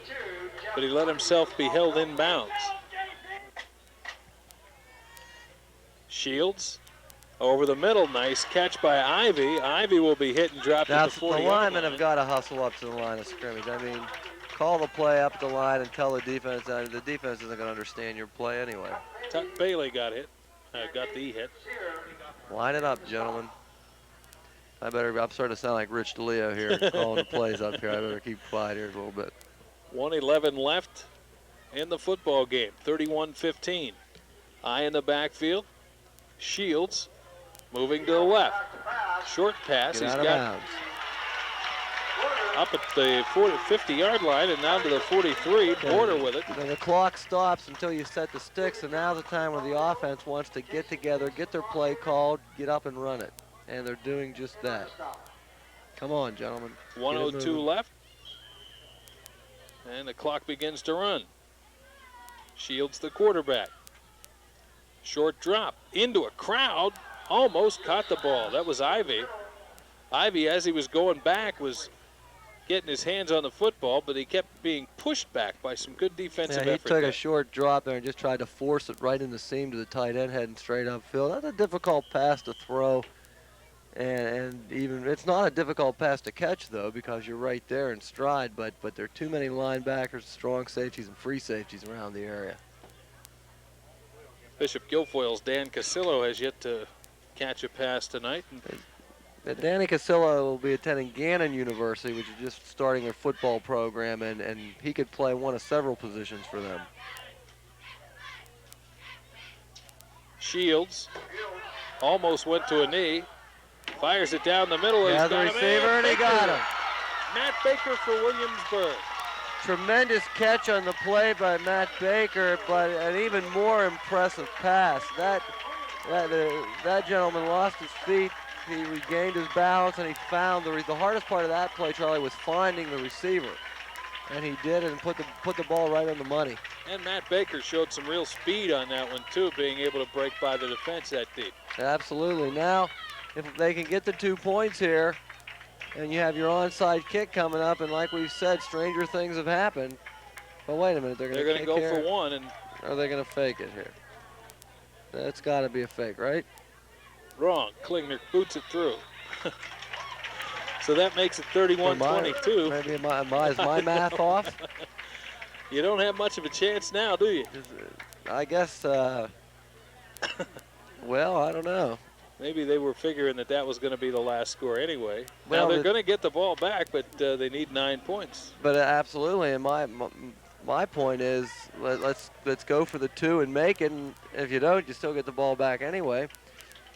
S1: but he let himself be held in bounds. Shields over the middle, nice catch by Ivy. Ivy will be hit and dropped at the 40-yard line.
S2: The linemen have got to hustle up to the line of scrimmage. I mean, call the play up the line and tell the defense. The defense isn't going to understand your play anyway.
S1: Tuck Bailey got the hit.
S2: Line it up, gentlemen. I'm starting to sound like Rich DeLeo here, calling the plays up here. I better keep quiet here a little bit.
S1: 1:11 left in the football game, 31-15. Eye in the backfield. Shields moving to the left. Short pass. He's got
S2: bounds.
S1: Up at the 50-yard line and down to the 43, border with it.
S2: And the clock stops until you set the sticks, and now's the time where the offense wants to get together, get their play called, get up and run it. And they're doing just that. Come on, gentlemen.
S1: 1:02 left. And the clock begins to run. Shields the quarterback. Short drop into a crowd. Almost caught the ball. That was Ivy. Ivy, as he was going back, was getting his hands on the football, but he kept being pushed back by some good defensive effort.
S2: He took a short drop there and just tried to force it right in the seam to the tight end heading straight upfield. That's a difficult pass to throw. And even it's not a difficult pass to catch, though, because you're right there in stride, but there are too many linebackers, strong safeties, and free safeties around the area.
S1: Bishop Guilfoyle's Dan Casillo has yet to catch a pass tonight.
S2: Danny Casillo will be attending Gannon University, which is just starting their football program, and he could play one of several positions for them.
S1: Shields almost went to a knee. Fires it down the middle.
S2: Yeah,
S1: He's
S2: the
S1: got him.
S2: receiver, and he got him.
S1: Matt Baker for Williamsburg.
S2: Tremendous catch on the play by Matt Baker, but an even more impressive pass. That gentleman lost his feet. He regained his balance, and he found the hardest part of that play, Charlie, was finding the receiver. And he did it and put the ball right on the money.
S1: And Matt Baker showed some real speed on that one, too, being able to break by the defense that deep.
S2: Absolutely. Now, if they can get the 2 points here, and you have your onside kick coming up, and like we've said, stranger things have happened. But wait a minute, they're going to
S1: go
S2: here.
S1: for one, and
S2: are they going to fake it here? That's got to be a fake, right?
S1: Wrong. Klingner boots it through. So that makes it 31-22.
S2: Maybe is my math off?
S1: You don't have much of a chance now, do you?
S2: I guess, well, I don't know.
S1: Maybe they were figuring that was going to be the last score anyway.
S2: Well,
S1: now they're going to get the ball back, but they need 9 points.
S2: But absolutely, and my point is let's go for the 2 and make it. And if you don't, you still get the ball back anyway.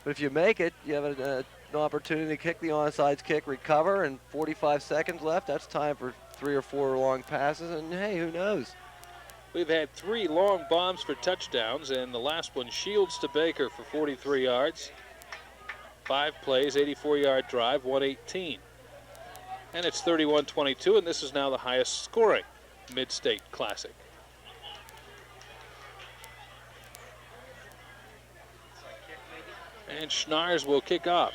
S2: But if you make it, you have an opportunity to kick the onside kick, recover, and 45 seconds left. That's time for 3 or 4 long passes, and hey, who knows?
S1: We've had 3 long bombs for touchdowns, and the last one Shields to Baker for 43 yards. 5 plays, 84-yard drive, 118. And it's 31-22, and this is now the highest scoring Mid-State Classic. And Schnars will kick off.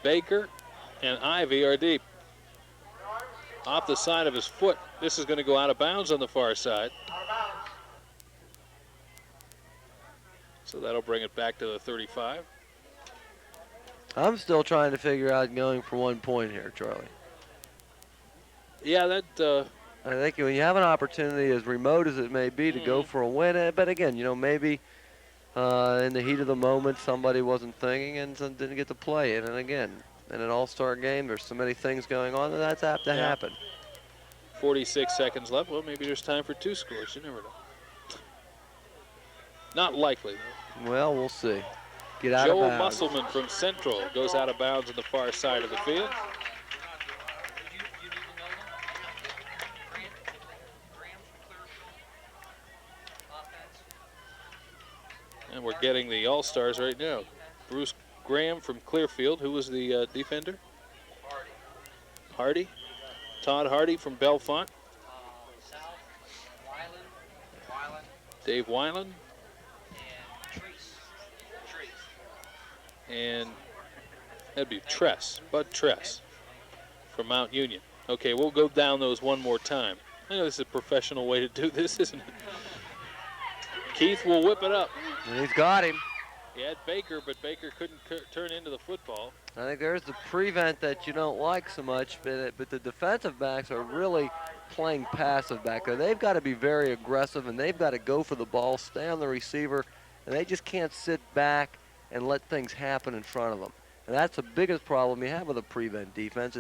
S1: Baker and Ivy are deep. Off the side of his foot. This is going to go out of bounds on the far side. So that'll bring it back to the 35.
S2: I'm still trying to figure out going for 1 point here, Charlie.
S1: Yeah, that...
S2: I think when you have an opportunity as remote as it may be to go for a win, but again, maybe in the heat of the moment somebody wasn't thinking and didn't get to play it. And again, in an all-star game, there's so many things going on that that's apt to happen.
S1: 46 seconds left. Well, maybe there's time for 2 scores. You never know. Not likely, though.
S2: Well, we'll see. Get out of bounds.
S1: Joel Musselman from Central goes out of bounds on the far side of the field. And we're getting the All-Stars right now. Bruce Graham from Clearfield, who was the defender? Hardy. Todd Hardy from Bellefonte. Dave Weiland. And that'd be Bud Tress from Mount Union. Okay, we'll go down those one more time. I know this is a professional way to do this, isn't it? Keith will whip it up.
S2: And he's got him.
S1: He had Baker, but Baker couldn't turn into the football.
S2: I think there's the prevent that you don't like so much, but the defensive backs are really playing passive back there. They've got to be very aggressive, and they've got to go for the ball, stay on the receiver, and they just can't sit back and let things happen in front of them. And that's the biggest problem you have with a prevent defense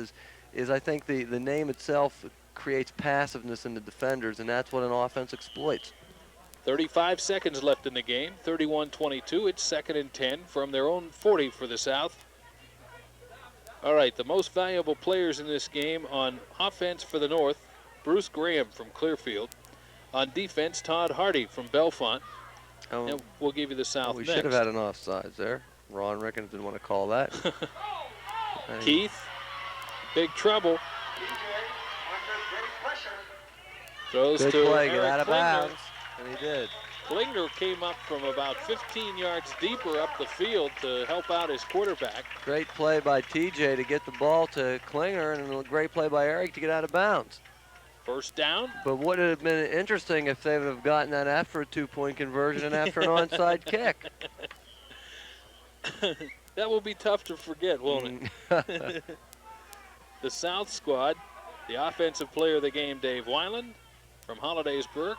S2: is I think the name itself creates passiveness in the defenders, and that's what an offense exploits.
S1: 35 seconds left in the game, 31-22. It's 2nd and 10 from their own 40 for the South. All right, the most valuable players in this game on offense for the North, Bruce Graham from Clearfield. On defense, Todd Hardy from Bellefonte. And we'll give you the South
S2: we
S1: next.
S2: should have had an offsides there. Ron Rickens didn't want to call that.
S1: Keith, big trouble. Throws
S2: Good
S1: to
S2: play,
S1: Eric
S2: get out of
S1: Klingner.
S2: bounds, and he did.
S1: Klingner came up from about 15 yards deeper up the field to help out his quarterback.
S2: Great play by TJ to get the ball to Klingner, and a great play by Eric to get out of bounds.
S1: First down.
S2: But would it have been interesting if they would have gotten that after a 2-point conversion and after an onside kick?
S1: That will be tough to forget, won't it? The South squad, the offensive player of the game, Dave Weiland from Hollidaysburg.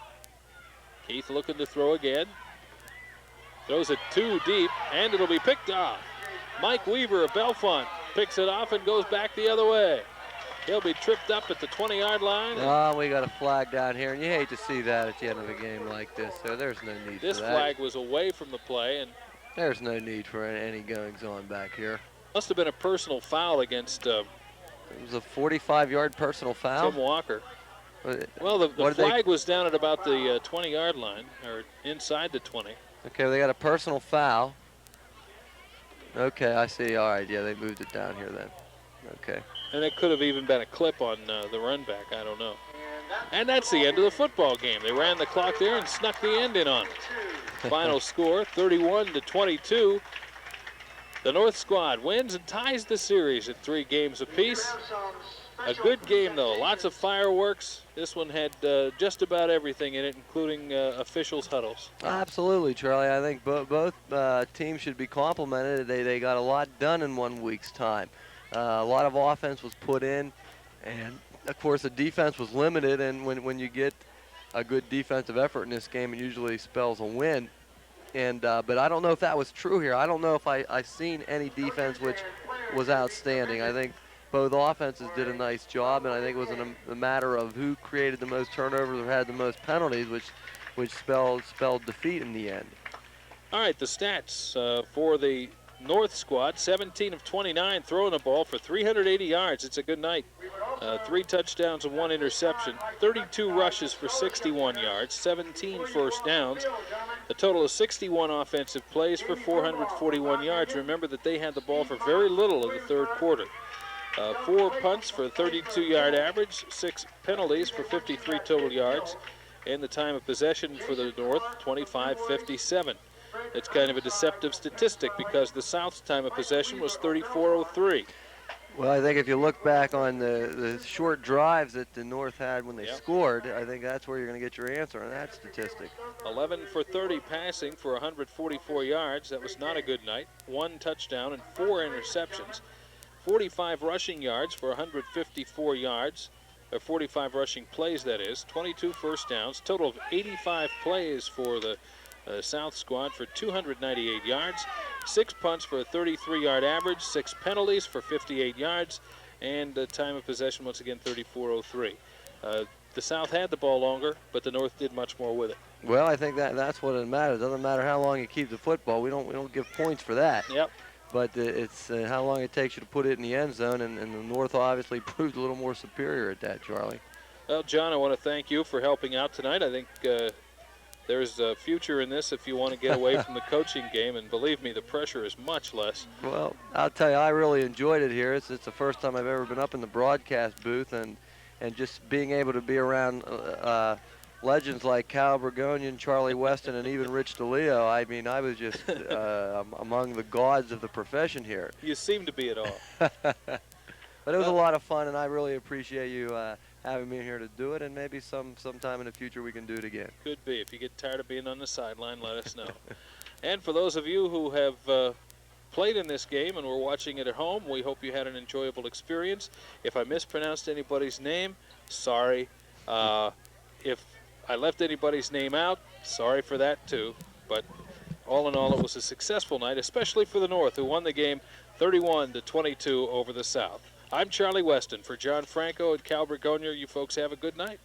S1: Keith looking to throw again. Throws it too deep, and it'll be picked off. Mike Weaver of Bellefonte picks it off and goes back the other way. He'll be tripped up at the 20-yard line.
S2: Oh, we got a flag down here, and you hate to see that at the end of a game like this, so there's no need for that.
S1: This flag was away from the play, and
S2: there's no need for any goings-on back here.
S1: must have been a personal foul against
S2: it was a 45-yard personal foul.
S1: Tim Walker. Well, the flag was down at about the 20-yard line, or inside the 20.
S2: Okay, well, they got a personal foul. Okay, I see. All right, yeah, they moved it down here then. Okay.
S1: And it could have even been a clip on the run back. I don't know. And that's the end of the football game. They ran the clock there and snuck the end in on it. Final score, 31-22. The North squad wins and ties the series at 3 games apiece. A good game, though. Lots of fireworks. This one had just about everything in it, including officials' huddles.
S2: Absolutely, Charlie. I think both teams should be complimented. They got a lot done in 1 week's time. A lot of offense was put in, and, of course, the defense was limited. And when you get a good defensive effort in this game, it usually spells a win. And but I don't know if that was true here. I don't know if I seen any defense which was outstanding. I think both offenses did a nice job, and I think it was a matter of who created the most turnovers or had the most penalties, which spelled defeat in the end.
S1: All right, the stats for the North squad: 17 of 29 throwing the ball for 380 yards. It's a good night. 3 touchdowns and 1 interception. 32 rushes for 61 yards. 17 first downs. A total of 61 offensive plays for 441 yards. Remember that they had the ball for very little in the third quarter. 4 punts for a 32-yard average, 6 penalties for 53 total yards, and the time of possession for the North, 25:57. It's kind of a deceptive statistic because the South's time of possession was 34:03.
S2: Well, I think if you look back on the short drives that the North had when they scored, I think that's where you're going to get your answer on that statistic.
S1: 11 for 30 passing for 144 yards. That was not a good night. 1 touchdown and 4 interceptions. 45 rushing yards for 154 yards, or 45 rushing plays, that is. 22 first downs. Total of 85 plays for the South squad for 298 yards. 6 punts for a 33-yard average. 6 penalties for 58 yards. And time of possession, once again, 34:03. The South had the ball longer, but the North did much more with it.
S2: Well, I think that's what it matters. It doesn't matter how long you keep the football. We don't give points for that.
S1: Yep.
S2: But it's how long it takes you to put it in the end zone, and the North obviously proved a little more superior at that, Charlie.
S1: Well, John, I want to thank you for helping out tonight. I think there's a future in this if you want to get away from the coaching game, and believe me, the pressure is much less.
S2: Well, I'll tell you, I really enjoyed it here. It's the first time I've ever been up in the broadcast booth, and just being able to be around legends like Cal Burgonian, Charlie Weston, and even Rich DeLeo. I mean, I was just among the gods of the profession here.
S1: You seem to be it all.
S2: But it was a lot of fun, and I really appreciate you having me here to do it, and maybe sometime in the future we can do it again.
S1: Could be. If you get tired of being on the sideline, let us know. And for those of you who have played in this game and were watching it at home, we hope you had an enjoyable experience. If I mispronounced anybody's name, sorry. If I left anybody's name out, sorry for that too. But all in all, it was a successful night, especially for the North, who won the game 31-22 over the South. I'm Charlie Weston. For John Franco and Cal Burgonia, you folks have a good night.